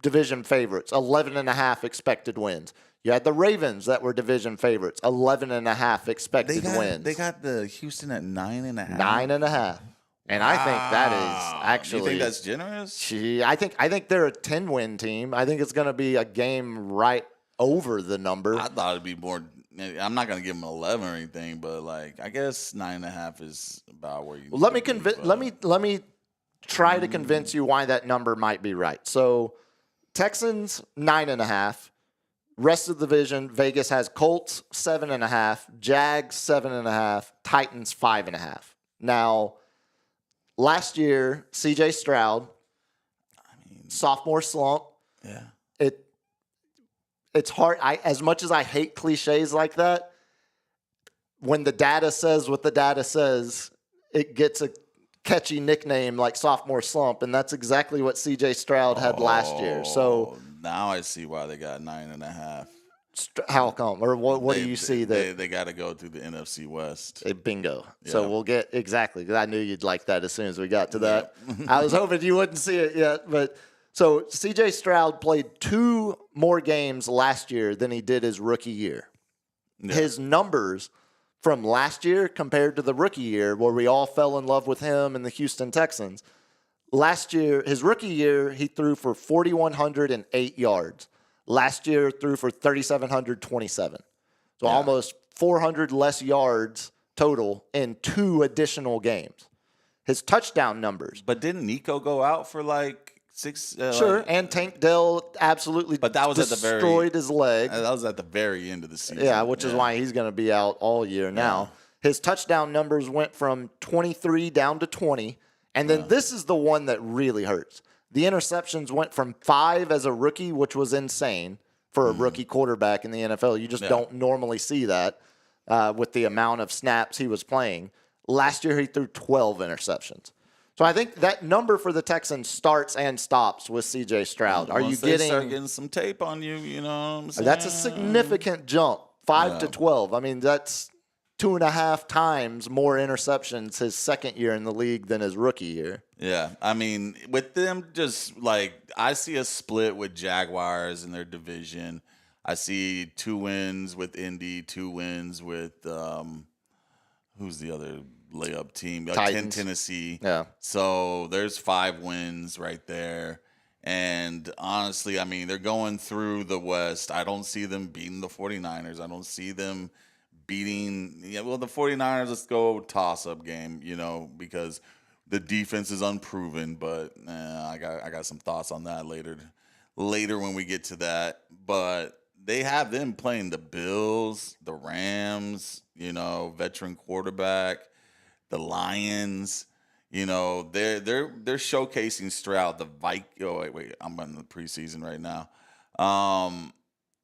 division favorites, 11.5 expected wins. You had the Ravens that were division favorites, 11.5 expected wins. They got the Houston at 9.5. 9.5. And I think that is actually. You think that's generous? I think they're a 10-win team. I think it's going to be a game right over the number. I thought it'd be more. I'm not going to give them 11 or anything, but I guess 9.5 is about where you. Well, let me try to convince you why that number might be right. So. Texans 9.5. Rest of the division, Vegas has Colts 7.5, Jags 7.5, Titans 5.5. Now, last year, CJ Stroud, sophomore slump. Yeah, it's hard. As much as I hate cliches like that, when the data says what the data says, it gets a catchy nickname like sophomore slump, and that's exactly what CJ Stroud had last year. So now I see why they got 9.5. How come? Or what do you see that they got to go through the NFC West? Bingo. Yeah. So we'll get exactly because I knew you'd like that as soon as we got to that. I was hoping you wouldn't see it yet, but so CJ Stroud played 2 more games last year than he did his rookie year. Yeah. His numbers from last year compared to the rookie year where we all fell in love with him and the Houston Texans. Last year, his rookie year, he threw for 4,108 yards. Last year, threw for 3,727. So almost 400 less yards total in 2 additional games. His touchdown numbers. But didn't Nico go out for 6? Sure, and Tank Dell absolutely destroyed his leg. That was at the very end of the season. Yeah, which is why he's going to be out all year now. His touchdown numbers went from 23 down to 20, and then this is the one that really hurts. The interceptions went from 5 as a rookie, which was insane for a rookie quarterback in the NFL. You just don't normally see that with the amount of snaps he was playing. Last year, he threw 12 interceptions. So I think that number for the Texans starts and stops with C.J. Stroud. Are you getting some tape on you? You know what I'm saying? That's a significant jump, 5 to 12. I mean, that's 2.5 times more interceptions his second year in the league than his rookie year. Yeah, I mean, with them, just I see a split with Jaguars in their division. I see 2 wins with Indy, 2 wins with who's the other layup team? Tennessee. Yeah. So there's 5 wins right there. And honestly, I mean, they're going through the West. I don't see them beating the 49ers. I don't see them beating the 49ers. Let's go toss-up game, because the defense is unproven. But I got some thoughts on that later when we get to that. But they have them playing the Bills, the Rams, veteran quarterback. The Lions, they're showcasing Stroud. The Vikings. Oh wait, I'm in the preseason right now.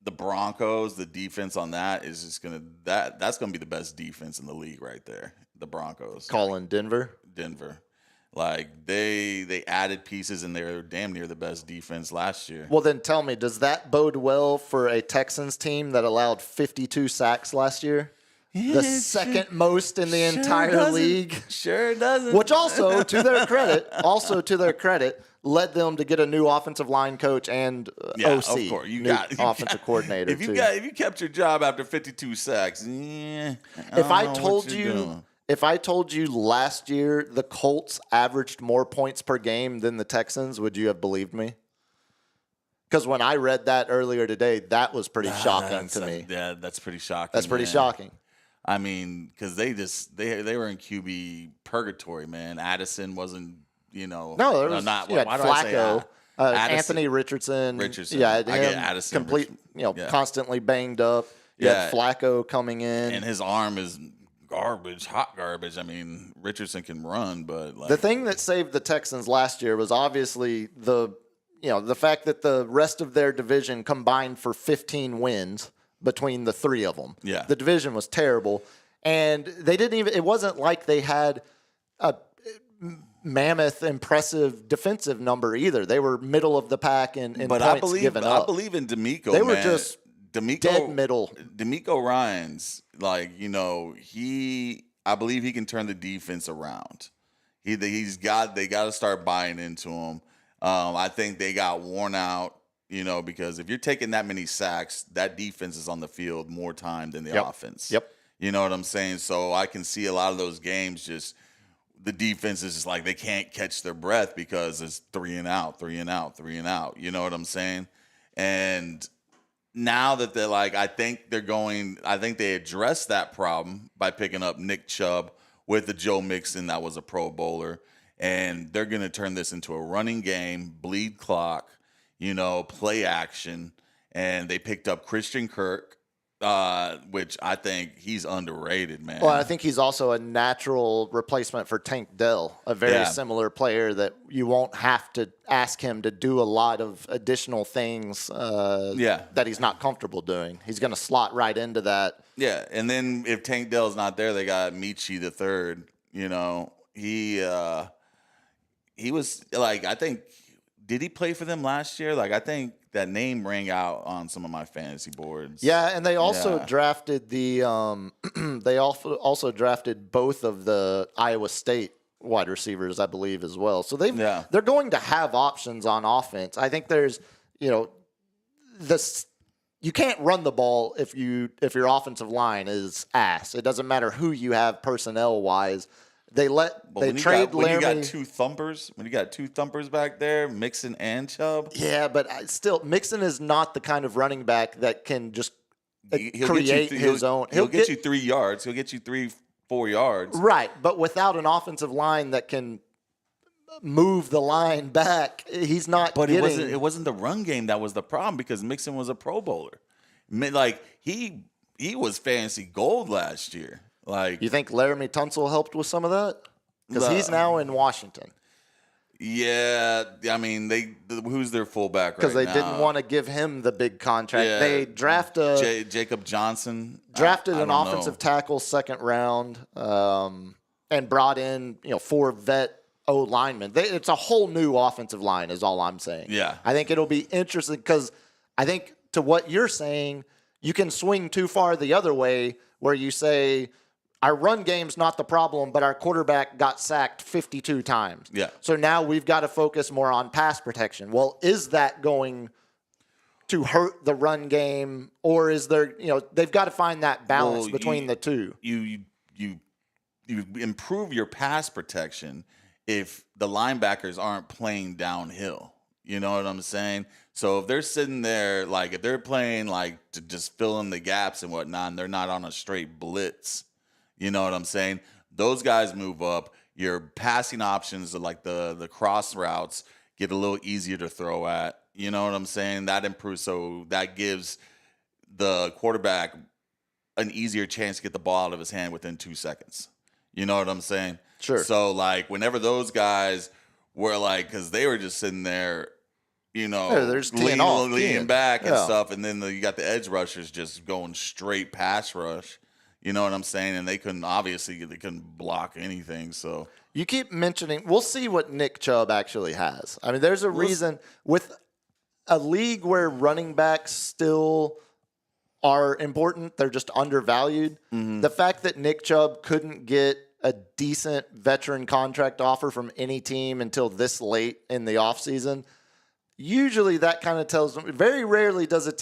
the Broncos, the defense on that is just that's gonna be the best defense in the league right there. The Broncos. Calling Denver. Like they added pieces and they're damn near the best defense last year. Well, then tell me, does that bode well for a Texans team that allowed 52 sacks last year? The second most in the entire league. Sure doesn't. Which also, to their credit, led them to get a new offensive line coach and OC. Of course. Offensive coordinator. If you kept your job after 52 sacks, If I told you last year the Colts averaged more points per game than the Texans, would you have believed me? Because when I read that earlier today, that was pretty shocking to me. Yeah, that's pretty shocking. That's pretty shocking. I mean, because they were in QB purgatory, man. Addison wasn't, No, there was not. You had why do Flacco, I say Anthony Richardson. Yeah, I get Addison. Constantly banged up. You had Flacco coming in, and his arm is hot garbage. I mean, Richardson can run, but the thing that saved the Texans last year was obviously the fact that the rest of their division combined for 15 wins between the three of them. Yeah. The division was terrible, and it wasn't like they had a mammoth, impressive defensive number either. They were middle of the pack in points given up. I believe in D'Amico, They were just dead middle. D'Amico Ryans, I believe he can turn the defense around. They got to start buying into him. I think they got worn out, because if you're taking that many sacks, that defense is on the field more time than the offense. Yep. You know what I'm saying? So I can see a lot of those games just the defense is just like they can't catch their breath because it's 3 and out. You know what I'm saying? And now that they're I think they addressed that problem by picking up Nick Chubb with the Joe Mixon that was a Pro Bowler. And they're going to turn this into a running game, bleed clock, play action. And they picked up Christian Kirk, which I think he's underrated, man. Well, I think he's also a natural replacement for Tank Dell, a very similar player that you won't have to ask him to do a lot of additional things that he's not comfortable doing. He's going to slot right into that. Yeah, and then if Tank Dell's not there, they got Michi the third. He was I think, did he play for them last year? I think that name rang out on some of my fantasy boards. Yeah, and they also drafted they also drafted both of the Iowa State wide receivers, I believe, as well. So they're going to have options on offense. I think there's, you can't run the ball if your offensive line is ass. It doesn't matter who you have personnel wise. They trade Laramie. When you got two thumpers back there, Mixon and Chubb. Yeah, but still, Mixon is not the kind of running back that can just create his own. He'll get you 3 yards. He'll get you 3-4 yards. Right, but without an offensive line that can move the line back, he's not. But it wasn't the run game that was the problem because Mixon was a Pro Bowler. He was fantasy gold last year. You think Laramie Tunsil helped with some of that? Because he's now in Washington. Yeah, I mean, who's their fullback right now? Because they didn't want to give him the big contract. Yeah, they drafted Jacob Johnson. Drafted an offensive tackle second round, and brought in 4 vet O-linemen. It's a whole new offensive line, is all I'm saying. Yeah, I think it'll be interesting because I think to what you're saying, you can swing too far the other way, where you say, our run game's not the problem, but our quarterback got sacked 52 times. Yeah. So now we've got to focus more on pass protection. Well, is that going to hurt the run game, or is there, they've got to find that balance between the two. You improve your pass protection if the linebackers aren't playing downhill. You know what I'm saying? So if they're sitting there, if they're playing to just fill in the gaps and whatnot, and they're not on a straight blitz, you know what I'm saying? Those guys move up. Your passing options, the cross routes, get a little easier to throw at. You know what I'm saying? That improves. So that gives the quarterback an easier chance to get the ball out of his hand within 2 seconds. You know what I'm saying? Sure. So whenever those guys were because they were just sitting there leaning back and stuff, and then you got the edge rushers just going straight pass rush. You know what I'm saying? And they couldn't block anything. So you keep mentioning. We'll see what Nick Chubb actually has. I mean, there's a reason with a league where running backs still are important. They're just undervalued. Mm-hmm. The fact that Nick Chubb couldn't get a decent veteran contract offer from any team until this late in the offseason, usually that kind of tells them. Very rarely does a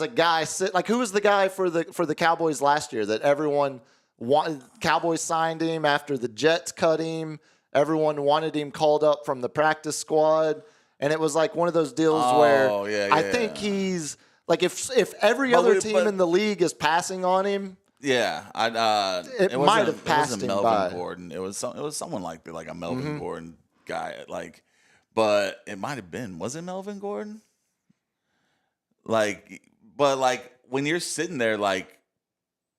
guy sit like, who was the guy for the Cowboys last year that everyone wanted? Cowboys signed him after the Jets cut him. Everyone wanted him called up from the practice squad, and it was like one of those deals where I think he's like, if every other team in the league is passing on him. Yeah, it might have passed him Melvin by. Gordon. It was someone like a Melvin Gordon guy, but it might have been. Was it Melvin Gordon? But when you're sitting there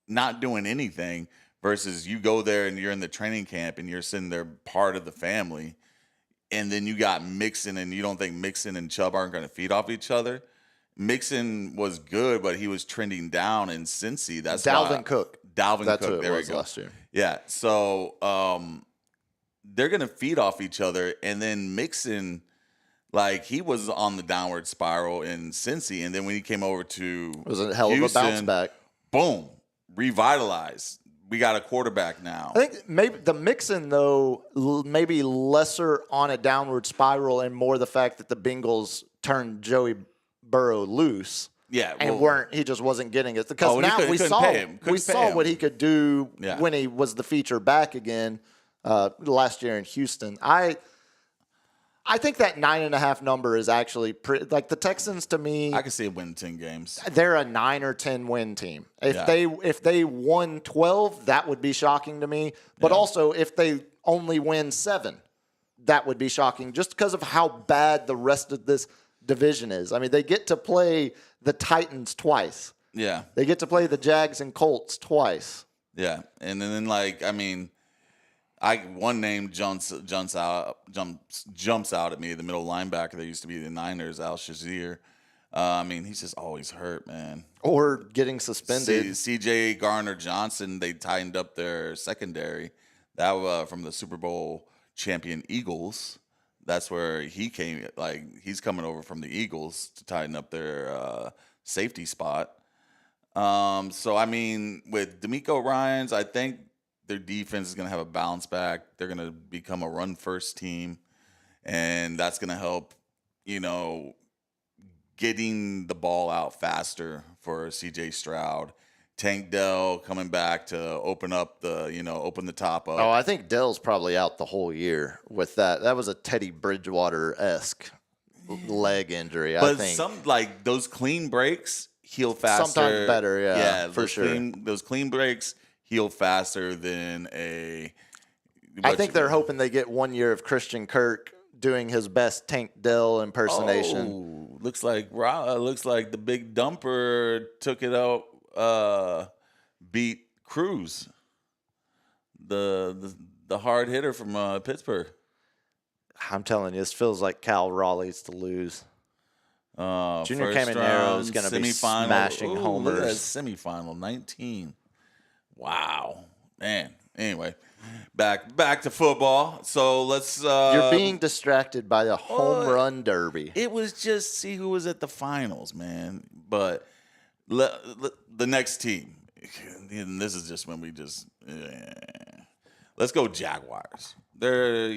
not doing anything versus you go there and you're in the training camp and you're sitting there part of the family, and then you got Mixon and you don't think Mixon and Chubb aren't going to feed off each other. Mixon was good, but he was trending down in Cincy. That's Dalvin Cook. That's Cook. What there it was we go. Last year. Yeah. So they're gonna feed off each other, and then Mixon, he was on the downward spiral in Cincy, and then when he came over to it was a hell of a bounce back. Boom, revitalized. We got a quarterback now. I think maybe the Mixon, though, maybe lesser on a downward spiral and more the fact that the Bengals turned Joey Burrow loose. Yeah, and he just wasn't getting it because now we saw what he could do when he was the feature back again last year in Houston. I think that 9.5 number is actually pretty. Like the Texans, to me, I can see it winning 10 games. They're a 9 or 10 win team. If they won 12, that would be shocking to me. But also, if they only win 7, that would be shocking just because of how bad the rest of this division is. I mean, they get to play the Titans twice. Yeah. They get to play the Jags and Colts twice. Yeah. And then one name jumps out at me, the middle linebacker that used to be the Niners, Al Shazier. He's just always hurt, man. Or getting suspended. CJ Garner-Johnson, they tightened up their secondary. That from the Super Bowl champion Eagles. That's where he came. He's coming over from the Eagles to tighten up their safety spot. With D'Amico Ryans, I think their defense is going to have a bounce back. They're going to become a run-first team, and that's going to help, getting the ball out faster for CJ Stroud. Tank Dell coming back to open the top up. Oh, I think Dell's probably out the whole year with that. That was a Teddy Bridgewater-esque leg injury, I think. But those clean breaks heal faster. Sometimes better, yeah, for sure. Those clean breaks heal faster than I think they're hoping they get 1 year of Christian Kirk doing his best Tank Dell impersonation. Oh, looks like the big dumper took it out. Beat Cruz, the hard hitter from Pittsburgh. I'm telling you, this feels like Cal Raleigh's to lose. Junior Caminero is going to be smashing homers. Look at that semifinal, 19. Wow, man. Anyway, back to football. So let's. You're being distracted by the home run derby. It was just see who was at the finals, man. But the next team, and this is just when we just let's go Jaguars. They're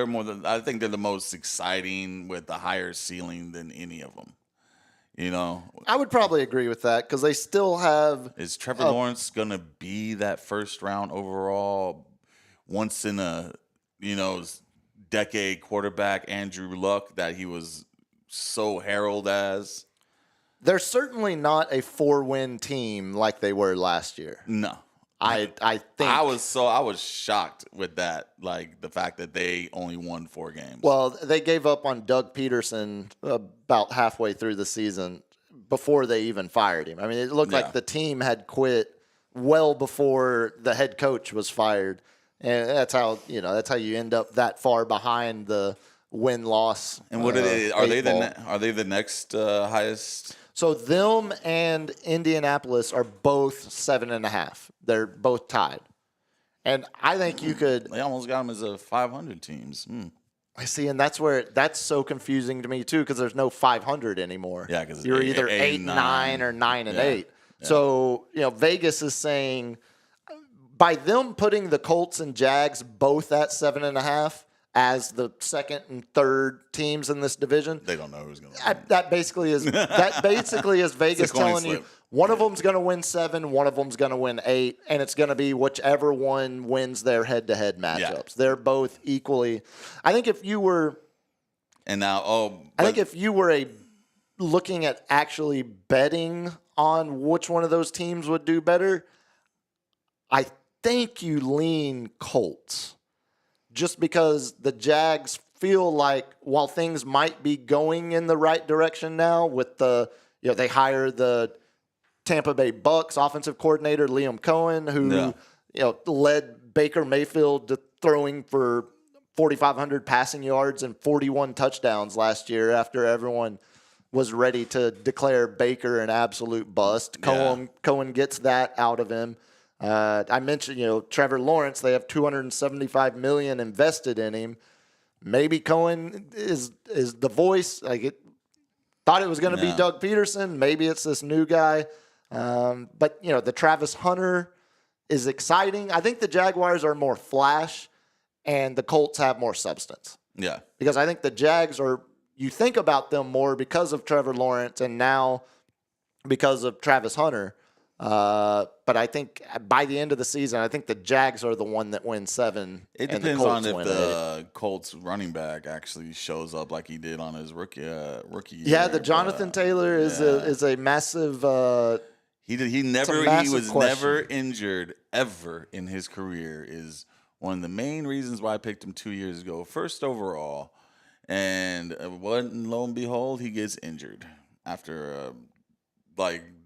more than, I think they're the most exciting with the higher ceiling than any of them. I would probably agree with that because they still have. Is Trevor Lawrence gonna be that first round overall, once in a decade quarterback Andrew Luck that he was so heralded as? They're certainly not a 4-win team like they were last year. No. I think I was shocked with that, the fact that they only won 4 games. Well, they gave up on Doug Peterson about halfway through the season before they even fired him. I mean, it looked like the team had quit well before the head coach was fired, and that's how you end up that far behind the win-loss. And what are they? Are they the next highest? So them and Indianapolis are both 7.5. They're both tied. And I think you could. They almost got them as a 500 teams. I see, and that's so confusing to me too, because there's no 500 anymore. Yeah, because you're either 8-9 or 9-8. Yeah. So Vegas is saying by them putting the Colts and Jags both at 7.5 as the second and third teams in this division, they don't know who's going to win. That basically is Vegas telling you one of them's going to win 7, one of them's going to win 8, and it's going to be whichever one wins their head-to-head matchups. Yeah. They're both equally. I think if you were, looking at actually betting on which one of those teams would do better, I think you lean Colts. Just because the Jags feel like while things might be going in the right direction now with they hire the Tampa Bay Bucks offensive coordinator Liam Cohen, who led Baker Mayfield to throwing for 4,500 passing yards and 41 touchdowns last year after everyone was ready to declare Baker an absolute bust. Yeah. Cohen gets that out of him. I mentioned, Trevor Lawrence. They have $275 million invested in him. Maybe Cohen is the voice. Thought it was going to be Doug Peterson. Maybe it's this new guy. But the Travis Hunter is exciting. I think the Jaguars are more flash, and the Colts have more substance. Yeah, because I think the Jags are. You think about them more because of Trevor Lawrence, and now because of Travis Hunter. But I think by the end of the season, I think the Jags are the one that wins 7. It depends on if the Colts running back actually shows up like he did on his rookie year. Yeah, the Jonathan Taylor is a massive. He was never injured ever in his career. Is one of the main reasons why I picked him 2 years ago, first overall, and lo and behold, he gets injured after.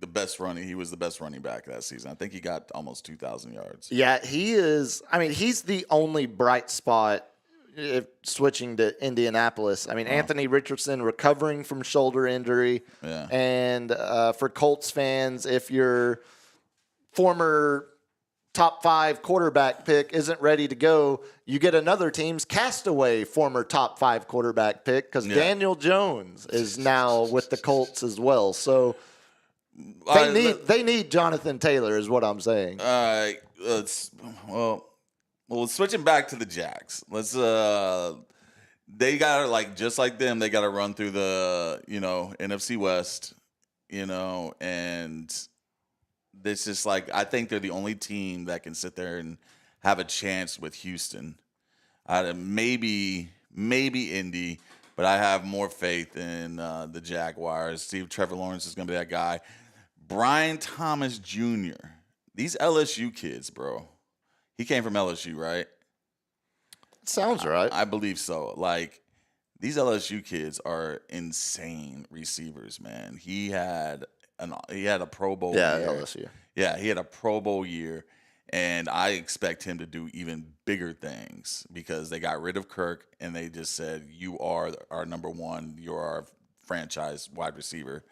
The best running. He was the best running back that season. I think he got almost 2,000 yards. Yeah, he is. I mean, he's the only bright spot if switching to Indianapolis. I mean, Anthony Richardson recovering from shoulder injury. Yeah. And for Colts fans, if your former top 5 quarterback pick isn't ready to go, you get another team's castaway former top 5 quarterback pick because Daniel Jones is now with the Colts as well. So they need Jonathan Taylor, is what I'm saying. Switching back to the Jags. They gotta just like them. They gotta run through the NFC West, and it's just I think they're the only team that can sit there and have a chance with Houston. Maybe Indy, but I have more faith in the Jaguars. See if Trevor Lawrence is gonna be that guy. Brian Thomas Jr. These LSU kids, bro. He came from LSU, right? Sounds right. I believe so. These LSU kids are insane receivers, man. He had a Pro Bowl year. LSU. Yeah, he had a Pro Bowl year, and I expect him to do even bigger things because they got rid of Kirk and they just said, "You are our number one. You're our franchise wide receiver."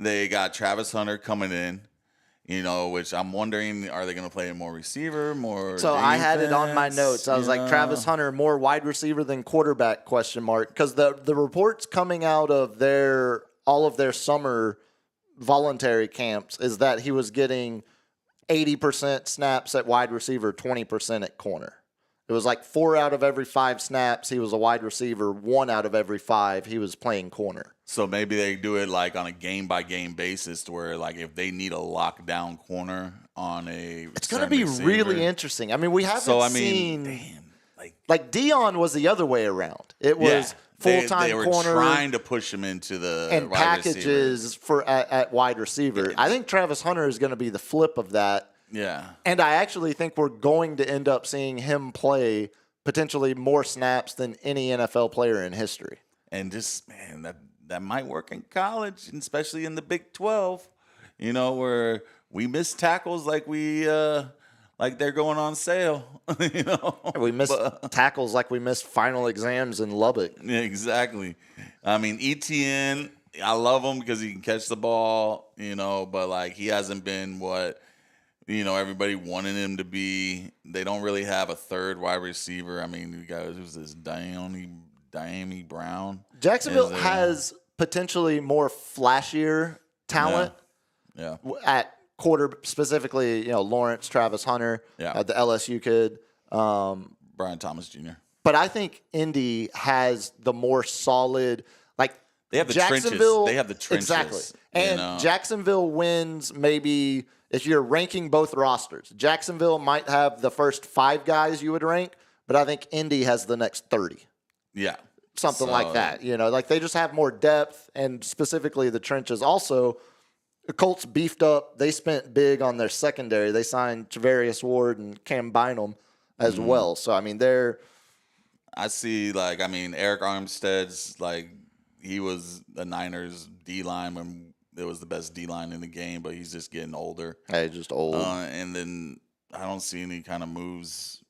They got Travis Hunter coming in, which I'm wondering, are they going to play more receiver, more So defense? I had it on my notes. I was like, Travis Hunter, more wide receiver than quarterback, ? Because the reports coming out of all of their summer voluntary camps is that he was getting 80% snaps at wide receiver, 20% at corner. It was 4 out of every 5 snaps, he was a wide receiver. 1 out of every 5, he was playing corner. So maybe they do it on a game-by-game basis to where, if they need a lockdown corner on a It's going to be receiver. really interesting. I mean, we haven't seen... Dion was the other way around. It was full-time corner. They were trying to push him into the and wide packages at wide receiver. I think Travis Hunter is going to be the flip of that. Yeah. And I actually think we're going to end up seeing him play potentially more snaps than any NFL player in history. And just, man, that might work in college, and especially in the Big 12, where we miss tackles like we like they're going on sale. You know, we missed tackles like we missed final exams in Lubbock. Yeah, exactly. I mean, ETN, I love him because he can catch the ball, you know, but like he hasn't been what, you know, everybody wanted him to be. They don't really have a third wide receiver. I mean, you guys, who's this Diami Brown? Jacksonville has potentially more flashier talent. Yeah. At quarter, specifically, you know, Lawrence, Travis Hunter, the LSU kid, Brian Thomas Jr. But I think Indy has the more solid, like they have the Jacksonville. Trenches. They have the trenches. Exactly. And you know? Jacksonville wins maybe if you're ranking both rosters. Jacksonville might have the first 5 guys you would rank, but I think Indy has the next 30. Yeah. Something like that. You know, like they just have more depth, and specifically the trenches. Also, the Colts beefed up. They spent big on their secondary. They signed Travarius Ward and Cam Bynum as well. So, I mean, I see, like, I mean, Eric Armstead's, like, he was the Niners D-line when it was the best D-line in the game, but he's just getting older. Hey, just old. And then I don't see any kind of moves.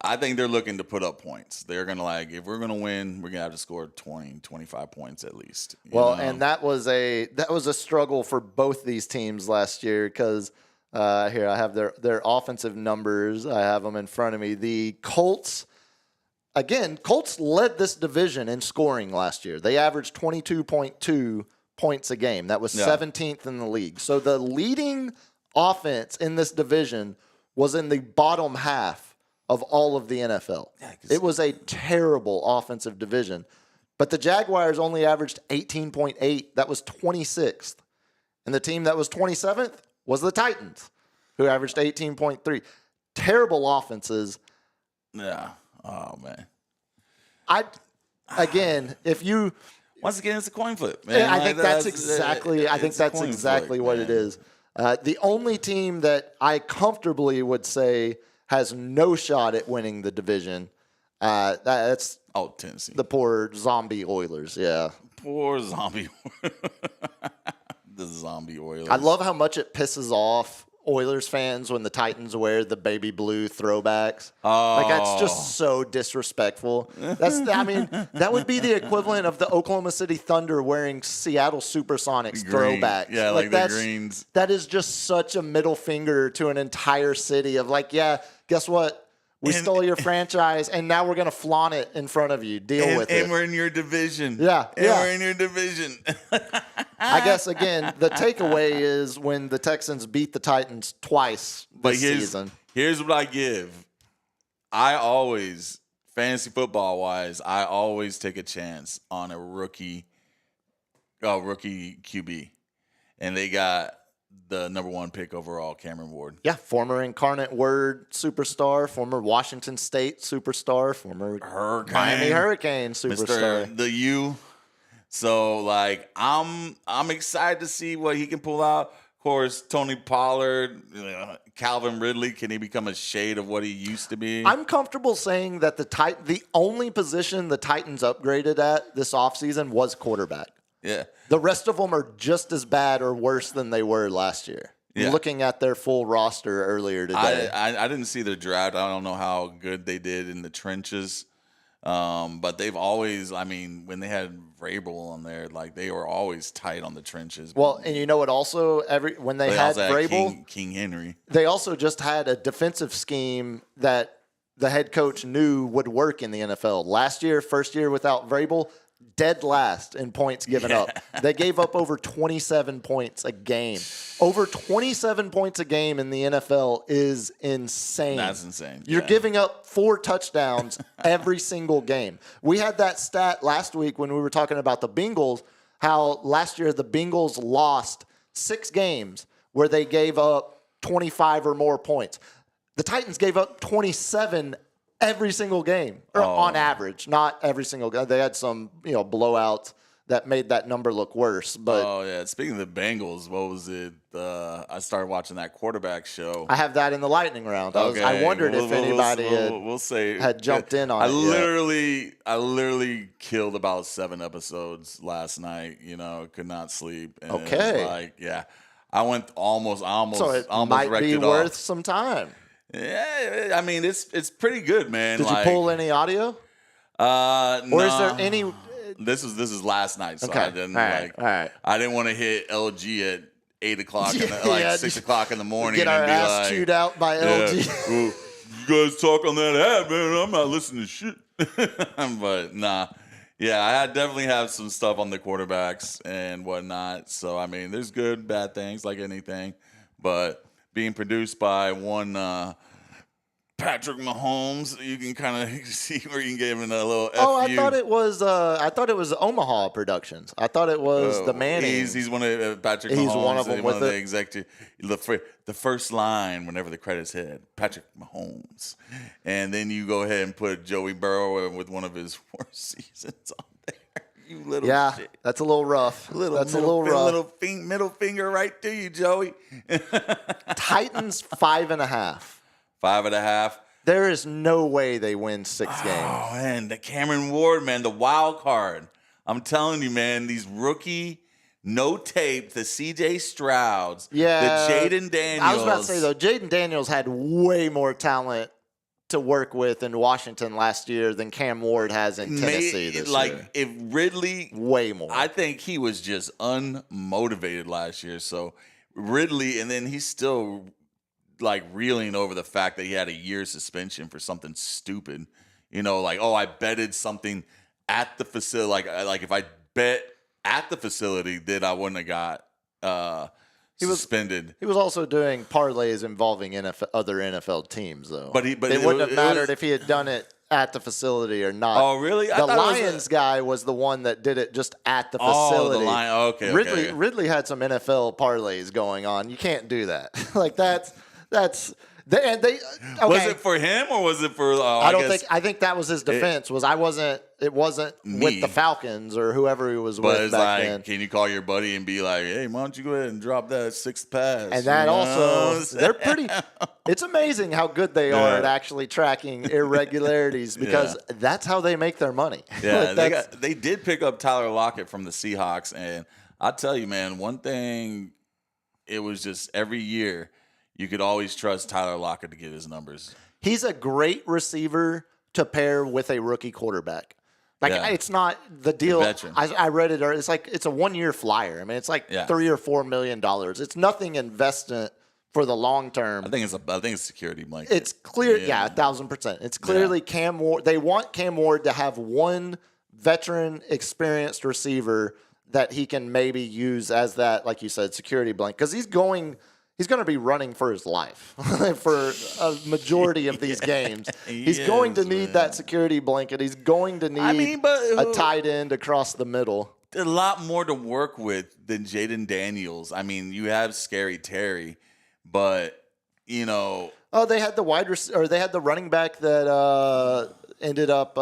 I think they're looking to put up points. They're going to, like, if we're going to win, we're going to have to score 20, 25 points at least. Well, and that was a struggle for both these teams last year because here I have their offensive numbers. I have them in front of me. The Colts led this division in scoring last year. They averaged 22.2 points a game. That was 17th in the league. So the leading offense in this division was in the bottom half of all of the NFL. Yeah, it was a terrible offensive division. But the Jaguars only averaged 18.8. That was 26th. And the team that was 27th was the Titans, who averaged 18.3. Terrible offenses. Yeah. Oh, man. Once again, it's a coin flip, man. I think that's exactly what it is. The only team that I comfortably would say has no shot at winning the division, that's Tennessee. The poor zombie Oilers, yeah. Poor zombie. The zombie Oilers. I love how much it pisses off Oilers fans when the Titans wear the baby blue throwbacks. Like, that's just so disrespectful. That would be the equivalent of the Oklahoma City Thunder wearing Seattle Supersonics throwbacks. Yeah, like the greens. That is just such a middle finger to an entire city of like, yeah, guess what? We stole your franchise, and now we're going to flaunt it in front of you. Deal with it. And we're in your division. Yeah. We're in your division. I guess, again, the takeaway is when the Texans beat the Titans twice this season. Here's what I give. I always, fantasy football-wise, I always take a chance on a rookie QB. And they got the number 1 pick overall, Cameron Ward. Yeah, former Incarnate Word superstar, former Washington State superstar, former Miami Hurricane superstar. Mr. The U. So, like, I'm excited to see what he can pull out. Of course, Tony Pollard, Calvin Ridley, can he become a shade of what he used to be? I'm comfortable saying that the only position the Titans upgraded at this offseason was quarterback. Yeah. The rest of them are just as bad or worse than they were last year. Yeah. Looking at their full roster earlier today. I didn't see their draft. I don't know how good they did in the trenches. But they've always, when they had Vrabel on there, like they were always tight on the trenches. Well, and you know what also, when they had Vrabel, King Henry, they also just had a defensive scheme that the head coach knew would work in the NFL. Last year, first year without Vrabel, dead last in points given up. They gave up over 27 points a game. Over 27 points a game in the NFL is insane. That's insane. You're giving up 4 touchdowns every single game. We had that stat last week when we were talking about the Bengals, how last year the Bengals lost 6 games where they gave up 25 or more points. The Titans gave up 27 every single game, or on average, not every single game. They had some, blowouts that made that number look worse. But speaking of the Bengals, what was it? I started watching that quarterback show. I have that in the lightning round. I wondered if anybody had jumped in on it. I literally killed about 7 episodes last night. Could not sleep. And I almost So it might be worth some time. Yeah, I mean it's pretty good, man. Did you pull any audio? Or is there any? This is last night, so okay. I didn't all right. I didn't want to hit LG at 8 o'clock, 6 o'clock in the morning, get our ass chewed out by LG. Well, you guys talk on that ad, man. I'm not listening to shit. But nah, yeah, I definitely have some stuff on the quarterbacks and whatnot. So I mean, there's good, bad things like anything, but being produced by one Patrick Mahomes, you can kind of see where you can give him a little. I thought it was Omaha Productions. I thought it was the Mannings. He's one of Patrick Mahomes. He's one of them with the executive. The first line whenever the credits hit, Patrick Mahomes, and then you go ahead and put Joey Burrow with one of his worst seasons on there. You little shit. That's a little rough. That's a little rough. Middle finger right to you, Joey. Titans 5.5. 5.5. There is no way they win 6 games. Oh, man, the Cameron Ward, man, the wild card. I'm telling you, man, these rookie, no tape, the CJ Strouds, the Jaden Daniels. I was about to say, though, Jaden Daniels had way more talent to work with in Washington last year than Cam Ward has in Tennessee this year. If Ridley, way more. I think he was just unmotivated last year. So Ridley, and then he's still reeling over the fact that he had a year suspension for something stupid. I betted something at the facility. Like if I bet at the facility, then I wouldn't have got suspended. He was also doing parlays involving other NFL teams, though. But it wouldn't have mattered if he had done it at the facility or not. Oh, really? The Lions guy was the one that did it just at the facility. Oh, the Lions. Okay. Ridley had some NFL parlays going on. You can't do that. That's okay. Was it for him or was it for? I think that was his defense. It wasn't with the Falcons or whoever he was with back then. Can you call your buddy and be like, "Hey, why don't you go ahead and drop that 6th pass?" And that they're pretty. It's amazing how good they are at actually tracking irregularities because that's how they make their money. Yeah, they did pick up Tyler Lockett from the Seahawks, and I tell you, man, one thing, it was just every year. You could always trust Tyler Lockett to get his numbers. He's a great receiver to pair with a rookie quarterback. It's not the deal. I read it. It's a 1-year flyer. I mean, it's $3 or $4 million. It's nothing investment for the long term. I think it's security blanket. It's clear. 1,000%. It's clearly Cam Ward. They want Cam Ward to have one veteran, experienced receiver that he can maybe use as that, like you said, security blanket because he's going to be running for his life for a majority of these games. He's going to need that security blanket. He's going to need a tight end across the middle. A lot more to work with than Jaden Daniels. I mean, you have Scary Terry, but Oh, they had they had the running back that ended up.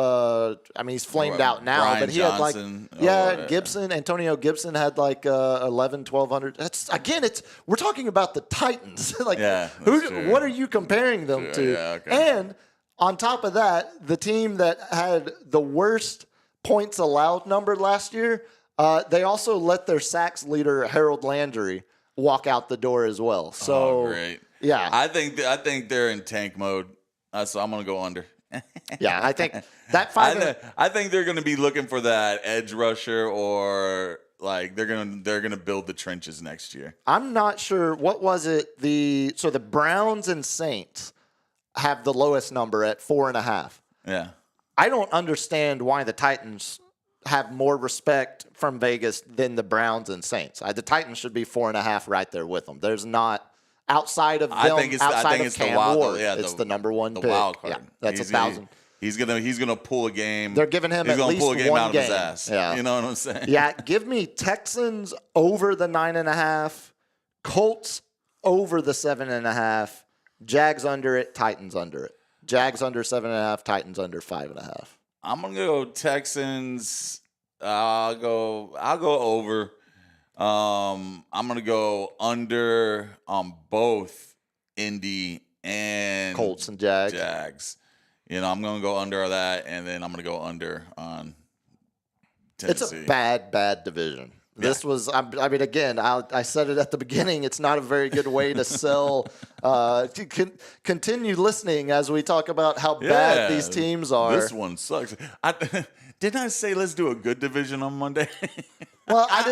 He's flamed out now, Brian but he Johnson, had Gibson. Antonio Gibson had 1,100. That's we're talking about the Titans. What are you comparing them to? Yeah, okay. And on top of that, the team that had the worst points allowed number last year, they also let their sacks leader Harold Landry walk out the door as well. So great. Yeah, I think they're in tank mode, so I'm gonna go under. Yeah, I think that I think they're gonna be looking for that edge rusher, or they're gonna build the trenches next year. I'm not sure. What was it? The Browns and Saints have the lowest number at 4.5. Yeah, I don't understand why the Titans have more respect from Vegas than the Browns and Saints. The Titans should be 4.5 right there with them. There's not. Outside of them, I think it's Cam Ward, it's the number one pick. Wild card. Yeah, that's 1,000. He's gonna pull a game. They're giving him at least one game out of his ass. Yeah. You know what I'm saying? Yeah, give me Texans over the 9.5, Colts over the 7.5, Jags under it, Titans under it. Jags under 7.5, Titans under 5.5. I'm gonna go Texans. I'll go over. I'm gonna go under on both Indy and Colts and Jags. I'm gonna go under that, and then I'm gonna go under on Tennessee. It's a bad division. This was, I mean, again, I said it at the beginning. It's not a very good way to sell. Continue listening as we talk about how bad these teams are. This one sucks. Didn't I say let's do a good division on Monday? Well, I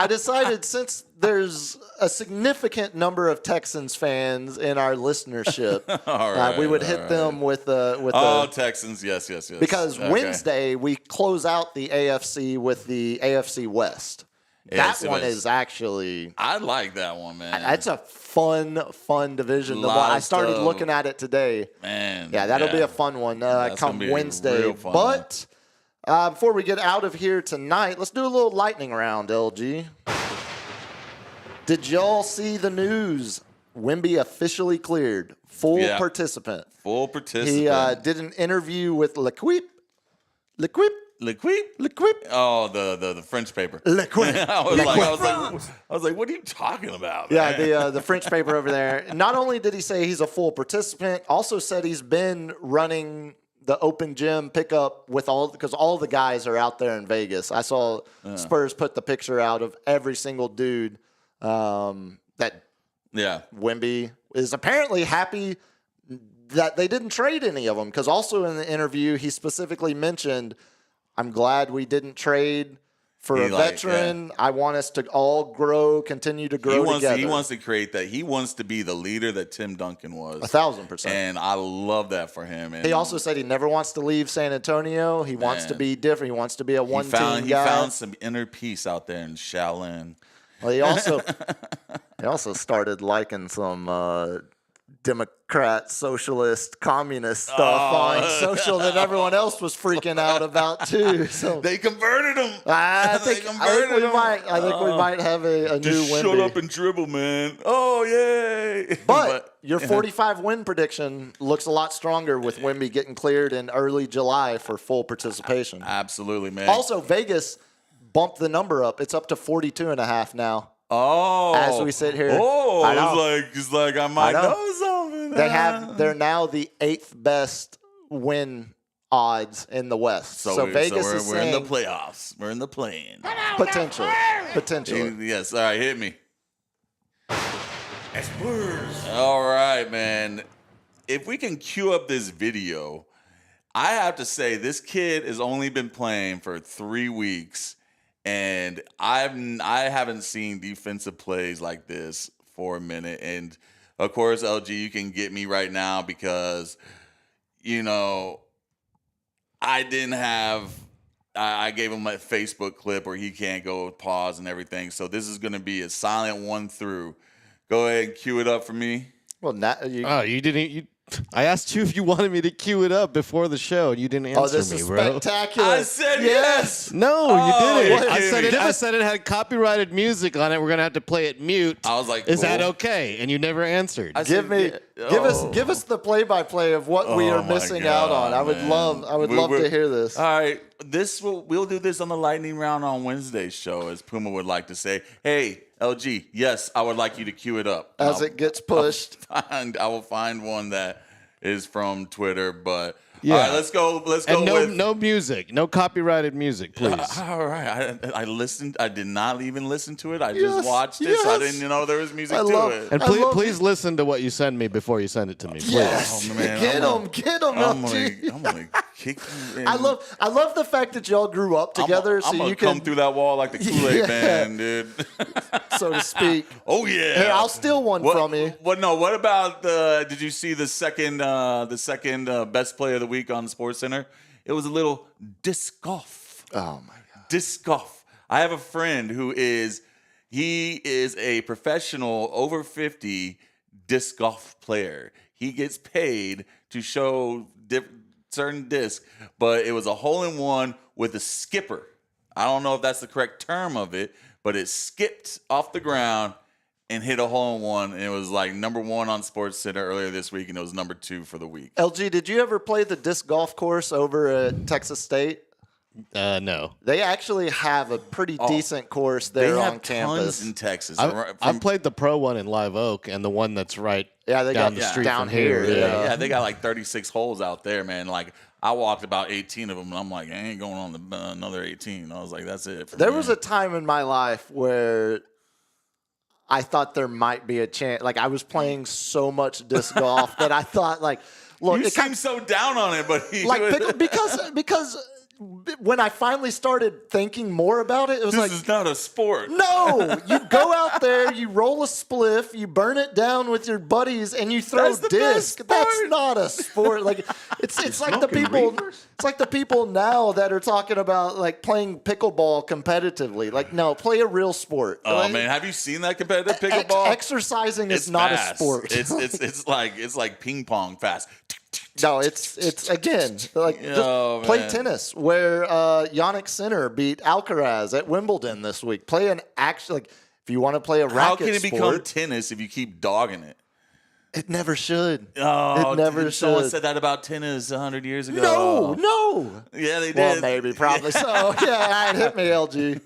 decided since there's a significant number of Texans fans in our listenership, we would hit them with Texans, yes. Because Wednesday we close out the AFC with the AFC West. That one is actually. I like that one, man. That's a fun division. I started looking at it today. Man, yeah, that'll be a fun one come Wednesday. But. Before we get out of here tonight, let's do a little lightning round, LG. Did y'all see the news? Wemby officially cleared. Full participant. Full participant. He did an interview with L'Equipe. Oh, the French paper. L'Equipe. I was like, what are you talking about? Yeah, man? the French paper over there. Not only did he say he's a full participant, also said he's been running the open gym pickup with because all the guys are out there in Vegas. I saw Spurs put the picture out of every single dude that Wemby is apparently happy that they didn't trade any of them, because also in the interview he specifically mentioned, I'm glad we didn't trade for a veteran. I want us to all continue to grow together. He wants to create that. He wants to be the leader that Tim Duncan was. 1,000%. And I love that for him. And he also said he never wants to leave San Antonio. He wants to be different. He wants to be a one-team guy. He found some inner peace out there in Shaolin. Well, he also started liking some Democrat, socialist, communist stuff on social that everyone else was freaking out about too. So they converted him. I think we might have a new Wemby. Shut up and dribble, man. Oh, yay. But your 45 win prediction looks a lot stronger with Wemby getting cleared in early July for full participation. Absolutely, man. Also, Vegas bumped the number up. It's up to 42.5 now. Oh, as we sit here. It's like I might know something. They're now the 8th best win odds in the West. So Vegas is we're in the playoffs. We're in the play-in. Potential. Yes. All right, hit me. All right, man. If we can cue up this video, I have to say this kid has only been playing for 3 weeks. And I haven't seen defensive plays like this for a minute. And, of course, LG, you can get me right now because, I gave him a Facebook clip where he can't go pause and everything. So this is going to be a silent one through. Go ahead and cue it up for me. Well, you didn't. I asked you if you wanted me to cue it up before the show, and you didn't answer this me, is bro. Spectacular. I said yes. No, you didn't. I said it had copyrighted music on it. We're gonna have to play it mute. I was like, "Is that okay?" And you never answeed. Give us the play-by-play of what we are missing out on. I would love to hear this. All right, we'll do this on the lightning round on Wednesday's show, as Puma would like to say. Hey, LG, yes, I would like you to cue it up as it gets pushed. I will find one that is from Twitter, but all right, let's go. And no music, no copyrighted music, please. All right, I listened. I did not even listen to it. I just watched it, so I didn't know there was music to it. And please listen to what you send me before you send it to me. Please. Yes. Oh, man, get him. I'm gonna kick you in. I love the fact that y'all grew up together. I'm gonna come through that wall like the Kool-Aid man, dude. So to speak. Oh yeah. Here, I'll steal one from you. What about did you see the second best play of the week on SportsCenter? It was a little disc golf. Oh my god. Disc golf. I have a friend who is a professional over 50 disc golf player. He gets paid to show certain discs, but it was a hole-in-one with a skipper. I don't know if that's the correct term of it, but it skipped off the ground and hit a hole-in-one, and it was like number 1 on SportsCenter earlier this week, and it was number 2 for the week. LG, did you ever play the disc golf course over at Texas State? No. They actually have a pretty decent course there on campus. They have tons in Texas. I've played the pro one in Live Oak and the one that's right down the street down from here. Yeah, they got like 36 holes out there, man. Like I walked about 18 of them, and I'm like, I ain't going on another 18. I was like, that's it. There was a time in my life where I thought there might be a chance. Like, I was playing so much disc golf that I thought, like, look, you seem so down on it, but because when I finally started thinking more about it, it was this is not a sport. No, you go out there, you roll a spliff, you burn it down with your buddies, and you throw disc. That's not a sport. Like it's like the people. Reavers? It's like the people now that are talking about like playing pickleball competitively. Like, no, play a real sport. Oh like, man, have you seen that competitive pickleball? Exercising is not fast. A sport. It's like ping pong fast. No, it's again like just play tennis, where Jannik Sinner beat Alcaraz at Wimbledon this week. Play an actual like if you want to play a racket How can it sport, become tennis if you keep dogging it? It never should. Oh, it never should. Someone said that about tennis 100 years ago. No. Yeah, they did. Well, maybe, probably so. Yeah, all right, hit me, LG.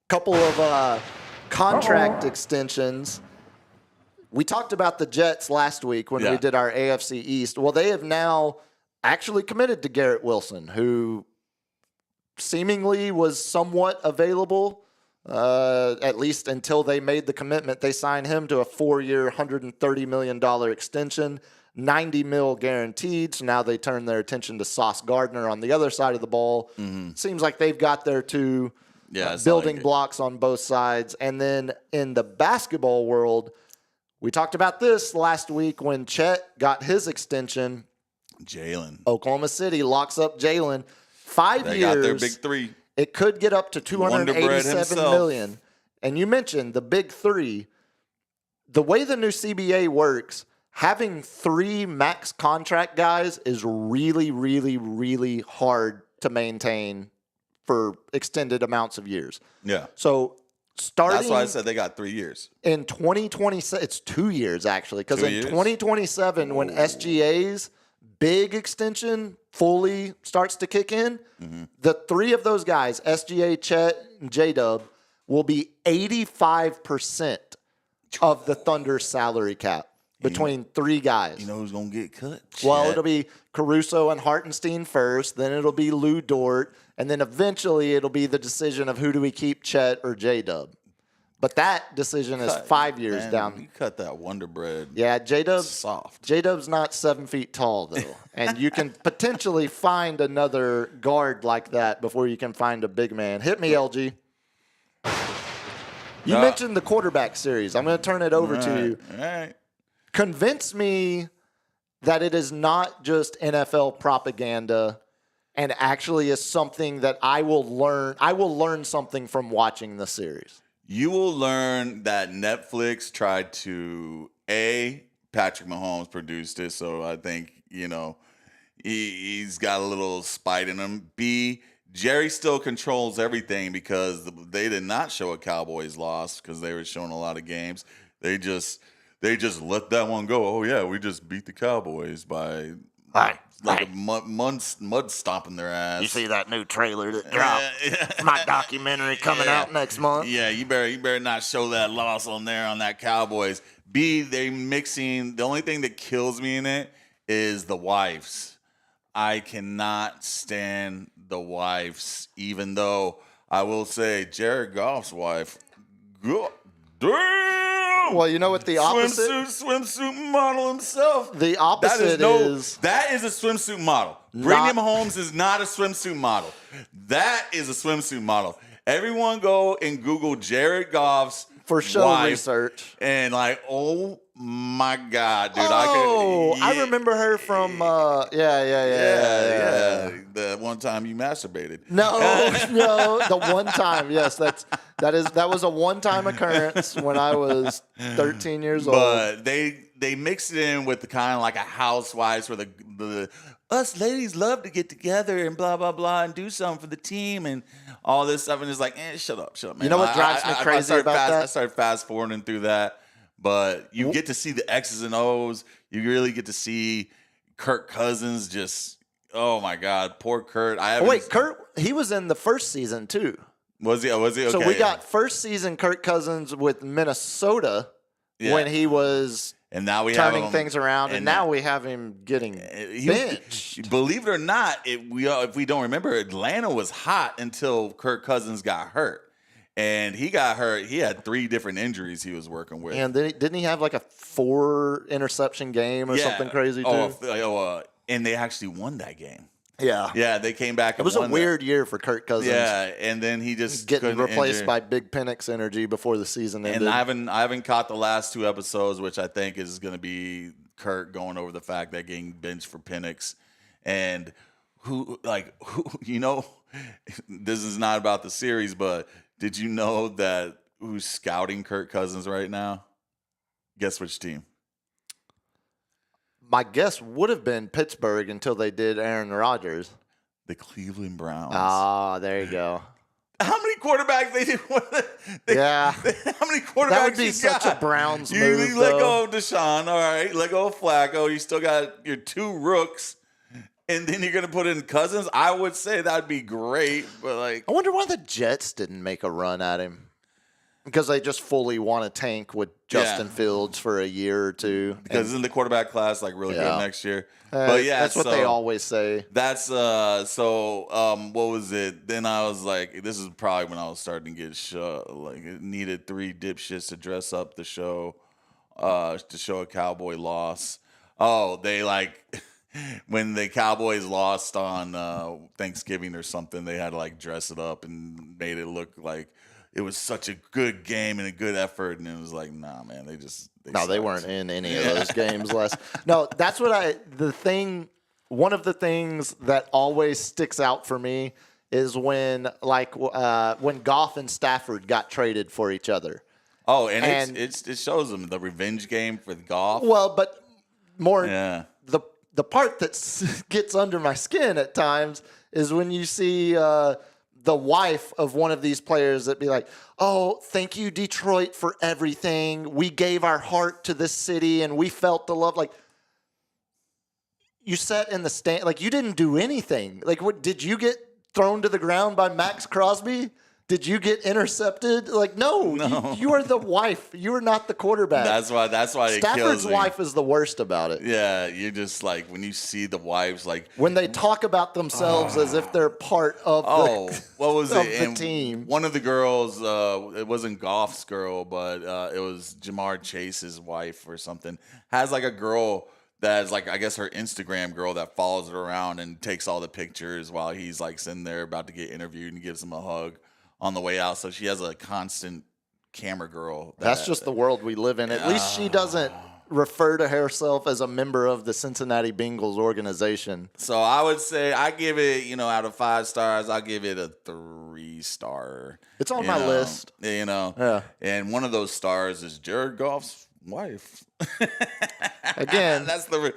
Couple of contract extensions. We talked about the Jets last week when we did our AFC East. Well, they have now actually committed to Garrett Wilson, who seemingly was somewhat available, at least until they made the commitment. They signed him to a 4-year, $130 million extension, $90 million guaranteed. So now they turn their attention to Sauce Gardner on the other side of the ball. Mm-hmm. Seems like they've got their two building blocks on both sides. And then in the basketball world, we talked about this last week when Chet got his extension. Jalen. Oklahoma City locks up Jalen. 5 years. They got their big three. It could get up to $287 million. And you mentioned the big three. The way the new CBA works, having 3 max contract guys is really, really, really hard to maintain for extended amounts of years. Yeah. So starting, that's why I said they got 3 years. In 2027, it's 2 years actually, because in 2027, when SGA's big extension fully starts to kick in, the 3 of those guys, SGA, Chet, and J-Dub, will be 85% of the Thunder's salary cap between 3 guys. You know who's going to get cut? Well, Chet. it'll be Caruso and Hartenstein first, then it'll be Lou Dort, and then eventually it'll be the decision of who do we keep, Chet or J-Dub. But that decision is 5 years down. You cut that Wonder Bread. Yeah, J-Dub's soft. J-Dub's not 7 feet tall, though. And you can potentially find another guard like that before you can find a big man. Hit me, LG. You mentioned the quarterback series. I'm going to turn it over to you. All right. Convince me that it is not just NFL propaganda and actually is something that I will learn. I will learn something from watching the series. You will learn that Netflix tried to, Patrick Mahomes produced it, so I think, he's got a little spite in him. B, Jerry still controls everything because they did not show a Cowboys loss because they were showing a lot of games. They just let that one go. Oh, yeah, we just beat the Cowboys by a mud stomping their ass. You see that new trailer that dropped? My documentary coming out next month. Yeah, you better not show that loss on there on that Cowboys. B, they mixing. The only thing that kills me in it is the wives. I cannot stand the wives, even though I will say Jared Goff's wife, damn! Well, you know what the opposite? Swimsuit model himself. The opposite is... That is a swimsuit model. Brigham Holmes is not a swimsuit model. That is a swimsuit model. Everyone go and Google Jared Goff's for show wife research. And oh my God, dude. I remember her from, yeah. The one time you masturbated. No, the one time. Yes, that was a one-time occurrence when I was 13 years old. But they mixed it in with the kind of like a housewives where the us ladies love to get together and blah, blah, blah and do something for the team and all this stuff. And it's like, shut up, man. You know what drives me crazy about that? I started fast-forwarding through that. But you get to see the X's and O's. You really get to see Kirk Cousins just, oh, my God, poor Kurt. Kurt, he was in the first season, too. Was he? Okay. So we got first season Kirk Cousins with Minnesota when he was And now we turning have him, things around, and now we have him getting benched. Believe it or not, if we don't remember, Atlanta was hot until Kirk Cousins got hurt. And he got hurt. He had 3 different injuries he was working with. And didn't he have like a 4 interception game or something crazy too? And they actually won that game. Yeah. Yeah, they came back. It was a weird year for Kirk Cousins. Yeah, and then he just getting replaced by Big Penix energy before the season ended. And I haven't caught the last 2 episodes, which I think is going to be Kirk going over the fact that getting benched for Penix. And who, this is not about the series, but did you know that who's scouting Kirk Cousins right now? Guess which team? My guess would have been Pittsburgh until they did Aaron Rodgers. The Cleveland Browns. Ah, there you go. How many quarterbacks they did? Yeah. How many quarterbacks that would be such a Browns move. You let go of Deshaun, all right. Let go of Flacco. You still got your 2 rooks. And then you're going to put in Cousins? I would say that would be great. But I wonder why the Jets didn't make a run at him. Because they just fully want to tank with Justin Fields for a year or 2. Because isn't the quarterback class really good next year? But that's what they always say. That's what was it? Then I was like, this is probably when I was starting to get it needed 3 dipshits to dress up the show, to show a Cowboy loss. Oh, they when the Cowboys lost on Thanksgiving or something, they had to dress it up and made it look like it was such a good game and a good effort, and it was like, nah, man, they weren't in any of those games. No, that's what one of the things that always sticks out for me is when Goff and Stafford got traded for each other. Oh, and it shows them the revenge game for Goff. Well, but more the part that gets under my skin at times is when you see the wife of one of these players that be like, oh, thank you, Detroit, for everything. We gave our heart to this city and we felt the love. You sat in the stand, you didn't do anything. What did you get thrown to the ground by Max Crosby? Did you get intercepted? No. You are the wife. You are not the quarterback. That's why Stafford's wife is the worst about it. Yeah, you're just when you see the wives when they talk about themselves as if they're part of the team. One of the girls, it wasn't Goff's girl, but it was Jamar Chase's wife or something, has a girl that's I guess her Instagram girl that follows her around and takes all the pictures while he's sitting there about to get interviewed and gives him a hug on the way out. So she has a constant camera girl. That's just the world we live in. At least she doesn't refer to herself as a member of the Cincinnati Bengals organization. So I would say I give it, out of 5 stars, I'll give it a 3-star. It's on my list. Yeah. And one of those stars is Jared Goff's wife. Again, that's the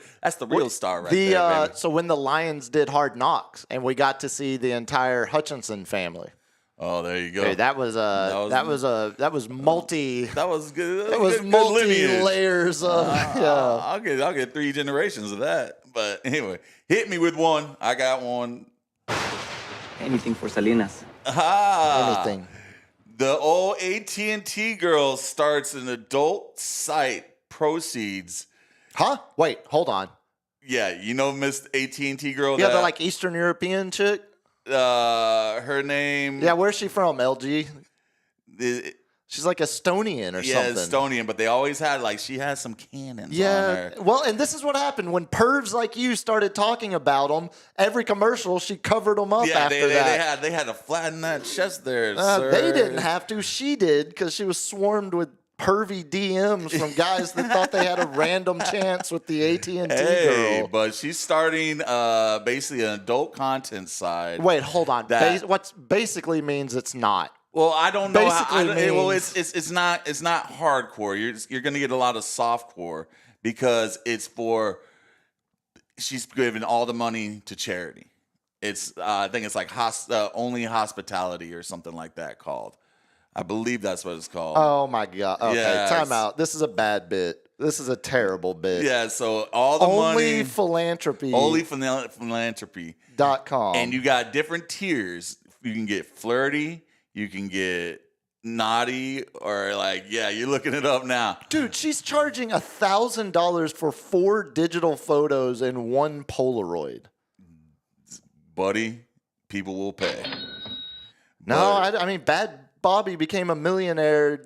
real star right there. So when the Lions did Hard Knocks and we got to see the entire Hutchinson family. Oh, there you go. Okay, that was multi. That was good. That was multi layers of. I'll get 3 generations of that. But anyway, hit me with one. I got one. Anything for Salinas. Anything. The old AT&T girl starts an adult site. Proceeds. Huh? Wait, hold on. Yeah, Miss AT&T girl. Yeah, the Eastern European chick. Her name. Yeah, where's she from? LG. She's Estonian or something. Yeah, Estonian, but they always had she has some cannons on her. Well, and this is what happened when pervs like you started talking about them. Every commercial, she covered them up after that. They had to flatten that chest there. They didn't have to. She did because she was swarmed with pervy DMs from guys that thought they had a random chance with the AT&T girl. But she's starting basically an adult content side. Wait, hold on. What basically means it's not. Well, I don't know. It's not hardcore. You're going to get a lot of softcore because she's giving all the money to charity. I think it's only hospitality or something like that called. I believe that's what it's called. Oh, my God. Okay, time out. This is a bad bit. This is a terrible bit. Yeah, so all the money. Philanthropy. Only philanthropy.com. And you got different tiers. You can get flirty. You can get naughty or like, yeah, you're looking it up now. Dude, she's charging $1,000 for 4 digital photos and 1 Polaroid. Buddy, people will pay. No, I mean, Bad Bobby became a millionaire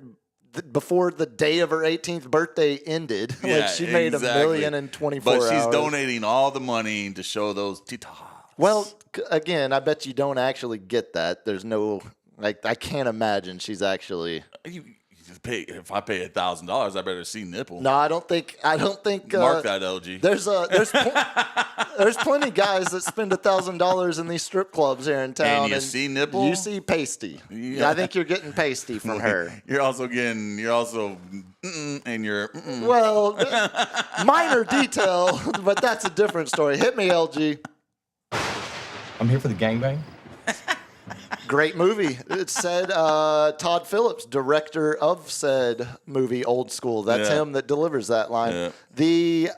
before the day of her 18th birthday ended. Yeah, like she made $1 million in 24 hours. But she's donating all the money to show those titas. Well, again, I bet you don't actually get that. There's no, like, I can't imagine she's actually. If I pay $1,000, I better see nipple. No, I don't think. Mark that, LG. There's plenty guys that spend $1,000 in these strip clubs here in town. And you see nipple. You see pasty. Yeah. I think you're getting pasty from her. You're also, and you're. Well, minor detail, but that's a different story. Hit me, LG. I'm here for the gangbang. Great movie. It said Todd Phillips, director of said movie, Old School. That's him that delivers that line. Yeah.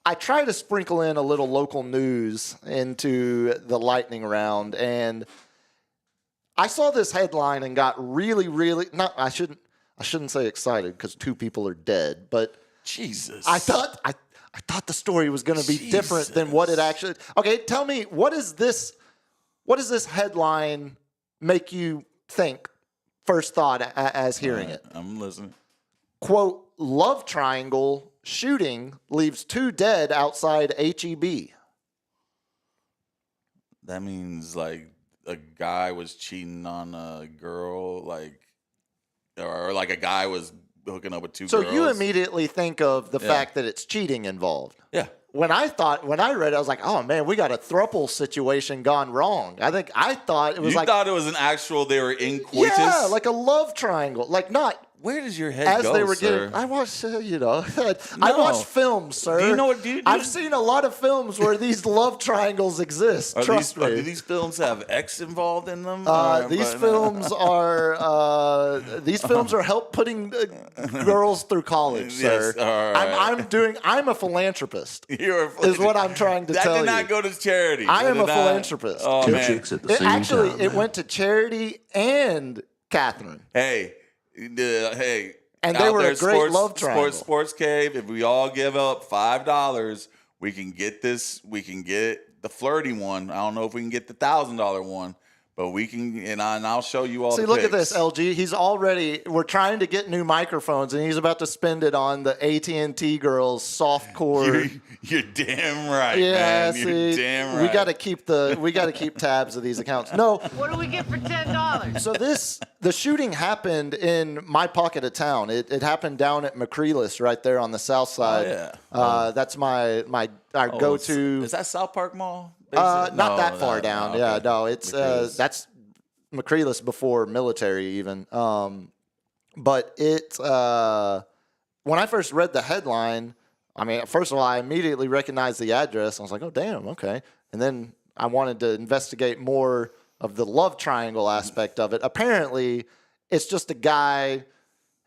I try to sprinkle in a little local news into the lightning round, and I saw this headline and got really, really I shouldn't say excited because 2 people are dead, but Jesus. I thought the story was going to be different than what it actually. Okay, tell me, what does this headline make you think? First thought as hearing it. I'm listening. Quote: love triangle shooting leaves 2 dead outside HEB. That means like a guy was cheating on a girl, or like a guy was hooking up with 2 girls. So you immediately think of the fact that it's cheating involved. Yeah. When I read it, I was like, oh man, we got a throuple situation gone wrong. I thought it was thought it was an actual, they were in coitus? Yeah, like a love triangle. Like not. Where does your head go, they were sir? getting, I watched, I watched films, sir. Do you know what? I've seen a lot of films where these love triangles exist. Trust me. Do these films have X involved in them? These films are help putting girls through college, sir. Yes, I'm a philanthropist. You're is what I'm trying to tell you. That did not go to charity. I am a philanthropist. Oh, man. Chicks at the same time. It went to charity and Catherine. Hey. And they were a great love triangle. Sports Cave. If we all give up $5, we can get this. We can get the flirty one. I don't know if we can get the $1,000 one, but we can. And I'll show you all. See, look at this, LG. We're trying to get new microphones, and he's about to spend it on the AT&T girls softcore. You're damn right. Yeah, man. You're damn right. We got to keep tabs of these accounts. No. What do we get for $10? So the shooting happened in my pocket of town. It happened down at McCreeless, right there on the south side. Oh, yeah. That's our go-to. Is that South Park Mall? Not that far down. Okay. Yeah, no, it's that's McCreeless before military even. But it when I first read the headline, I mean, first of all, I immediately recognized the address. I was like, oh damn, okay. And then I wanted to investigate more of the love triangle aspect of it. Apparently, it's just a guy,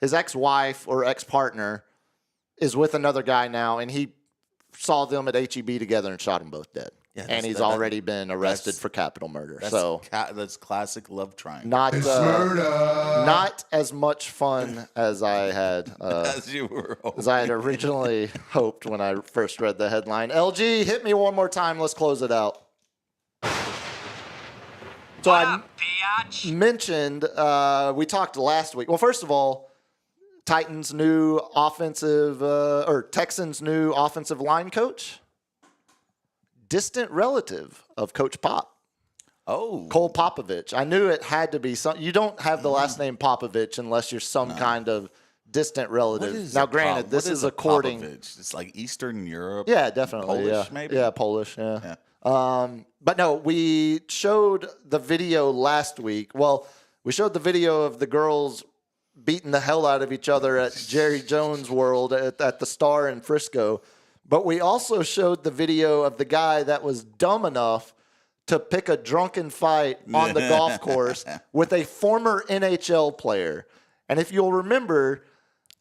his ex-wife or ex-partner is with another guy now, and he saw them at HEB together and shot them both dead. Yeah, and he's already been arrested for capital murder. That's classic love triangle. Not as much fun as I had as I had originally hoped when I first read the headline. LG, hit me one more time. Let's close it out. So I mentioned we talked last week. Well, first of all, Texans' new offensive line coach. Distant relative of Coach Pop. Oh. Cole Popovich. I knew it had to be some. You don't have the last name Popovich unless you're some kind of distant relative. Now, granted, this is according. Popovich? It's like Eastern Europe. Yeah, definitely. Polish, maybe? Yeah, Polish. Yeah. But no, we showed the video last week. Well, we showed the video of the girls beating the hell out of each other at Jerry Jones World at the Star in Frisco. But we also showed the video of the guy that was dumb enough to pick a drunken fight on the golf course with a former NHL player. And if you'll remember,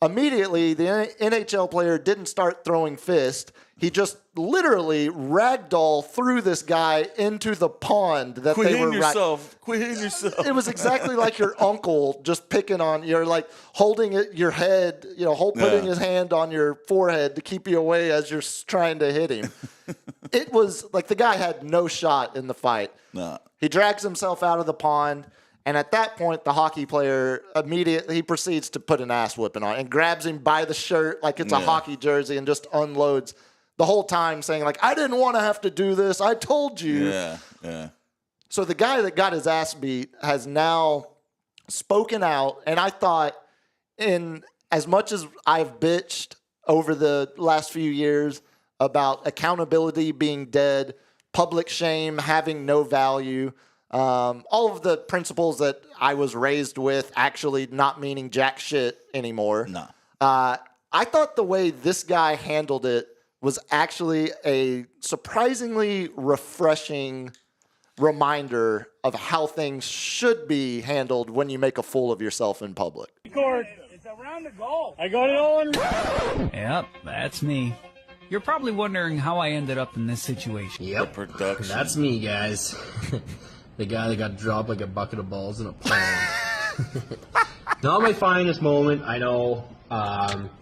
Immediately, the NHL player didn't start throwing fists. He just literally ragdoll threw this guy into the pond that Quit they were hitting yourself. Quit hitting yourself. It was exactly like your uncle just picking on you're like holding your head, putting his hand on your forehead to keep you away as you're trying to hit him. It was like the guy had no shot in the fight. Nah. He drags himself out of the pond. And at that point, the hockey player immediately proceeds to put an ass whipping on and grabs him by the shirt like it's a hockey jersey and just unloads the whole time saying, like, I didn't want to have to do this. I told you. Yeah. So the guy that got his ass beat has now spoken out. And I thought, in as much as I've bitched over the last few years about accountability being dead, public shame having no value, all of the principles that I was raised with actually not meaning jack shit anymore. No. I thought the way this guy handled it was actually a surprisingly refreshing reminder of how things should be handled when you make a fool of yourself in public. It's around the goal. I got it on. Yep, that's me. You're probably wondering how I ended up in this situation. Yep, that's me, guys. The guy that got dropped like a bucket of balls in a pond. Not my finest moment, I know.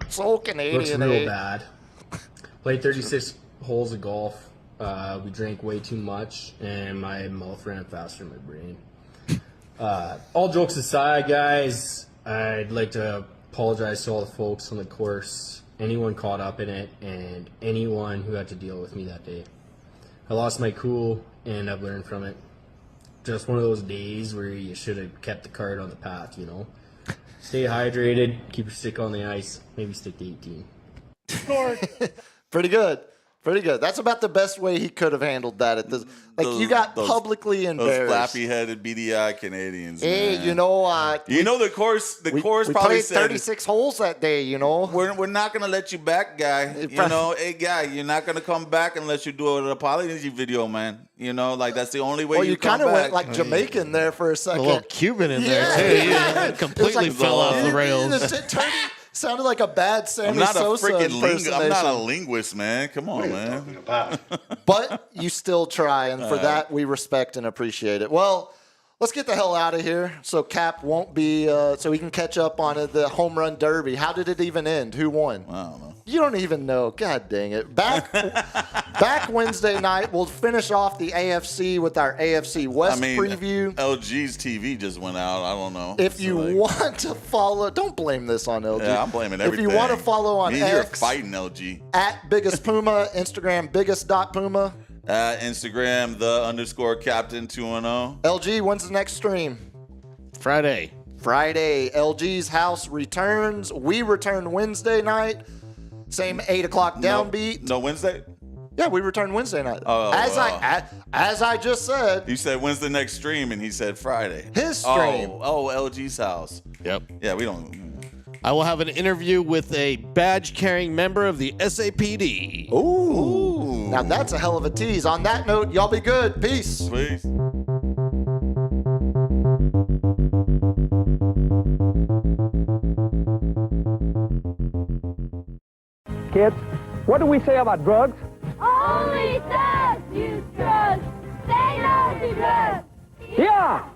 So Canadian. Looks real bad. Played 36 holes of golf. We drank way too much, and my mouth ran faster than my brain. All jokes aside, guys, I'd like to apologize to all the folks on the course, anyone caught up in it, and anyone who had to deal with me that day. I lost my cool, and I've learned from it. Just one of those days where you should have kept the card on the path, Stay hydrated, keep your stick on the ice, maybe stick to 18. Pretty good. That's about the best way he could have handled that. At this, you got publicly embarrassed. Those flappy-headed BDI Canadians. Hey, man. The course. The course we probably played said 36 holes that day. We're not gonna let you back, guy. Hey, guy, you're not gonna come back unless you do an apology video, man. That's the only way. Well, you kind of went like Jamaican there for a second. A little Cuban in there too. Yeah. Completely fell off the rails. Sounded like a bad Sammy Sosa impersonation. I'm not a linguist, man. Come on, man. But you still try, and for that we respect and appreciate it. Well, let's get the hell out of here so Cap won't be, so he can catch up on the home run derby. How did it even end? Who won? I don't know. You don't even know. God dang it. Back Wednesday night, we'll finish off the AFC with our AFC West preview. LG's TV just went out. I don't know. If you want to follow, don't blame this on LG. Yeah, I'm blaming everything. If you want to follow on X, you're fighting LG. At Biggest Puma, Instagram biggest.puma. Instagram _captain 210. LG, when's the next stream? Friday. LG's house returns. We return Wednesday night. Same 8 o'clock downbeat. No Wednesday? Yeah, we return Wednesday night. As I just said. You said when's the next stream, and he said Friday. His stream. LG's house. Yep. Yeah, we don't. I will have an interview with a badge-carrying member of the SAPD. Ooh. Now that's a hell of a tease. On that note, y'all be good. Peace. Peace. Kids, what do we say about drugs? Only thugs use drugs. Say no to drugs. Yeah.